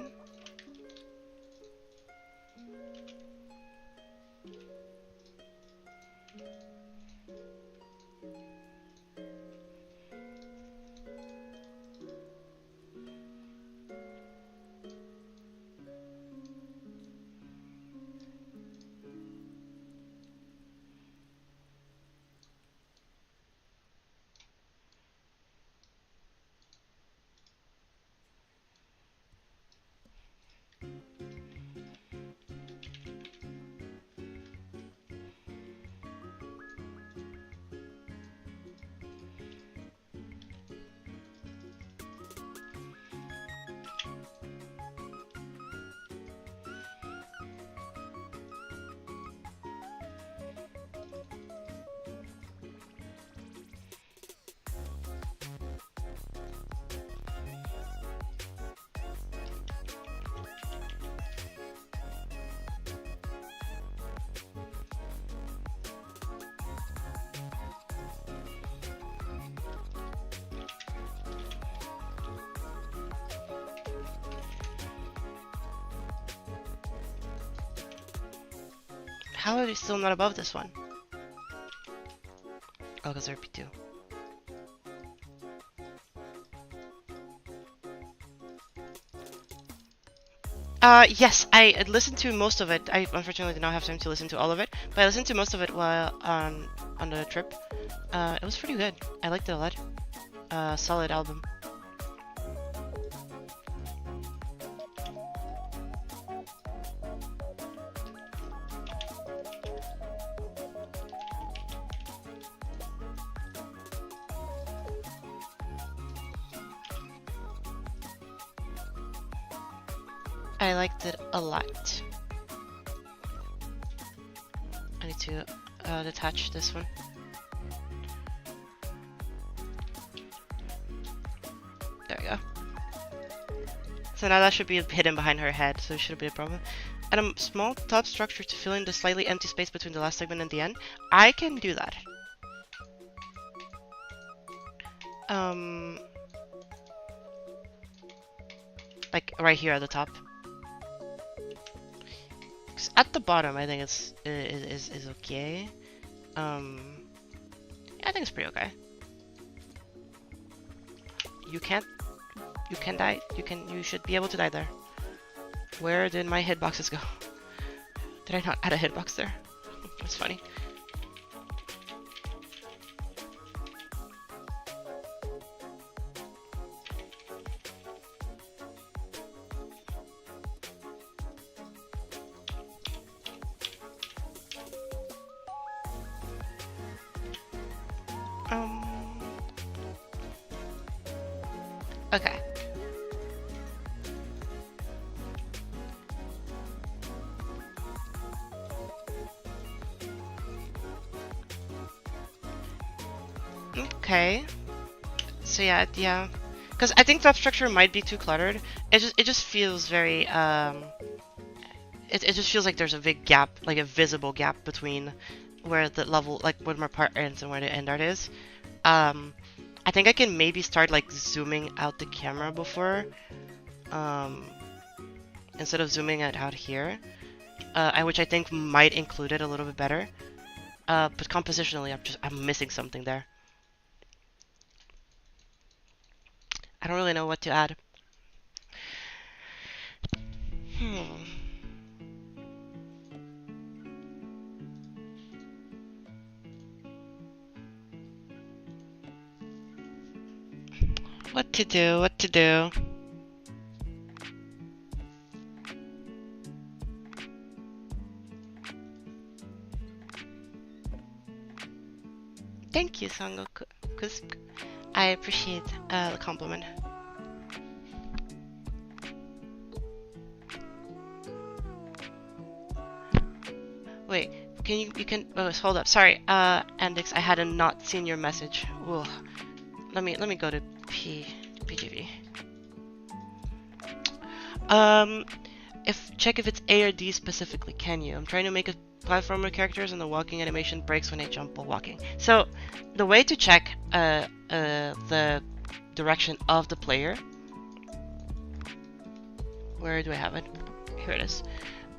How are they still not above this one? Oh, because they're P2. Yes, I listened to most of it. I unfortunately did not have time to listen to all of it, but I listened to most of it while on the trip. It was pretty good. I liked it a lot. Solid album. I liked it a lot. I need to detach this one. There we go. So now that should be hidden behind her head, so it shouldn't be a problem. Add a small top structure to fill in the slightly empty space between the last segment and the end. I can do that. Like right here at the top. At the bottom, I think is okay. Yeah, I think it's pretty okay. You can die. You should be able to die there. Where did my hitboxes go? Did I not add a hitbox there? That's funny. Okay. Okay. So yeah, because I think top structure might be too cluttered. It just feels very it just feels like there's a big gap, like a visible gap between where the level, like where my part ends and where the end art is. I think I can maybe start like zooming out the camera before, instead of zooming it out here, which I think might include it a little bit better. But compositionally, I'm missing something there. I don't really know what to add. What to do? What to do? Thank you, Sangoku. I appreciate the compliment. Wait, you can hold up. Sorry, Andix, I had not seen your message. Ugh. Let me go to PGV. Check if it's A or D specifically. Can you? I'm trying to make a platformer characters and the walking animation breaks when I jump while walking. So the way to check the direction of the player. Where do I have it? Here it is.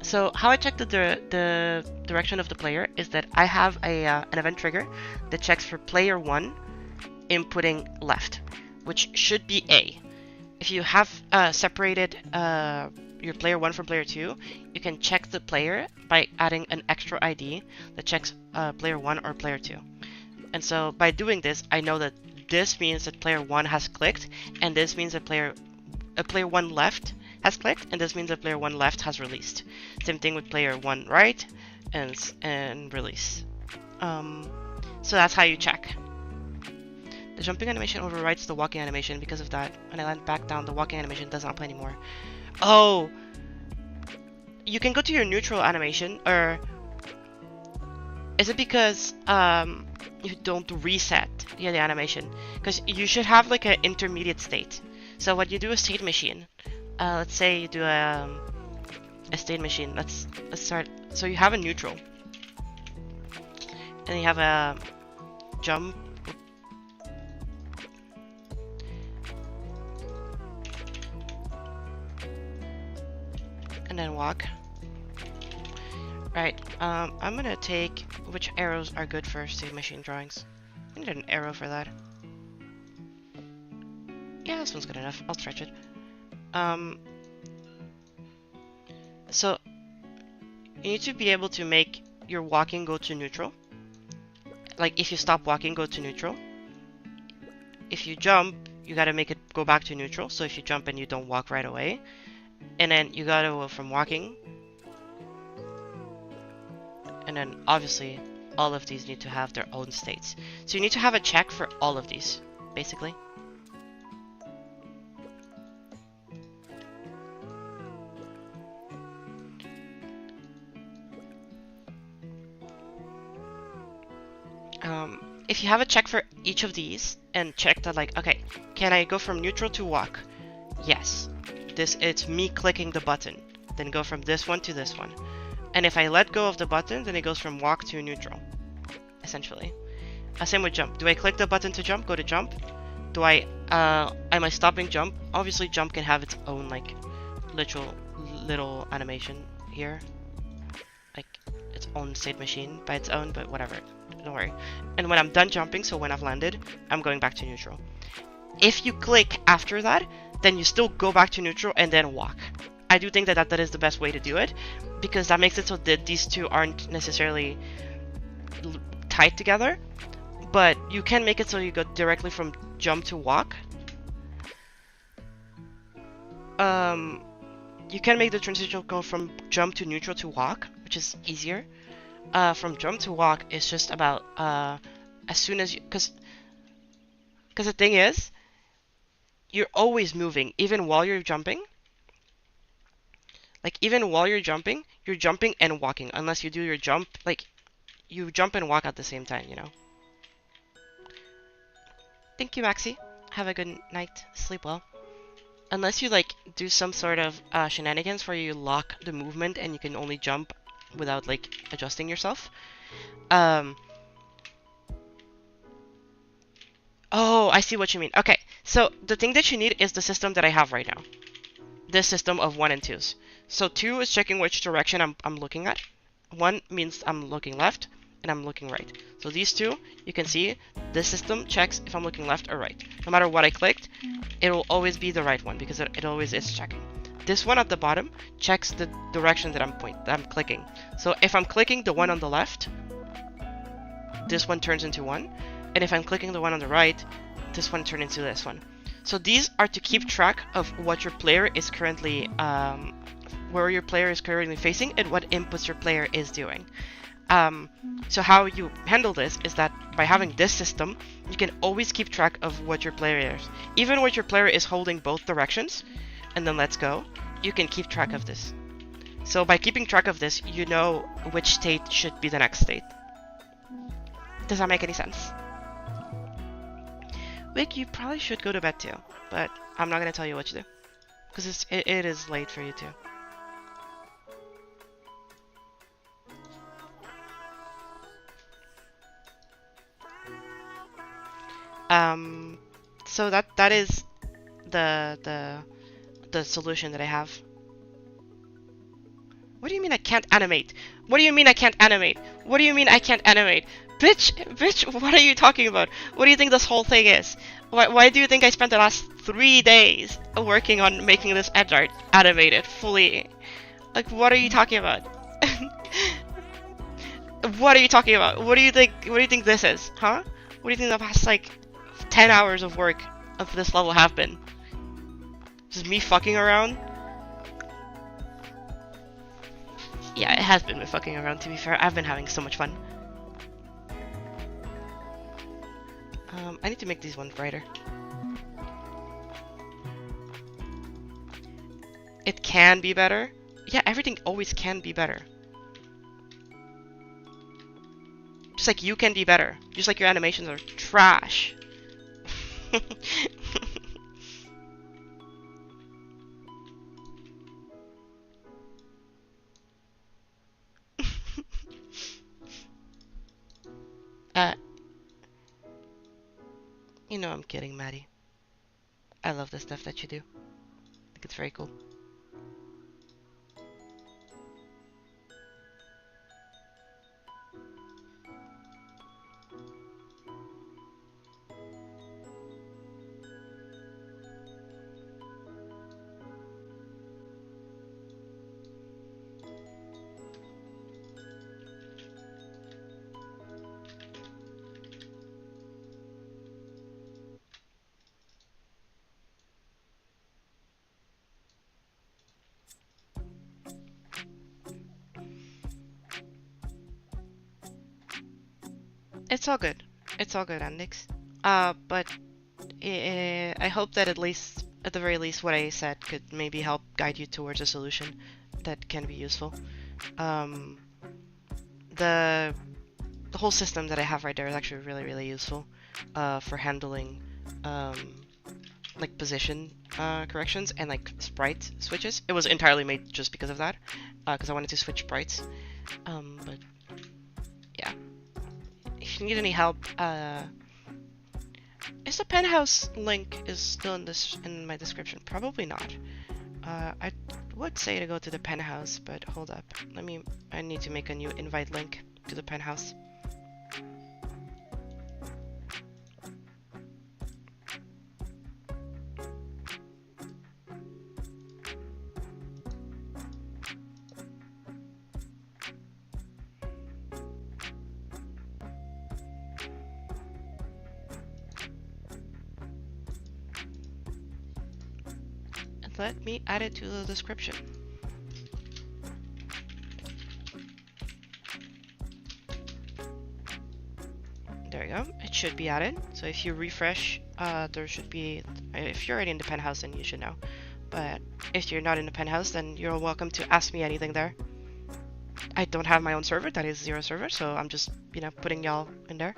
So how I check the direction of the player is that I have an event trigger that checks for player 1 inputting left, which should be A. If you have separated your player 1 from player 2, you can check the player by adding an extra ID that checks player 1 or player 2. And so by doing this, I know that this means that player 1 has clicked, and this means that player 1 left has clicked, and this means that player 1 left has released. Same thing with player 1 right and release. So that's how you check. The jumping animation overwrites the walking animation. Because of that, when I land back down, the walking animation does not play anymore. Oh! You can go to your neutral animation, or is it because you don't reset the animation? Because you should have like an intermediate state. So what you do is state machine. Let's say you do a state machine. Let's start. So you have a neutral, and you have a jump. And then walk. Right, I'm gonna take which arrows are good for state machine drawings. I need an arrow for that. Yeah, this one's good enough. I'll stretch it. So you need to be able to make your walking go to neutral. Like if you stop walking, go to neutral. If you jump, you gotta make it go back to neutral. So if you jump and you don't walk right away, and then you gotta go from walking, and then obviously all of these need to have their own states. So you need to have a check for all of these, basically. If you have a check for each of these and check that, like, okay, can I go from neutral to walk? Yes. It's me clicking the button. Then go from this one to this one. And if I let go of the button, then it goes from walk to neutral, essentially. Same with jump. Do I click the button to jump? Go to jump. Do I, am I stopping jump? Obviously jump can have its own, like, literal little animation here. Like, its own state machine by its own, but whatever. Don't worry. And when I'm done jumping, so when I've landed, I'm going back to neutral. If you click after that, then you still go back to neutral and then walk. I do think that is the best way to do it, because that makes it so that these two aren't necessarily tied together, but you can make it so you go directly from jump to walk. You can make the transition go from jump to neutral to walk, which is easier. From jump to walk is just about as soon as you, because the thing is, you're always moving even while you're jumping. Like even while you're jumping and walking, unless you do your jump, like you jump and walk at the same time, you know. Thank you, Maxi. Have a good night. Sleep well. Unless you like do some sort of shenanigans where you lock the movement and you can only jump without like adjusting yourself. Oh, I see what you mean. Okay, so the thing that you need is the system that I have right now. This system of 1 and 2s. So 2 is checking which direction I'm looking at. 1 means I'm looking left and I'm looking right. So these two, you can see this system checks if I'm looking left or right. No matter what I clicked, it will always be the right one because it always is checking. This one at the bottom checks the direction that I'm clicking. So if I'm clicking the one on the left, this one turns into 1. And if I'm clicking the one on the right, this one turns into this one. So these are to keep track of what your player is currently, where your player is currently facing and what inputs your player is doing. So how you handle this is that by having this system, you can always keep track of what your player is. Even when your player is holding both directions, and then let's go, you can keep track of this. So by keeping track of this, you know which state should be the next state. Does that make any sense? Vic, you probably should go to bed too, but I'm not going to tell you what to do, because it is late for you too. So that is the solution that I have. What do you mean I can't animate? What do you mean I can't animate? What do you mean I can't animate? Bitch, what are you talking about? What do you think this whole thing is? Why do you think I spent the last 3 days working on making this edge art animated fully? Like, what are you talking about? What are you talking about? What do you think this is? Huh? What do you think the past, like, 10 hours of work of this level have been? Just me fucking around? Yeah, it has been me fucking around, to be fair. I've been having so much fun. I need to make these ones brighter. It can be better. Yeah, everything always can be better. Just like you can be better. Just like your animations are trash. You know I'm kidding, Maddie. I love the stuff that you do. I think it's very cool. It's all good. It's all good, Andix. But I hope that at the very least, what I said could maybe help guide you towards a solution that can be useful. Um, the the whole system that I have right there is actually really, really useful for handling like position corrections and like sprite switches. It was entirely made just because of that, because I wanted to switch sprites. But yeah, if you need any help, is the penthouse link is still in my description? Probably not. I would say to go to the penthouse, but hold up. I need to make a new invite link to the penthouse. And let me add it to the description. There you go. It should be added. So if you refresh, there should be. If you're already in the penthouse, then you should know. But if you're not in the penthouse, then you're welcome to ask me anything there. I don't have my own server. That is zero server, so I'm just putting y'all in there.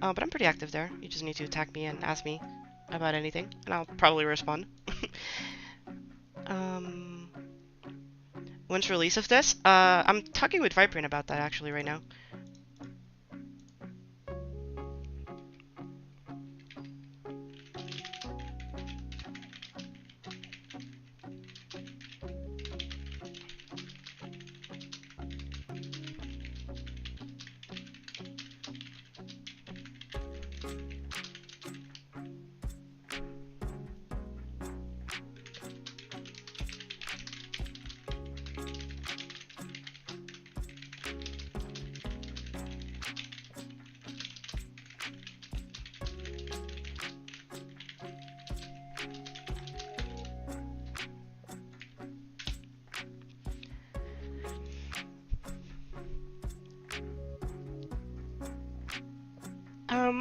But I'm pretty active there. You just need to tag me and ask me about anything, and I'll probably respond. When's release of this? I'm talking with Vibrant about that actually right now.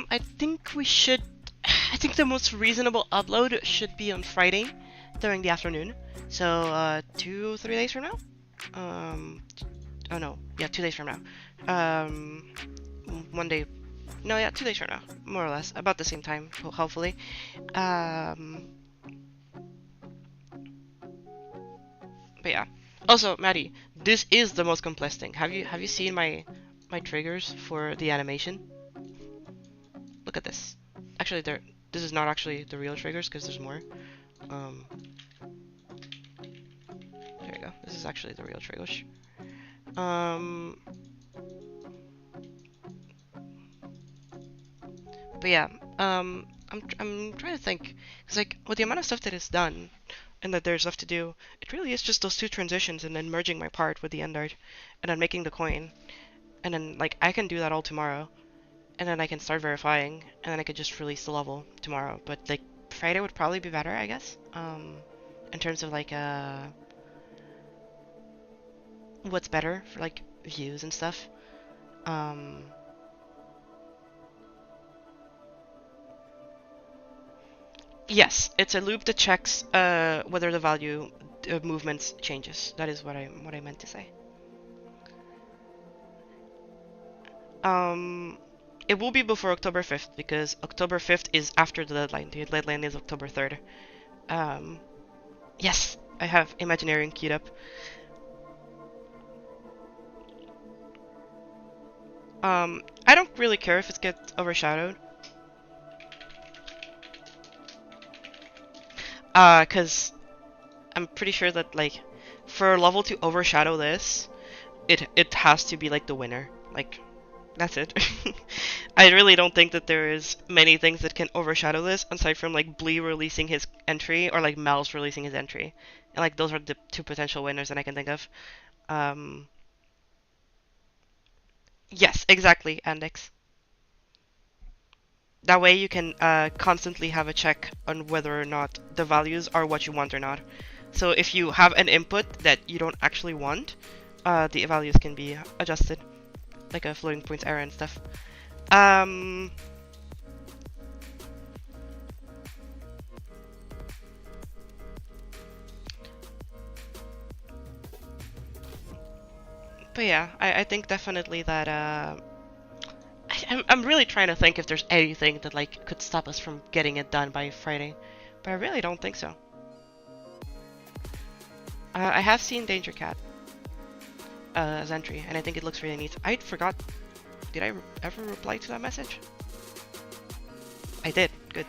I think the most reasonable upload should be on Friday during the afternoon. So 2-3 days from now. Oh no, yeah, 2 days from now. One day, no, yeah, 2 days from now, more or less, about the same time, hopefully. But yeah. Also, Maddie, this is the most complex thing. Have you seen my triggers for the animation? Look at this. Actually, this is not actually the real triggers because there's more. There you go. This is actually the real triggers. But yeah, I'm trying to think, because like with the amount of stuff that is done and that there's left to do, it really is just those two transitions and then merging my part with the end art and then making the coin, and then like I can do that all tomorrow. And then I can start verifying, and then I could just release the level tomorrow. But like Friday would probably be better, I guess. In terms of like what's better for like views and stuff. Yes, it's a loop that checks whether the value of movements changes. That is what I meant to say. It will be before October 5th, because October 5th is after the deadline. The deadline is October 3rd. Yes, I have Imagineering queued up. I don't really care if it gets overshadowed. Cause I'm pretty sure that like for a level to overshadow this, it has to be like the winner. Like that's it. I really don't think that there is many things that can overshadow this aside from like Blee releasing his entry or like Mel's releasing his entry. And like those are the two potential winners that I can think of. Yes, exactly, Andex. That way you can constantly have a check on whether or not the values are what you want or not. So if you have an input that you don't actually want, the values can be adjusted, like a floating points error and stuff. Um, but yeah, I think definitely that I'm really trying to think if there's anything that like could stop us from getting it done by Friday, but I really don't think so. I have seen Danger Cat as entry, and I think it looks really neat. I forgot. Did I ever reply to that message? I did. Good.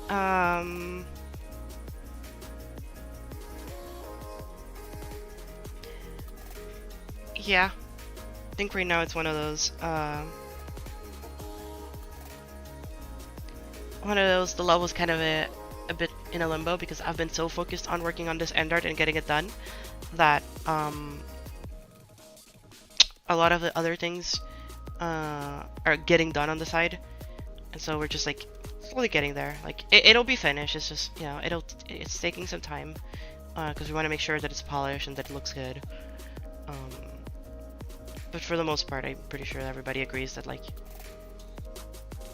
um. Yeah. I think right now it's one of those. The level's kind of a bit in a limbo because I've been so focused on working on this end art and getting it done that a lot of the other things are getting done on the side, and so we're just like slowly getting there. Like it'll be finished. It's just, you know, it's taking some time because we want to make sure that it's polished and that it looks good. But for the most part, I'm pretty sure everybody agrees that like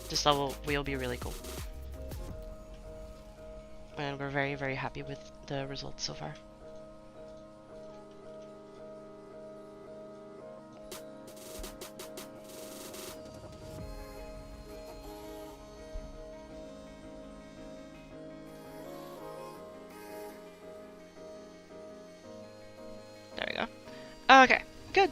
this level will be really cool, and we're very, very happy with the results so far. There we go. Okay, good.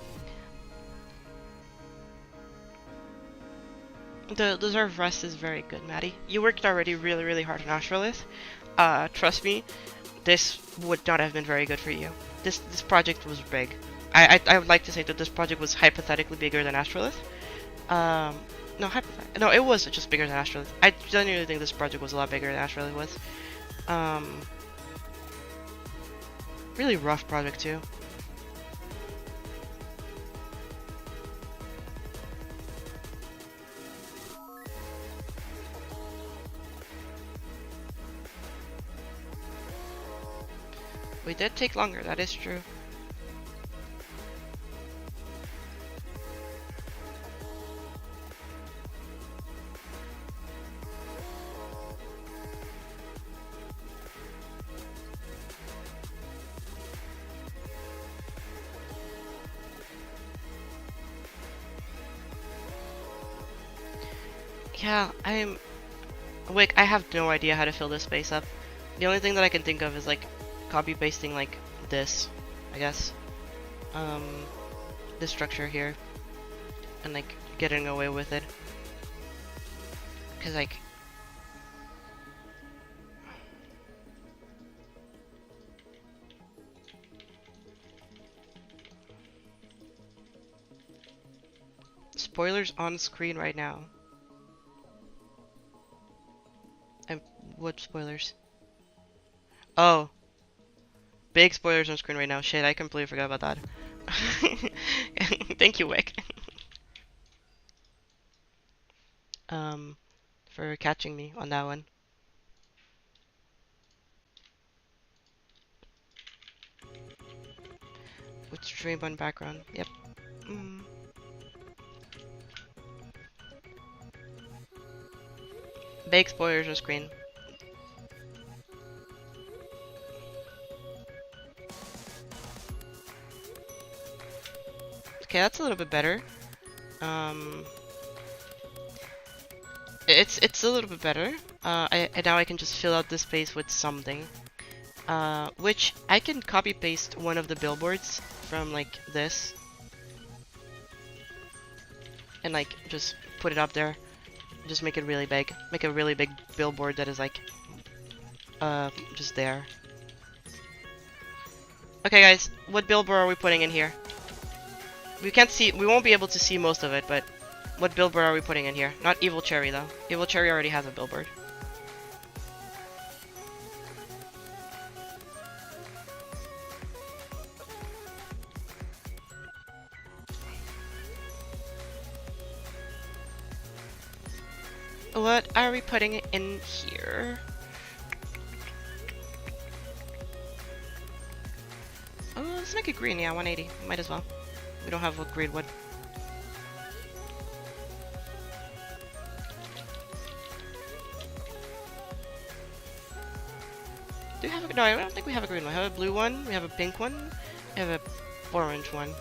The deserved rest is very good, Maddie. You worked already really, really hard on Astrolith. Trust me, this would not have been very good for you. This project was big. I would like to say that this project was hypothetically bigger than Astrolith. No, no, it was just bigger than Astrolith. I genuinely think this project was a lot bigger than Astrolith was. Really rough project too. We did take longer, that is true. Yeah, I'm awake. I have no idea how to fill this space up. The only thing that I can think of is like copy pasting like this, I guess. This structure here, and like getting away with it. Cause like spoilers on screen right now. What spoilers? Oh. Big spoilers on screen right now. Shit, I completely forgot about that. Thank you, Wick. For catching me on that one. With stream on background. Yep. Big spoilers on screen. Okay, that's a little bit better. It's a little bit better. And now I can just fill out this space with something. Which I can copy paste one of the billboards from like this. And like just put it up there. Just make it really big. Make a really big billboard that is like just there. Okay guys, what billboard are we putting in here? We won't be able to see most of it, but what billboard are we putting in here? Not Evil Cherry though. Evil Cherry already has a billboard. What are we putting in here? Oh, let's make it green. Yeah, 180. Might as well. We don't have green wood. No, I don't think we have a green one. We have a blue one, we have a pink one, we have a orange one.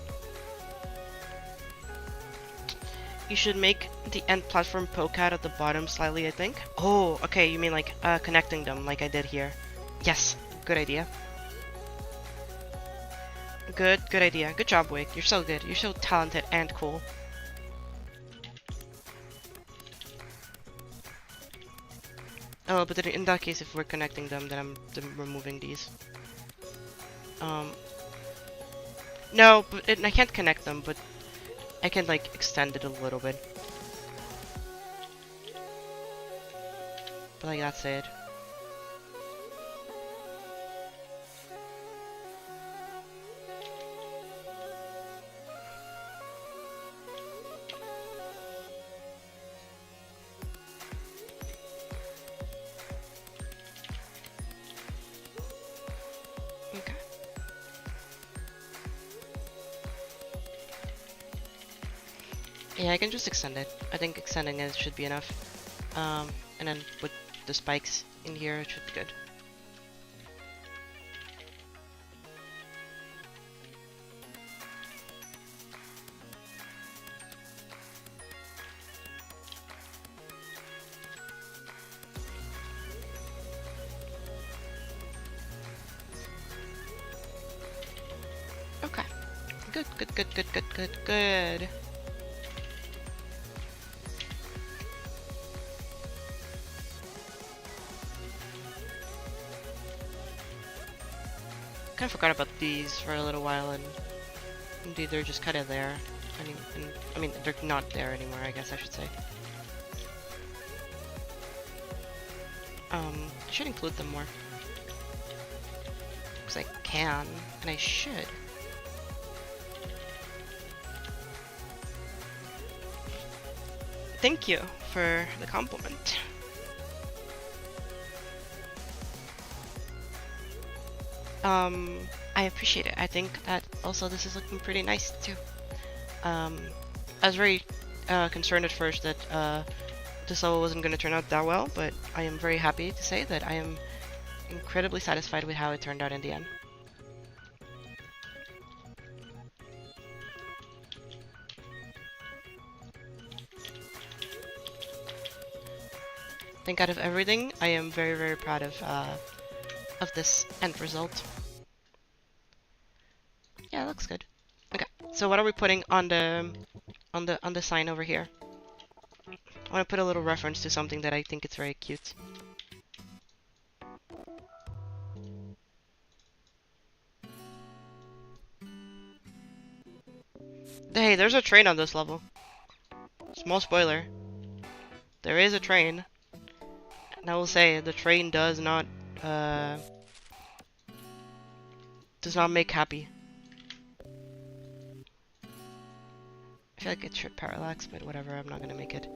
You should make the end platform poke out at the bottom slightly, I think. Oh, okay, you mean like connecting them like I did here. Yes, good idea. Good idea. Good job, Wake. You're so good. You're so talented and cool. Oh, but in that case, if we're connecting them, then I'm removing these. No, but I can't connect them, but I can, like, extend it a little bit. But, like, that's it. Okay. Yeah, I can just extend it. I think extending it should be enough. And then with the spikes in here, it should be good. Okay. Good. Kind of forgot about these for a little while, and indeed they're just kind of there. I mean, they're not there anymore, I guess I should say. I should include them more. Because I can, and I should. Thank you for the compliment. I appreciate it. I think that also this is looking pretty nice too. I was very concerned at first that this level wasn't going to turn out that well, but I am very happy to say that I am incredibly satisfied with how it turned out in the end. I think out of everything, I am very proud of this end result. Yeah, it looks good. Okay, so what are we putting on the sign over here? I want to put a little reference to something that I think it's very cute. Hey, there's a train on this level. Small spoiler. There is a train. And I will say, the train does not make happy. I feel like it should parallax, but whatever, I'm not gonna make it.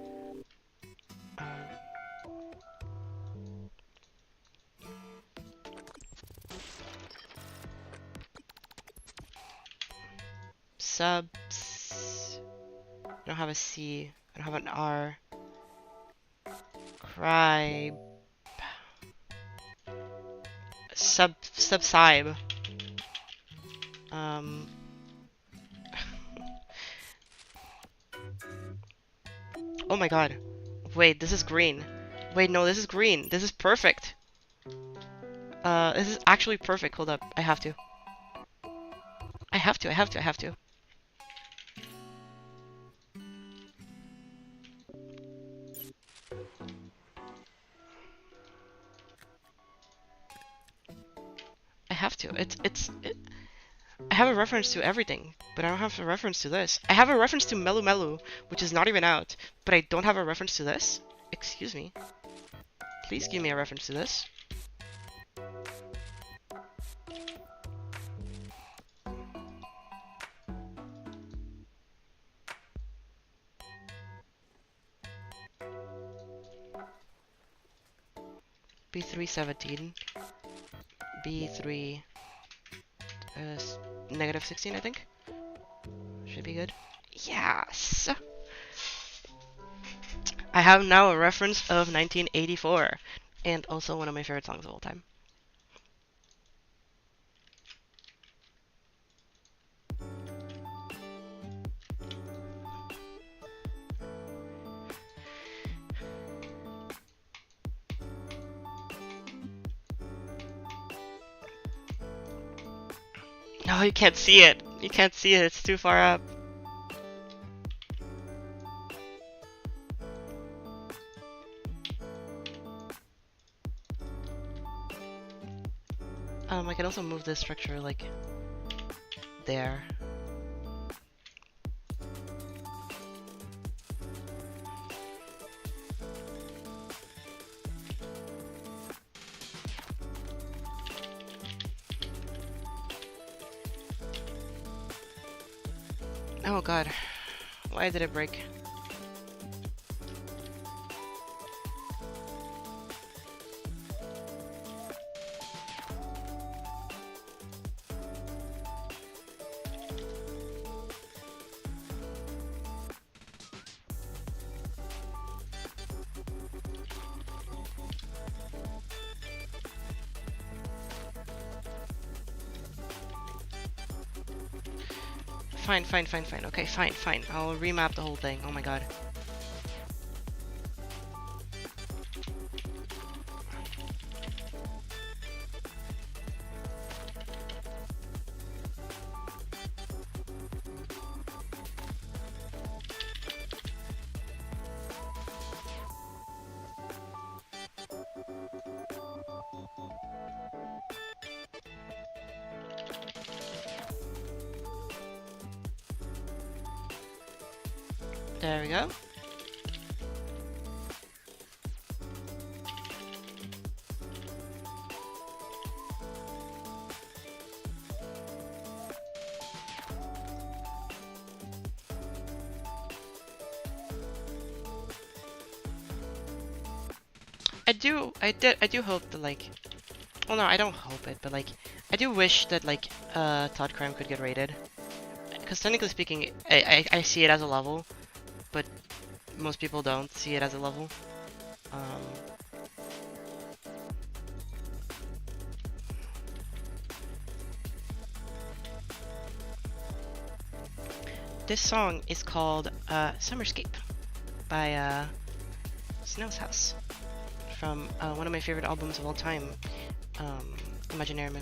Subs. I don't have a C. I don't have an R. Cribe. Subside. Oh my god. Wait, this is green. Wait, no, this is green. This is perfect. This is actually perfect. Hold up. I have to. I have to. I have a reference to everything, but I don't have a reference to this. I have a reference to Melu Melu, which is not even out, but I don't have a reference to this? Excuse me. Please give me a reference to this. B317. B3... negative 16, I think. Should be good. Yes! I have now a reference of 1984, and also one of my favorite songs of all time. No, you can't see it. You can't see it. It's too far up. I can also move this structure like there. Oh god, why did it break? Fine. Okay, fine. I'll remap the whole thing. Oh my god. There we go. I do hope that, like, well, no, I don't hope it, but, like, I do wish that, like, Todd Crime could get rated. Because technically speaking, I see it as a level, but most people don't see it as a level. This song is called Summerscape by Snow's House from one of my favorite albums of all time, Imaginarium.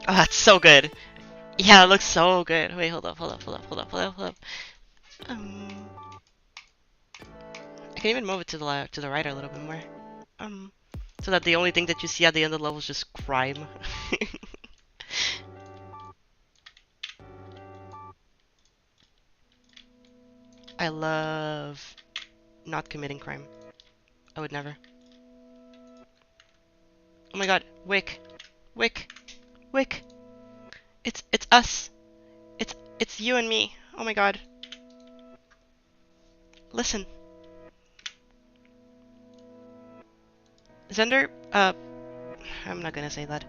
Oh, that's so good. Yeah, it looks so good. Wait, hold up. I can even move it to the right a little bit more. So that the only thing that you see at the end of the level is just crime. I love not committing crime. I would never. Oh my god, Wick. It's us. It's you and me. Oh my god. Listen. Zender, I'm not gonna say that.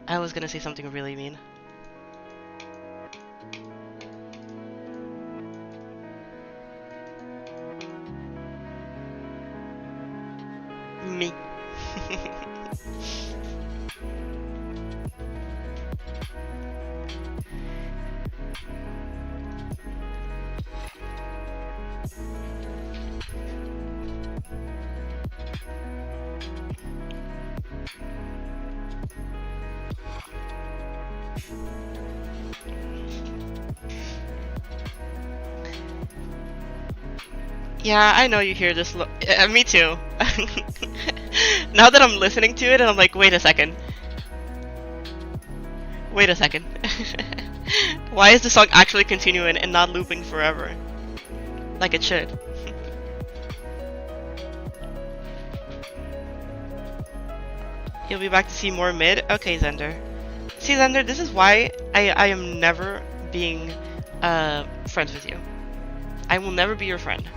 I was gonna say something really mean. Me. Yeah, I know you hear this. Me too. Now that I'm listening to it, and I'm like, wait a second. Why is the song actually continuing and not looping forever? Like it should. You'll be back to see more mid? Okay, Zender. See, Zender, this is why I am never being friends with you. I will never be your friend.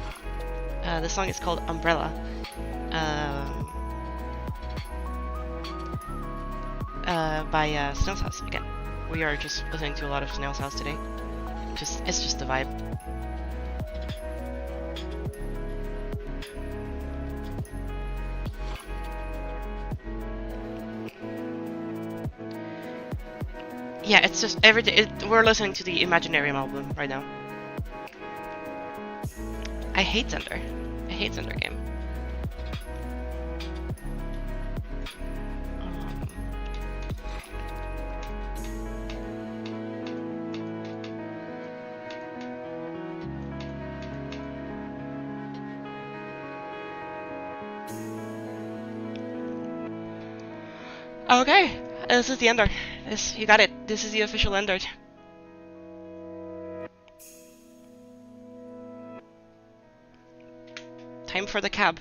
The song is called Umbrella. By Snail's House. Again, we are just listening to a lot of Snail's House today. It's just the vibe. Yeah, it's just everything. We're listening to the Imaginarium album right now. I hate Zender. I hate Zender game. Okay, this is the ender. You got it. This is the official ender. Time for the cab.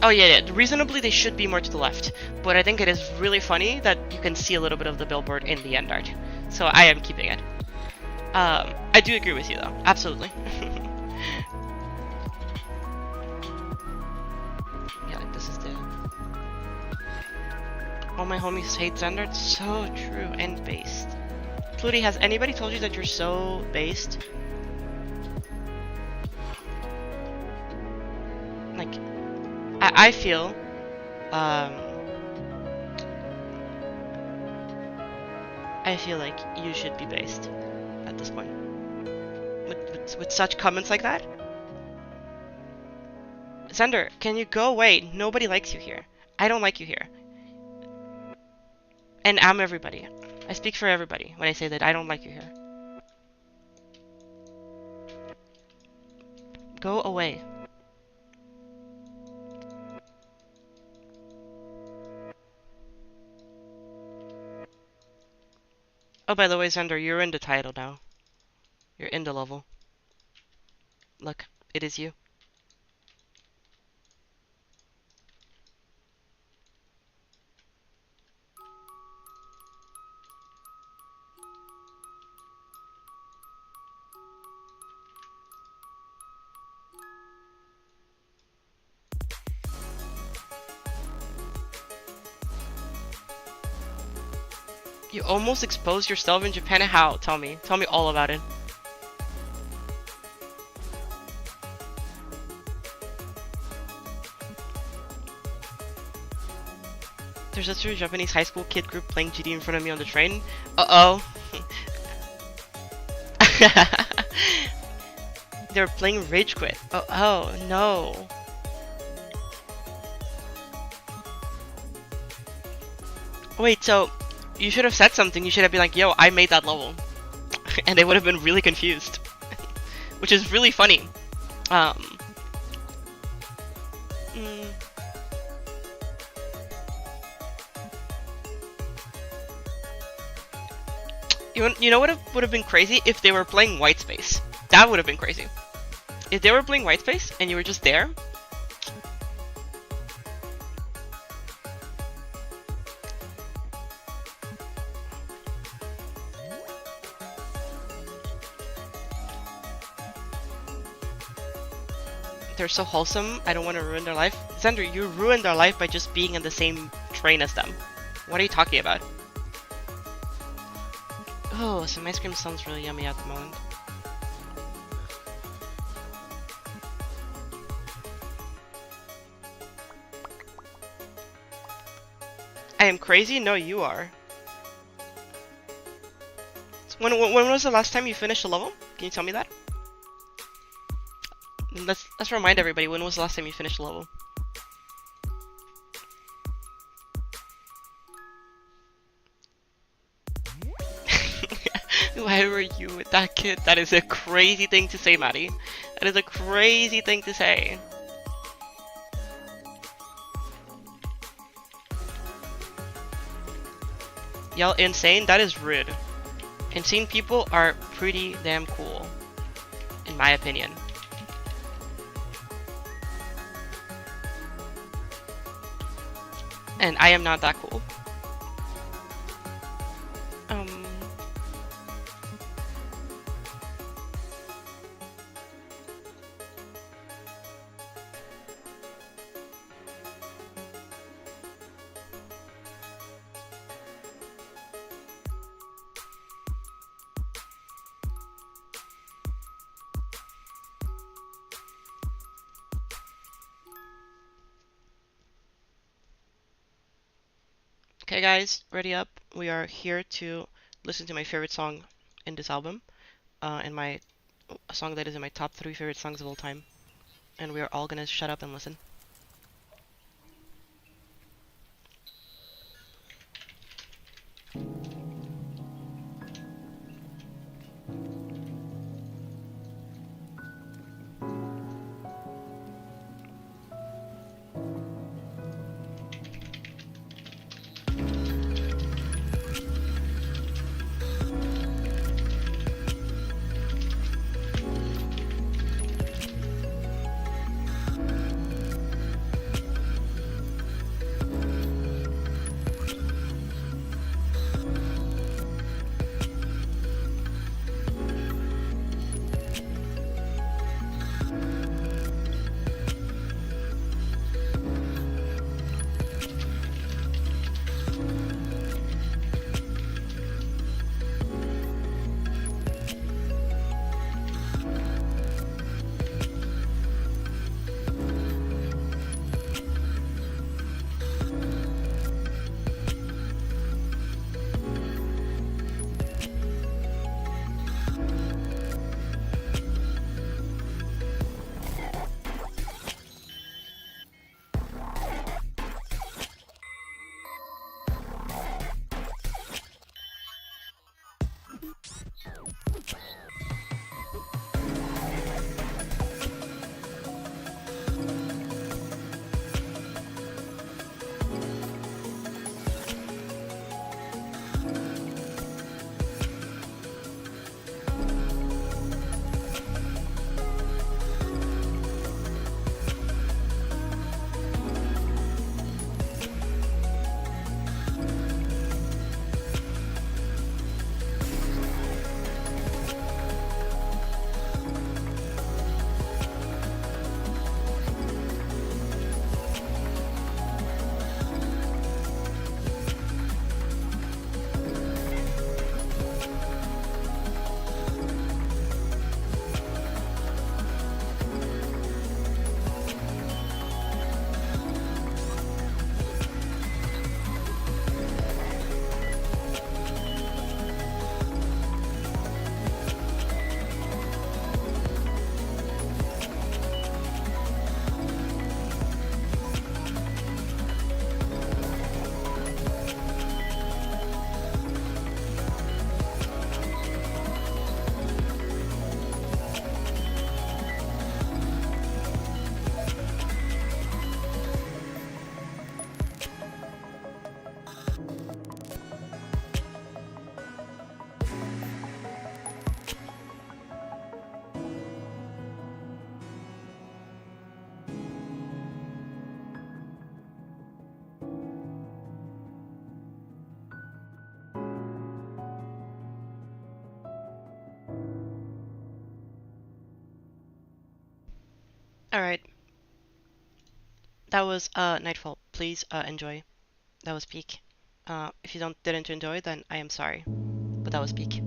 Oh yeah, reasonably they should be more to the left, but I think it is really funny that you can see a little bit of the billboard in the end art, so I am keeping it. I do agree with you though, absolutely. Yeah, like this is the... All my homies hate Xander, it's so true and based. Flutie, has anybody told you that you're so based? Like... I feel, I feel like you should be based at this point. With such comments like that? Xander, can you go away? Nobody likes you here. I don't like you here. And I'm everybody. I speak for everybody when I say that I don't like you here. Go away. Oh, by the way, Xander, you're in the title now. You're in the level. Look, it is you. You almost exposed yourself in Japan. How? Tell me. Tell me all about it. There's a true Japanese high school kid group playing GD in front of me on the train. Uh-oh. They're playing Rage Quit. Oh, no. Wait, so you should have said something. You should have been like, yo, I made that level. And they would have been really confused. Which is really funny. You know what would have been crazy? If they were playing White Space. That would have been crazy. If they were playing White Space and you were just there. They're so wholesome, I don't want to ruin their life. Xander, you ruined their life by just being in the same train as them. What are you talking about? Oh, some ice cream sounds really yummy at the moment. I am crazy? No, you are. When was the last time you finished a level? Can you tell me that? Let's remind everybody, when was the last time you finished a level? Why were you with that kid? That is a crazy thing to say, Maddie. That is a crazy thing to say. Y'all insane? That is rude. Insane people are pretty damn cool. In my opinion. And I am not that cool. Okay, guys, ready up. We are here to listen to my favorite song in this album, and a song that is in my top 3 favorite songs of all time. And we are all gonna shut up and listen. Alright, that was Nightfall. Please enjoy. That was Peak. If you didn't enjoy, then I am sorry. But that was Peak.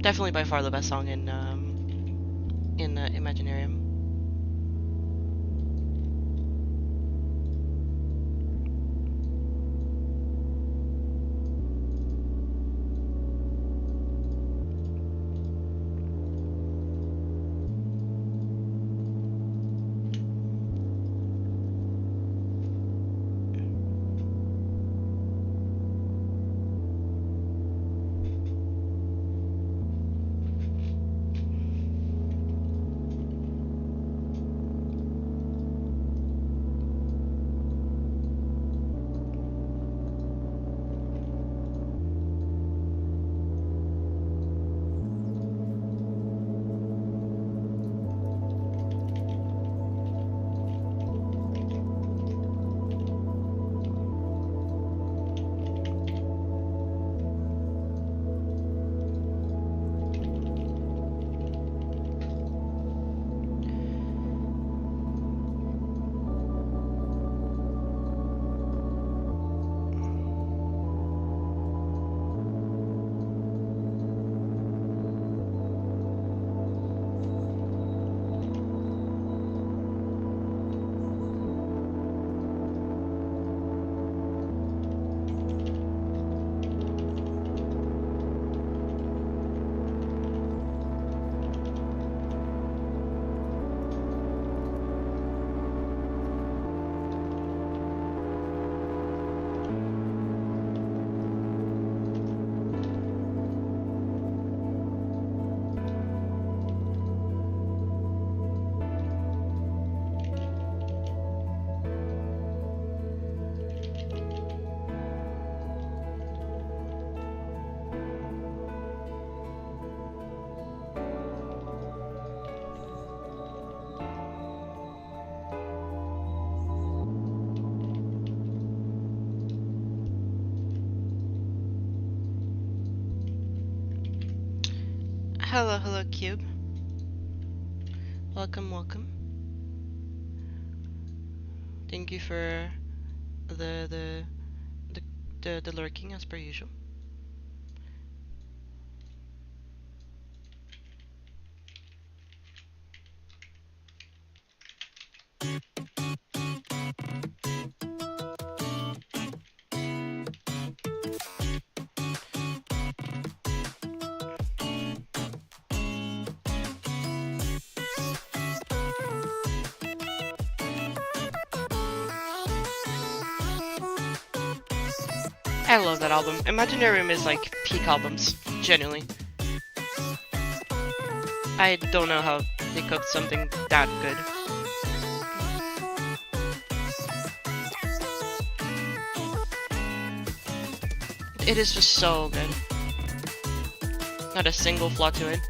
Definitely by far the best song in Imaginarium. Hello, hello, Cube. Welcome, welcome. Thank you for the lurking as per usual. I love that album. Imaginarium is like peak albums, genuinely. I don't know how they cooked something that good. It is just so good. Not a single flaw to it.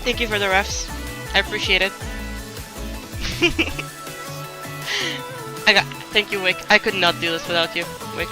Thank you for the refs. I appreciate it. Thank you, Wick. I could not do this without you, Wick.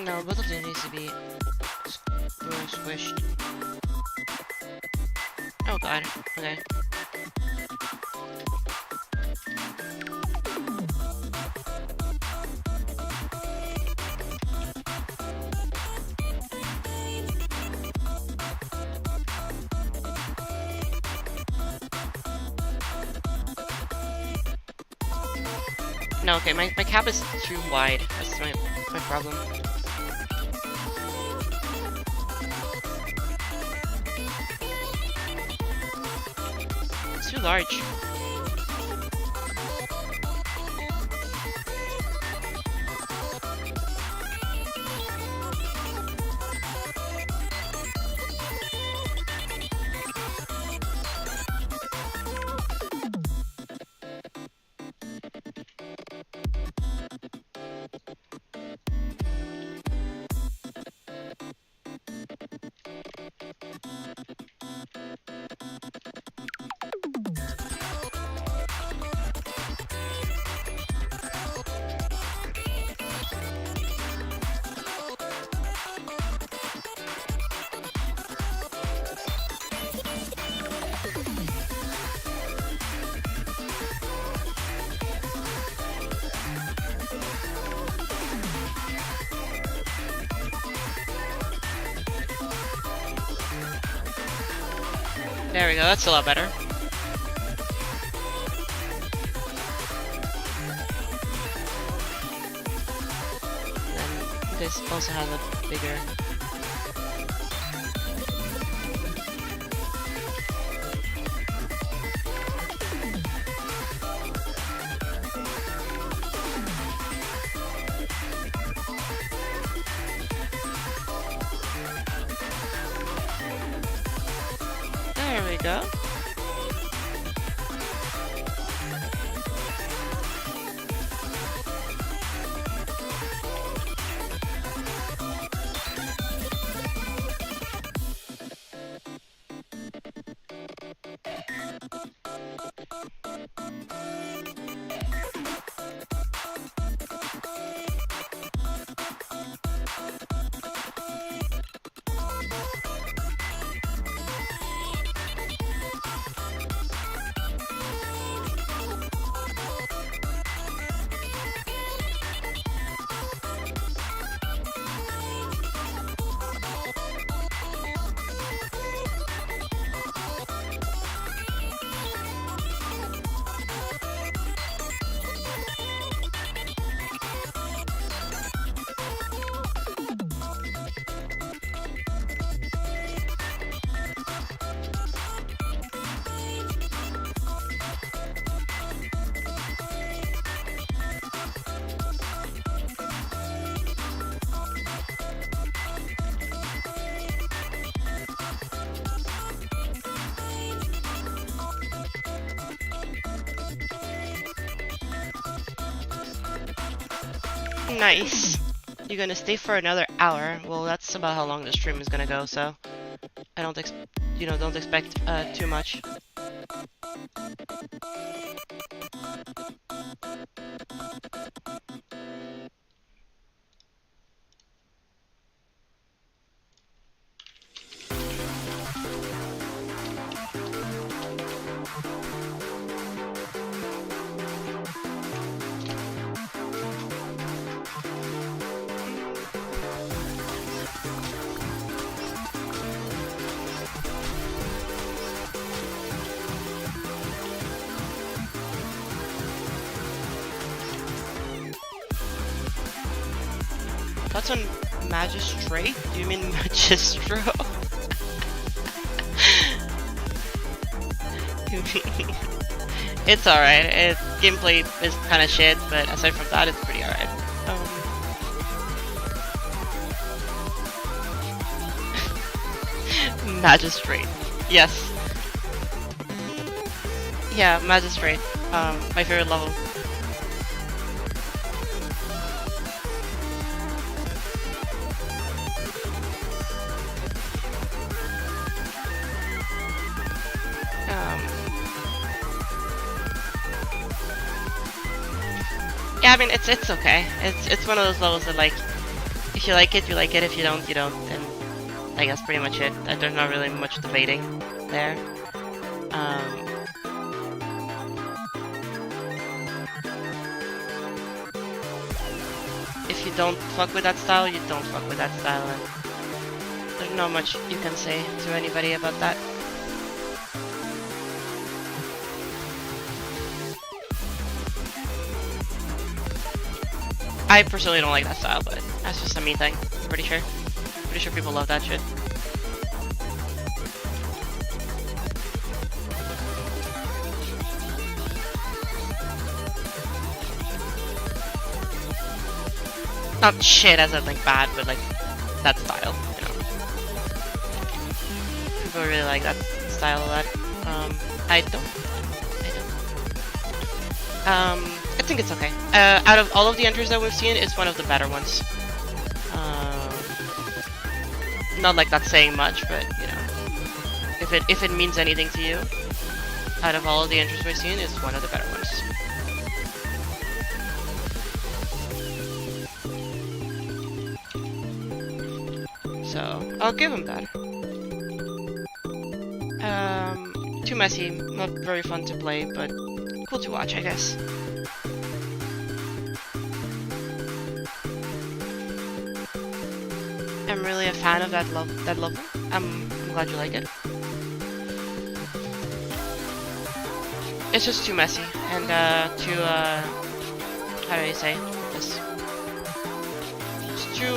No, both of them needs to be squished. Oh god, okay. No, okay, my cap is too wide. That's my problem. It's too large. There we go, that's a lot better. And this also has a bigger... There we go. Nice. You're gonna stay for another hour. Well, that's about how long the stream is gonna go, so I don't don't expect too much. That's on Magistrate? Do you mean Magistro? It's alright. Gameplay is kind of shit, but aside from that, it's pretty alright. Magistrate. Yes. Yeah, Magistrate. My favorite level. Yeah, I mean, it's okay. It's one of those levels that, like, if you like it, you like it. If you don't, you don't. And I guess pretty much it. There's not really much debating there. If you don't fuck with that style, you don't fuck with that style. And there's not much you can say to anybody about that. I personally don't like that style, but that's just a me thing. I'm pretty sure. Pretty sure people love that shit. Not shit as in like bad, but like that style, you know. People really like that style a lot. I don't. I think it's okay. Out of all of the entries that we've seen, it's one of the better ones. Not like that's saying much, but you know, if it means anything to you, out of all of the entries we've seen, it's one of the better ones. So I'll give him that. Too messy, not very fun to play, but cool to watch, I guess. I'm really a fan of that level. I'm glad you like it. It's just too messy and too how do I say this? It's too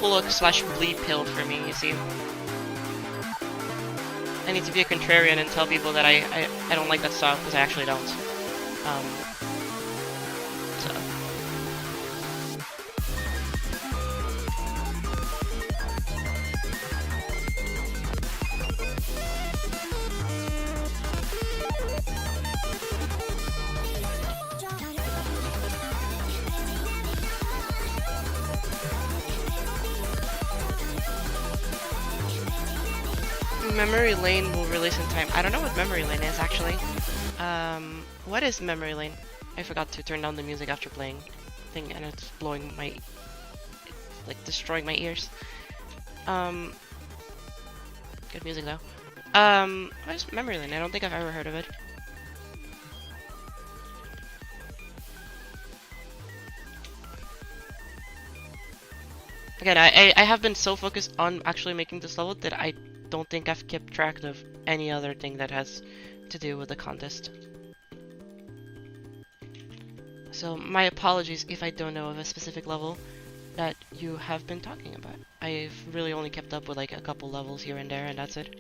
look slash bleed pill for me, you see. I need to be a contrarian and tell people that I don't like that style, because I actually don't. So. Memory Lane will release in time. I don't know what Memory Lane is, actually. What is Memory Lane? I forgot to turn down the music after playing thing, and it's blowing my... It's, like, destroying my ears. Good music, though. What is Memory Lane? I don't think I've ever heard of it. Again, I have been so focused on actually making this level that I don't think I've kept track of any other thing that has to do with the contest. So my apologies if I don't know of a specific level that you have been talking about. I've really only kept up with like a couple levels here and there, and that's it.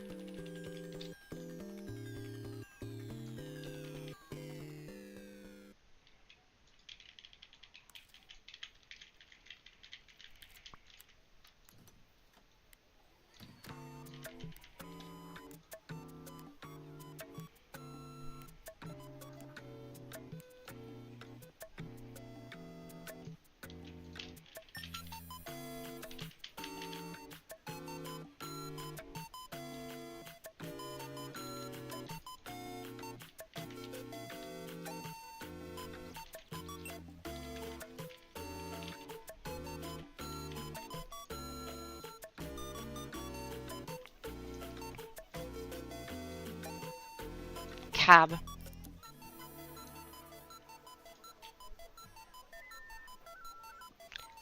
Cab.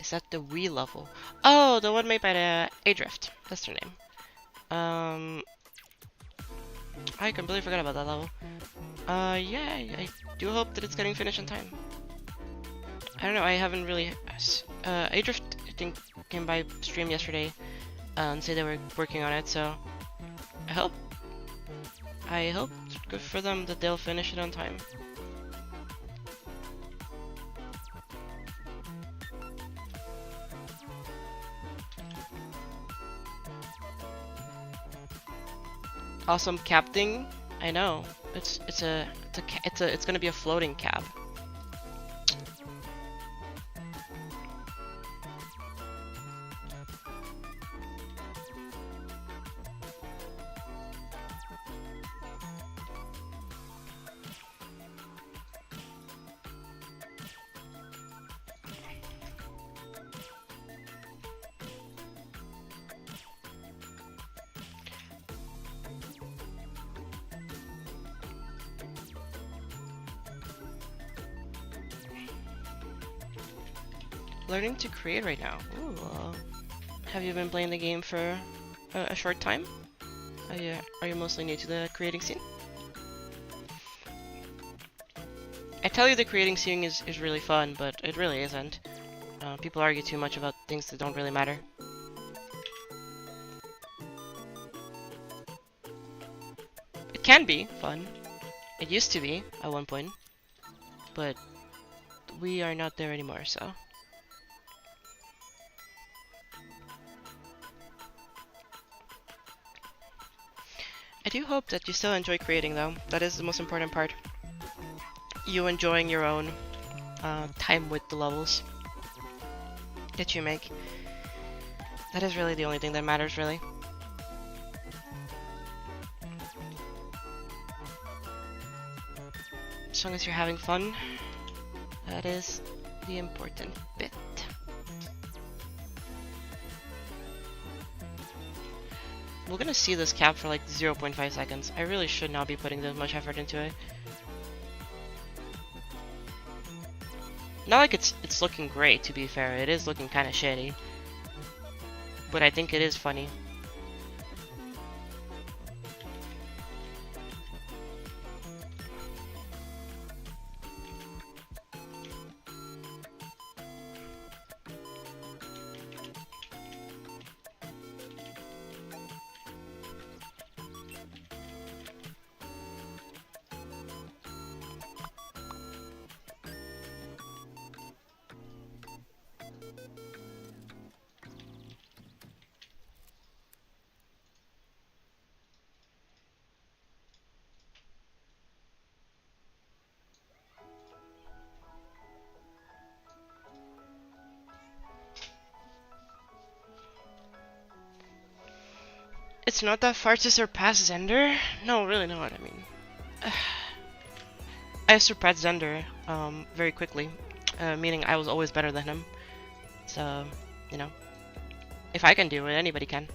Is that the Wii level? Oh, the one made by the Adrift. That's their name. I completely forgot about that level. Yeah, I do hope that it's getting finished in time. I don't know, I haven't really... Adrift, I think, came by stream yesterday and said they were working on it, so... I hope good for them that they'll finish it on time. Awesome cab thing. I know. It's gonna be a floating cab. Learning to create right now. Ooh, have you been playing the game for a short time? Are you mostly new to the creating scene? I tell you the creating scene is really fun, but it really isn't. People argue too much about things that don't really matter. It can be fun. It used to be at one point, but we are not there anymore, so... I do hope that you still enjoy creating, though. That is the most important part. You enjoying your own time with the levels that you make. That is really the only thing that matters, really. As long as you're having fun, that is the important bit. We're gonna see this cap for like 0.5 seconds. I really should not be putting this much effort into it. Not like it's looking great, to be fair. It is looking kind of shitty. But I think it is funny. It's not that far to surpass Zender. No, really not. I mean, I surpassed Zender very quickly, meaning I was always better than him. So, you know, if I can do it, anybody can.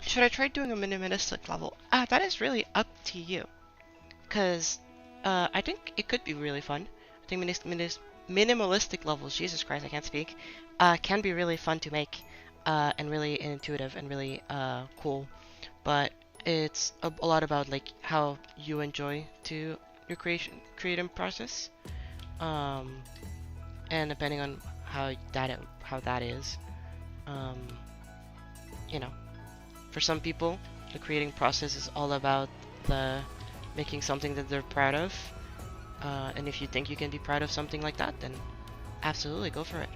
Should I try doing a minimalistic level? That is really up to you. Because I think it could be really fun. I think minimalistic levels, Jesus Christ, I can't speak, can be really fun to make and really intuitive and really cool. But it's a lot about like how you enjoy to your creative process, um, and depending on how that is, um, you know. For some people, the creating process is all about the making something that they're proud of. And if you think you can be proud of something like that, then absolutely go for it.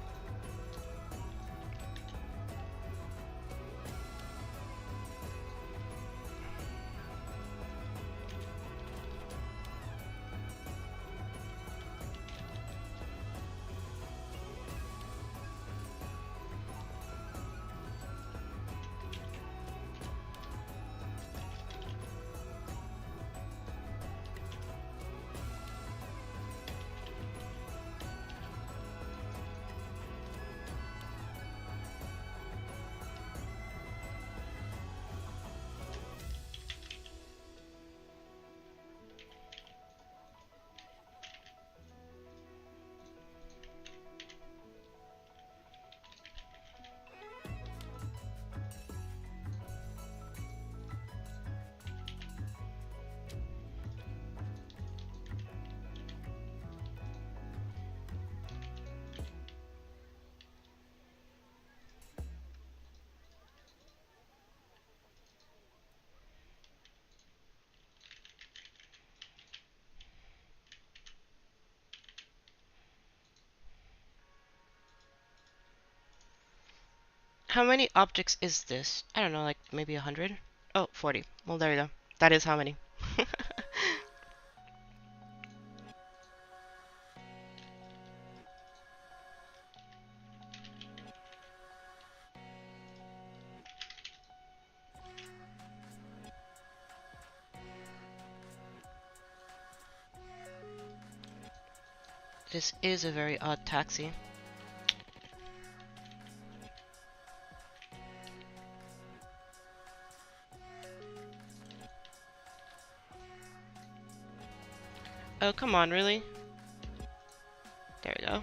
How many objects is this? I don't know, like maybe 100? Oh, 40. Well, there you go. That is how many. This is a very odd taxi. Oh, come on, really? There you go.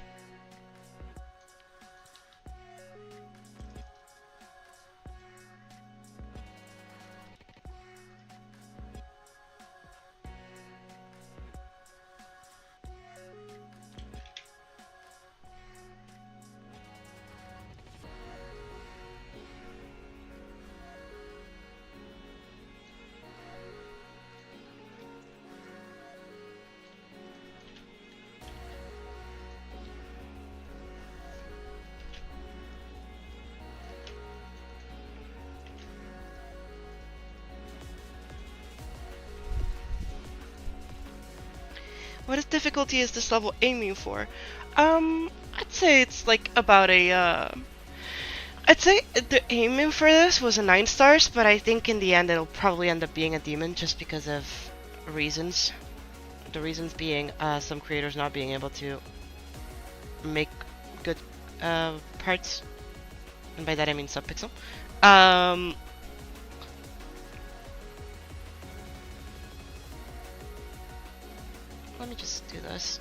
What difficulty is this level aiming for? I'd say it's like about a, I'd say the aiming for this was a 9 stars, but I think in the end it'll probably end up being a demon just because of reasons. The reasons being, some creators not being able to make good, parts. And by that I mean subpixel. Let me just do this.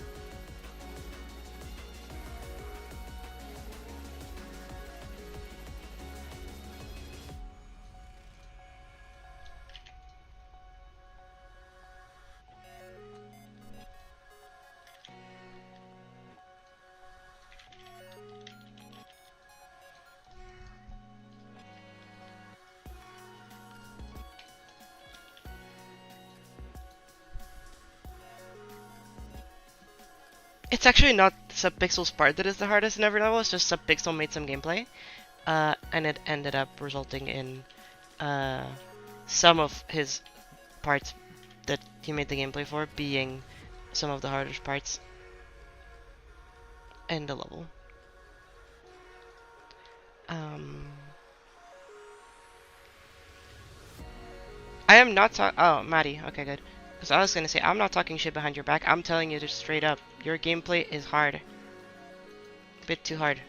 It's actually not Subpixel's part that is the hardest in every level, it's just Subpixel made some gameplay. And it ended up resulting in some of his parts that he made the gameplay for being some of the hardest parts in the level. I am not oh, Maddie, okay, good. Because I was gonna say, I'm not talking shit behind your back, I'm telling you just straight up. Your gameplay is hard. A bit too hard.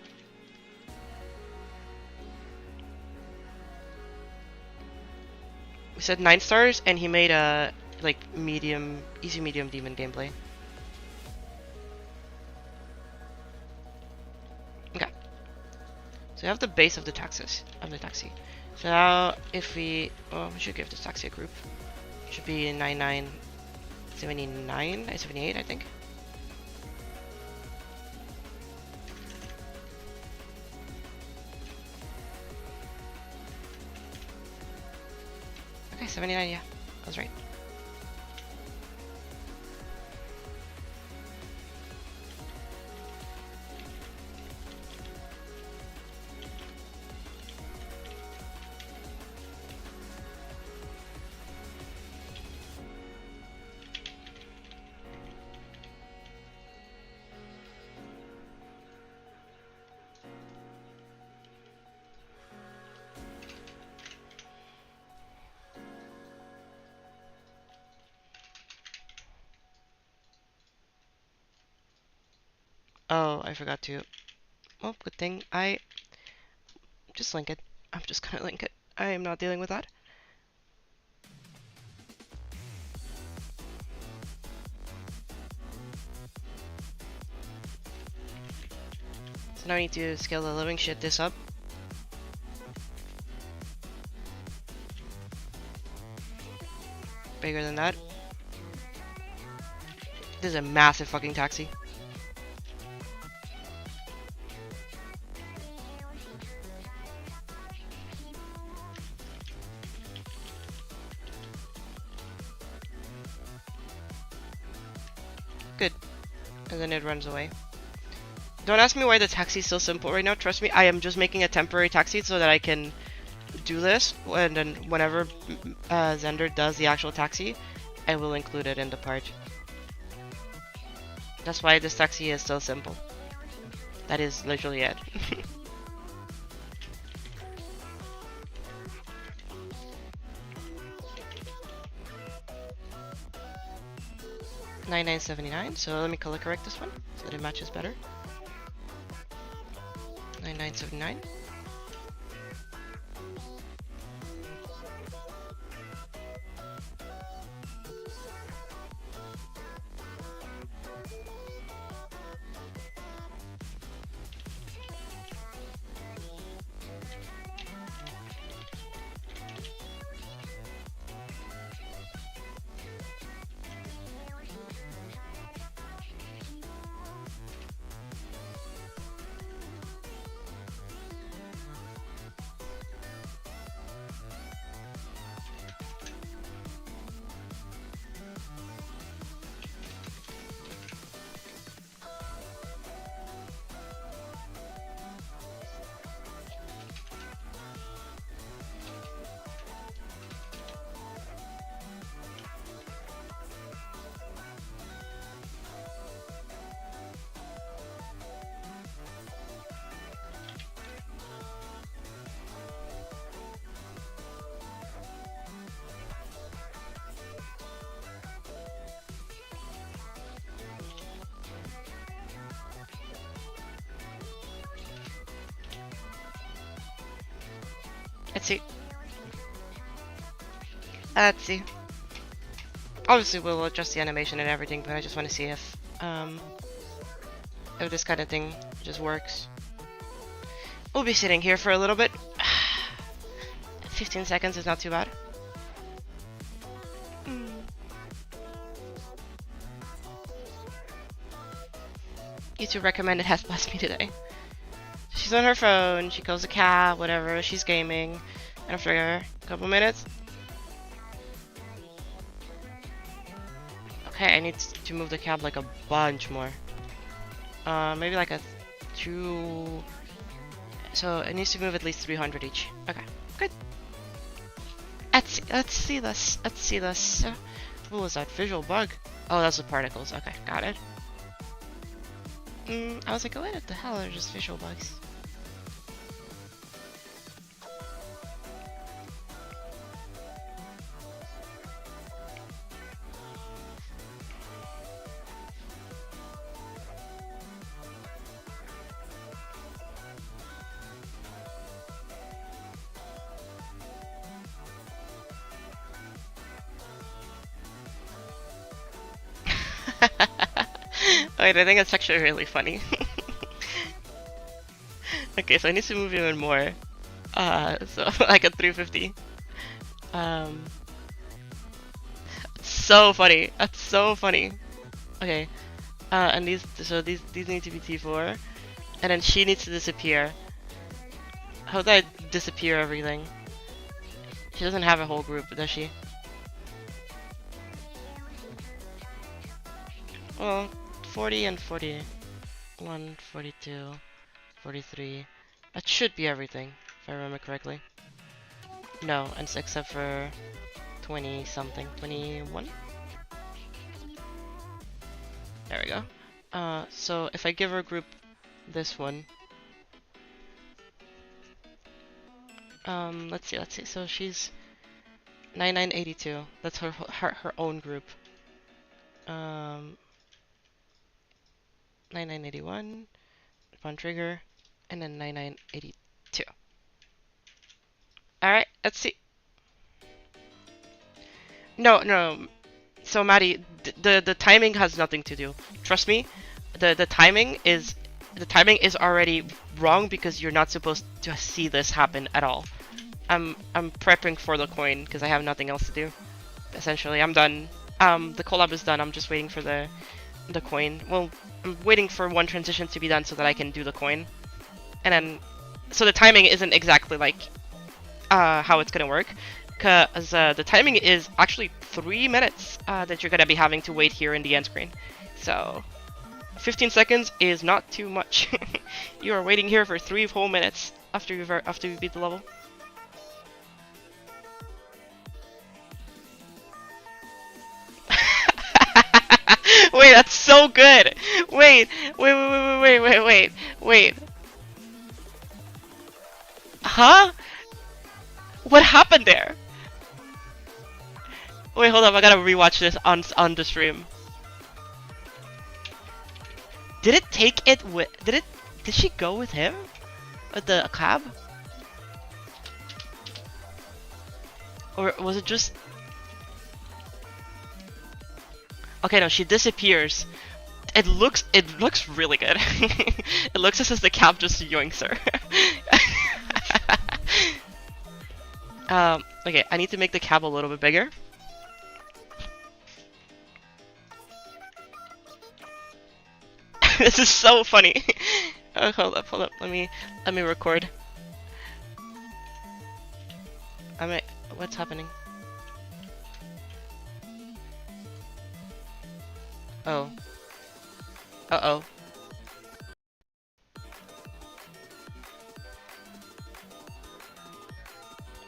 We said 9 stars, and he made a, like, medium, easy medium demon gameplay. Okay. So you have the base of the taxi. So now, if we, well, we should give this taxi a group. It should be 9979, 78, I think. Okay, 79, yeah, I was right. Oh, I forgot to. Oh, good thing. Just link it. I'm just gonna link it. I am not dealing with that. So now I need to scale the living shit this up. Bigger than that. This is a massive fucking taxi. Good. And then it runs away. Don't ask me why the taxi is so simple right now. Trust me, I am just making a temporary taxi so that I can do this. And then whenever Zender does the actual taxi, I will include it in the part. That's why this taxi is so simple. That is literally it. 9979, so let me color correct this one so that it matches better. 9979. Let's see. Let's see. Obviously, we'll adjust the animation and everything, but I just want to see if this kind of thing just works. We'll be sitting here for a little bit. 15 seconds is not too bad. YouTube recommended has blessed me today. She's on her phone, she calls a cab, whatever, she's gaming. And after a couple minutes. Okay, I need to move the cab like a bunch more. Maybe like a 2. So it needs to move at least 300 each. Okay, good. Let's see this. Let's see this. What was that visual bug? Oh, that's the particles. Okay, got it. I was like, what the hell are just visual bugs? Wait, I think it's actually really funny. Okay, so I need to move even more. So like a 350. It's so funny. That's so funny. Okay. And these need to be T4. And then she needs to disappear. How did I disappear everything? She doesn't have a whole group, does she? Well, 40 and 41, 42, 43. That should be everything, if I remember correctly. No, and except for 20 something. 21? There we go. So if I give her a group this one. Let's see. So she's 9982. That's her own group. 9981, one trigger, and then 9982. Alright, let's see. No. So Maddie, the timing has nothing to do. Trust me, the timing is already wrong because you're not supposed to see this happen at all. I'm prepping for the coin because I have nothing else to do. Essentially, I'm done. The collab is done. I'm just waiting for the coin. Well, I'm waiting for one transition to be done so that I can do the coin. And then, so the timing isn't exactly like how it's gonna work, because the timing is actually 3 minutes that you're gonna be having to wait here in the end screen. So 15 seconds is not too much. You are waiting here for 3 whole minutes after you beat the level. Wait, that's so good! Wait. Huh? What happened there? Wait, hold up, I gotta rewatch this on the stream. Did it take it with... Did she go with him? With the cab? Or was it just... Okay, no, she disappears. It looks really good. It looks as if the cab just yoinks her. Okay, I need to make the cab a little bit bigger. This is so funny. Oh, hold up. Let me record. What's happening? Oh. Uh-oh.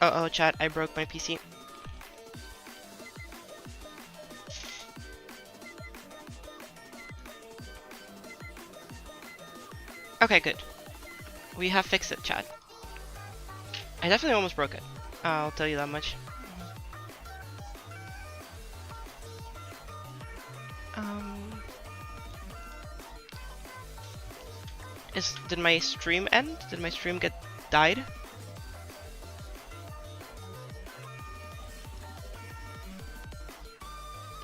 Uh-oh, chat, I broke my PC. Okay, good. We have fixed it, chat. I definitely almost broke it. I'll tell you that much. Did my stream end? Did my stream get died?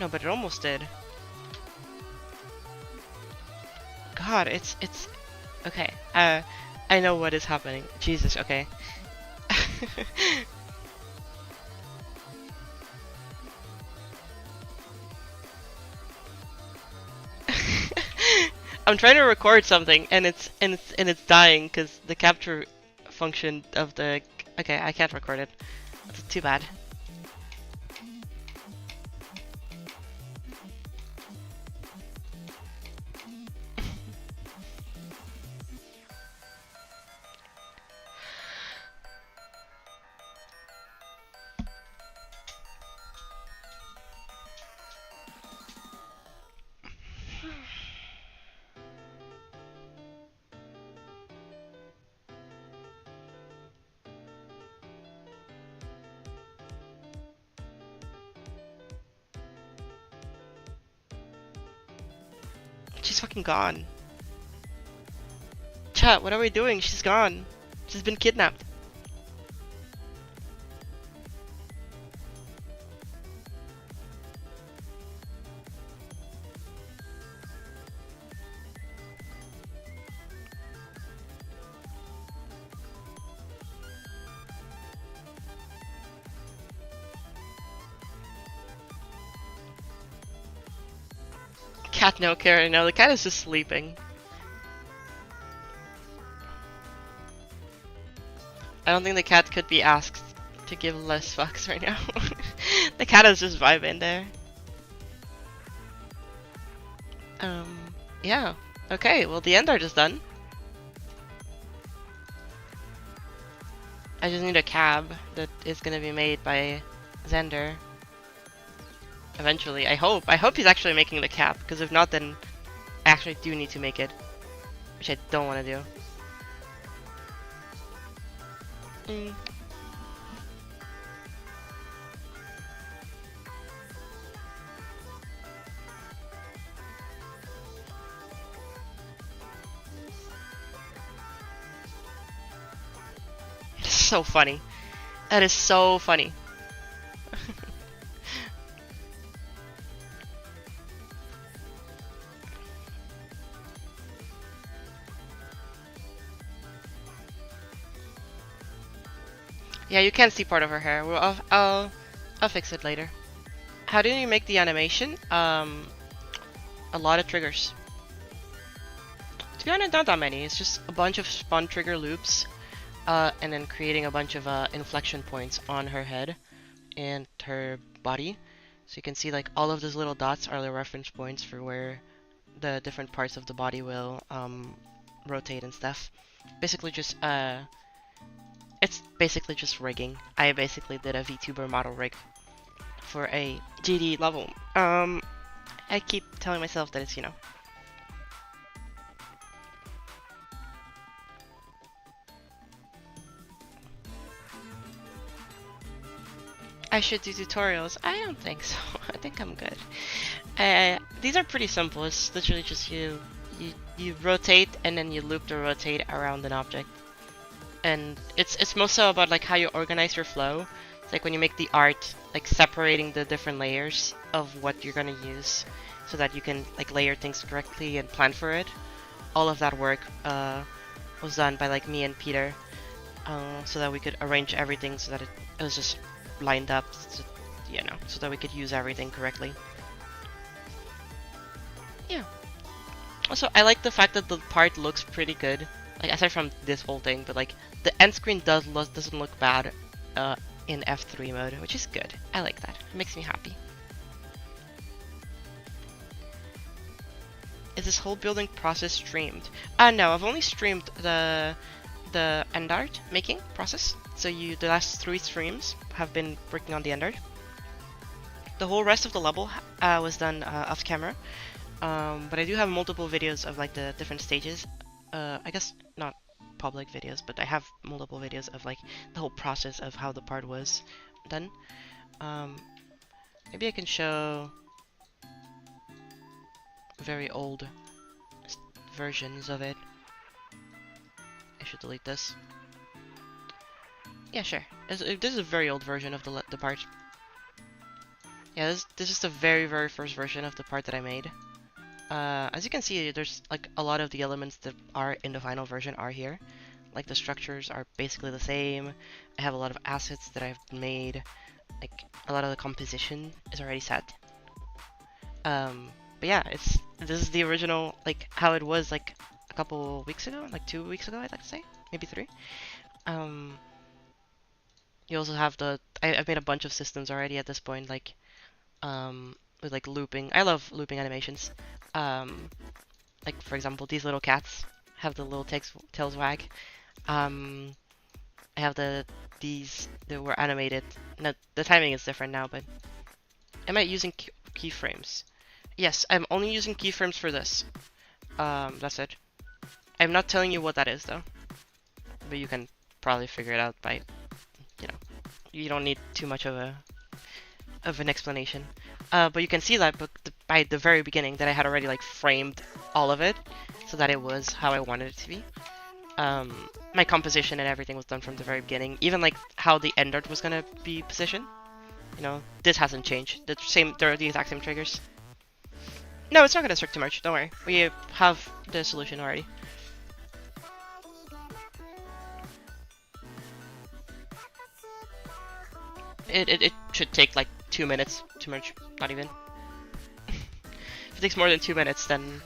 No, but it almost did. God, it's okay. I know what is happening. Jesus, okay. I'm trying to record something and it's dying because the capture function of the... Okay, I can't record it. That's too bad. She's fucking gone. Chat, what are we doing? She's gone. She's been kidnapped. Cat no care. No, the cat is just sleeping. I don't think the cat could be asked to give less fucks right now. The cat is just vibing there. Yeah. Okay, well the end art is done. I just need a cab that is gonna be made by Xander. Eventually, I hope. I hope he's actually making the cab, because if not, then I actually do need to make it. Which I don't want to do. It's so funny. That is so funny. Yeah, you can't see part of her hair. Well, I'll fix it later. How do you make the animation? A lot of triggers. To be honest, not that many. It's just a bunch of spawn trigger loops, and then creating a bunch of inflection points on her head and her body. So you can see like all of those little dots are the reference points for where the different parts of the body will rotate and stuff. Basically just it's basically just rigging. I basically did a VTuber model rig for a GD level. I keep telling myself that it's, you know. I should do tutorials. I don't think so. I think I'm good. These are pretty simple. It's literally just you rotate and then you loop to rotate around an object. And it's more so about like how you organize your flow. It's like when you make the art, like separating the different layers of what you're gonna use, so that you can like layer things correctly and plan for it. All of that work was done by like me and Peter, so that we could arrange everything so that it was just lined up, so, you know, so that we could use everything correctly. Yeah. Also, I like the fact that the part looks pretty good. Like aside from this whole thing, but like the end screen doesn't look bad in F3 mode, which is good. I like that. It makes me happy. Is this whole building process streamed? No, I've only streamed the end art making process. So the last 3 streams have been working on the end art. The whole rest of the level was done off camera. But I do have multiple videos of like the different stages. I guess not public videos, but I have multiple videos of like the whole process of how the part was done. Maybe I can show very old versions of it. I should delete this. Yeah, sure. This is a very old version of the part. Yeah, this is the very first version of the part that I made. As you can see, there's like a lot of the elements that are in the final version are here. Like the structures are basically the same. I have a lot of assets that I've made. Like a lot of the composition is already set. But yeah, this is the original, like how it was like a couple weeks ago, like 2 weeks ago, I'd like to say, maybe 3. You also have I've made a bunch of systems already at this point, like with like looping. I love looping animations. Like for example, these little cats have the little tails wag. I have these that were animated. Now the timing is different now, but am I using keyframes? Yes, I'm only using keyframes for this. That's it. I'm not telling you what that is though, but you can probably figure it out by, you know, you don't need too much of an explanation. But you can see that by the very beginning that I had already like framed all of it so that it was how I wanted it to be. My composition and everything was done from the very beginning. Even like how the end art was gonna be positioned. You know, this hasn't changed. They're the exact same triggers. No, it's not gonna strict too much. Don't worry. We have the solution already. It should take like 2 minutes to merge. Not even. If it takes more than 2 minutes, then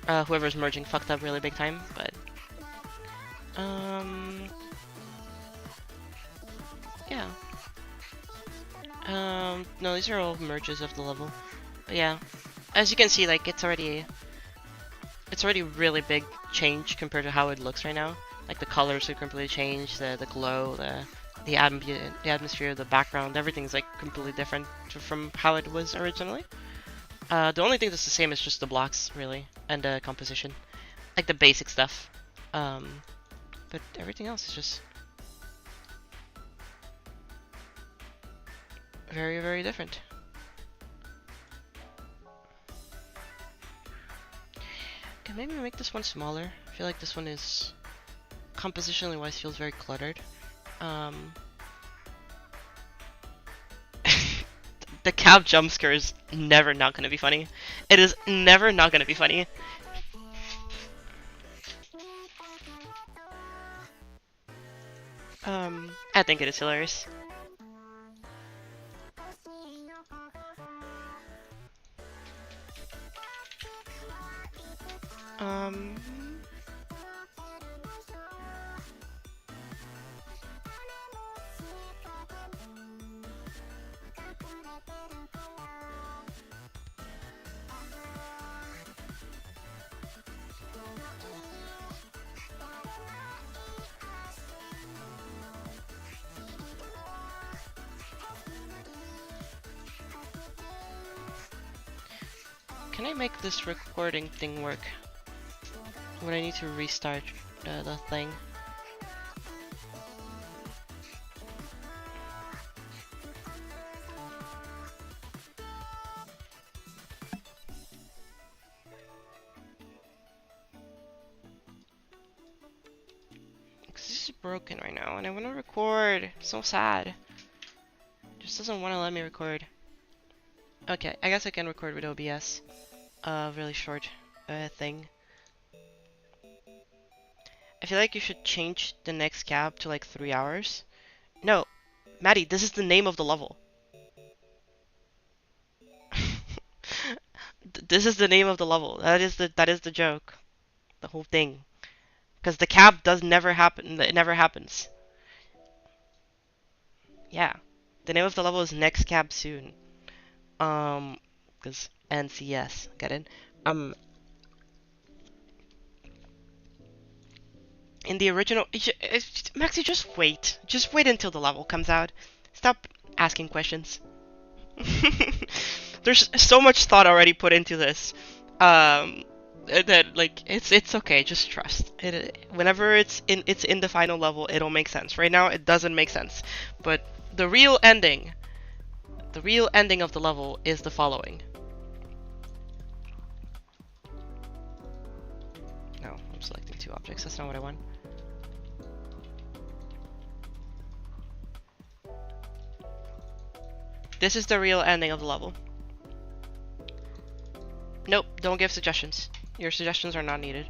whoever's merging fucked up really big time. But yeah. No, these are all merges of the level. But yeah, as you can see, like it's already really big change compared to how it looks right now. Like the colors have completely changed, the glow, the atmosphere, the background, everything's like completely different from how it was originally. The only thing that's the same is just the blocks, really, and the composition, like the basic stuff. But everything else is just very, very different. Can maybe make this one smaller. I feel like this one is, compositionally wise, feels very cluttered. The cab jump scare is never not gonna be funny. It is never not gonna be funny. I think it is hilarious. Can I make this recording thing work? When I need to restart the thing? Because this is broken right now and I want to record. So sad. Just doesn't want to let me record. Okay, I guess I can record with OBS. Really short thing. I feel like you should change the next cab to like 3 hours. No, Maddie, this is the name of the level. This is the name of the level. That is the joke. The whole thing. Because the cab does never happen. It never happens. Yeah. The name of the level is Next Cab Soon. Because NCS. Get it? In the original, Maxi, just wait. Just wait until the level comes out. Stop asking questions. There's so much thought already put into this. That like it's okay. Just trust. Whenever it's in the final level, it'll make sense. Right now, it doesn't make sense. But the real ending of the level is the following. No, I'm selecting 2 objects. That's not what I want. This is the real ending of the level. Nope, don't give suggestions. Your suggestions are not needed.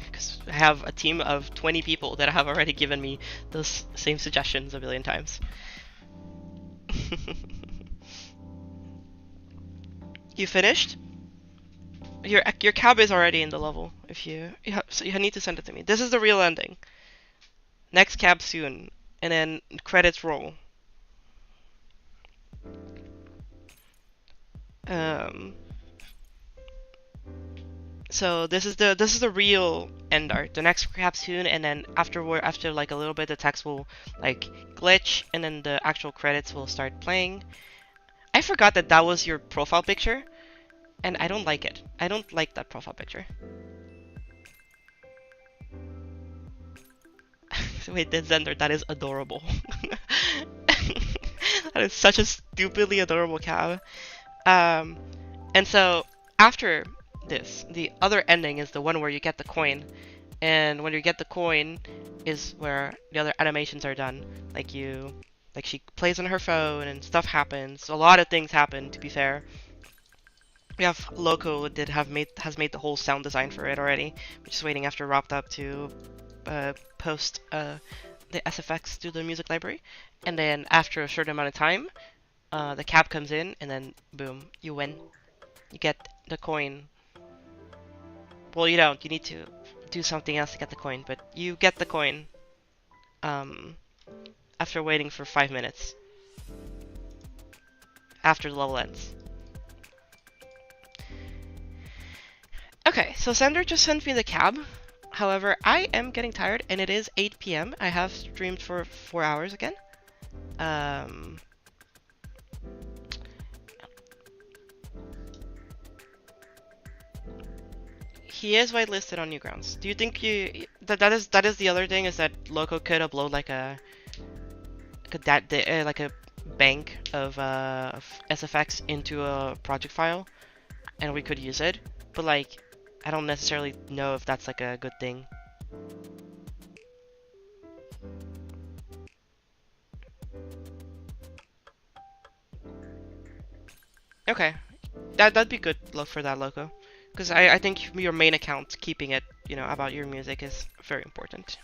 Because I have a team of 20 people that have already given me those same suggestions a billion times. You finished? Your cab is already in the level. So you need to send it to me. This is the real ending. Next cab soon, and then credits roll. So this is the real end art. The next cab soon, and then after like a little bit, the text will like glitch, and then the actual credits will start playing. I forgot that was your profile picture, and I don't like it. I don't like that profile picture. Wait, that's Zender. That is adorable. That is such a stupidly adorable cab. Um, and so after this, the other ending is the one where you get the coin. And when you get the coin is where the other animations are done. Like she plays on her phone and stuff happens. A lot of things happen, to be fair. We have Loco has made the whole sound design for it already. We're just waiting after wrapped up to post the SFX to the music library. And then after a certain amount of time, the cab comes in, and then boom, you win. You get the coin. Well, you don't. You need to do something else to get the coin, but you get the coin um, after waiting for 5 minutes after the level ends. Okay, so Sender just sent me the cab. However, I am getting tired, and it is 8 p.m. I have streamed for 4 hours again. He is whitelisted on Newgrounds. Do you think that is the other thing, is that Loco could upload like a bank of SFX into a project file, and we could use it, but like I don't necessarily know if that's like a good thing. Okay, that'd be good for that, Loco, because I think your main account, keeping it, you know, about your music is very important.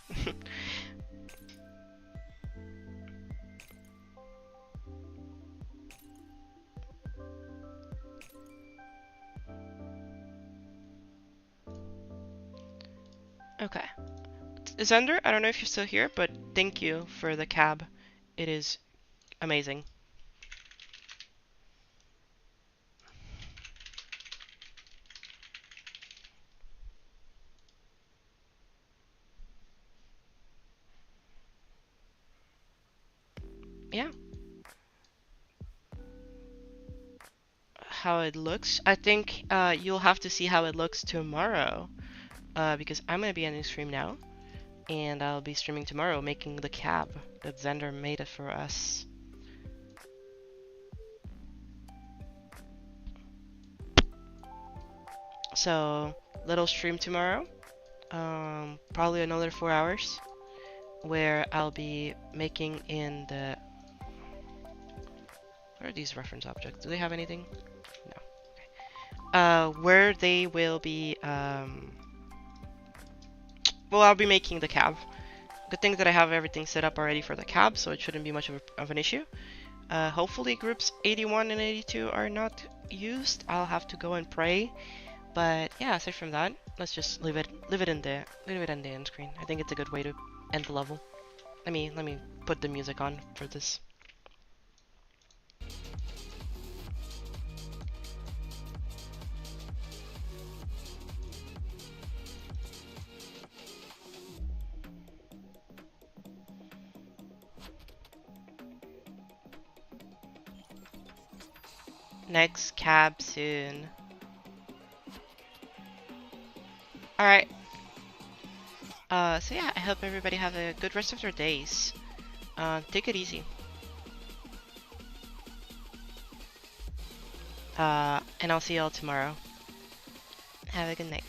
Okay. Zender, I don't know if you're still here, but thank you for the cab. It is amazing. Yeah. How it looks? I think you'll have to see how it looks tomorrow, because I'm gonna be ending stream now, and I'll be streaming tomorrow making the cab that Zender made it for us. So, little stream tomorrow, probably another 4 hours, where I'll be making in the... What are these reference objects? Do they have anything? No. Okay. Where they will be, well, I'll be making the cab. Good thing that I have everything set up already for the cab, so it shouldn't be much of an issue. Hopefully groups 81 and 82 are not used. I'll have to go and pray. But yeah, aside from that, let's just leave it in the end screen. I think it's a good way to end the level. Let me put the music on for this. Next cab soon. Alright. So yeah, I hope everybody have a good rest of their days. Take it easy. And I'll see y'all tomorrow. Have a good night.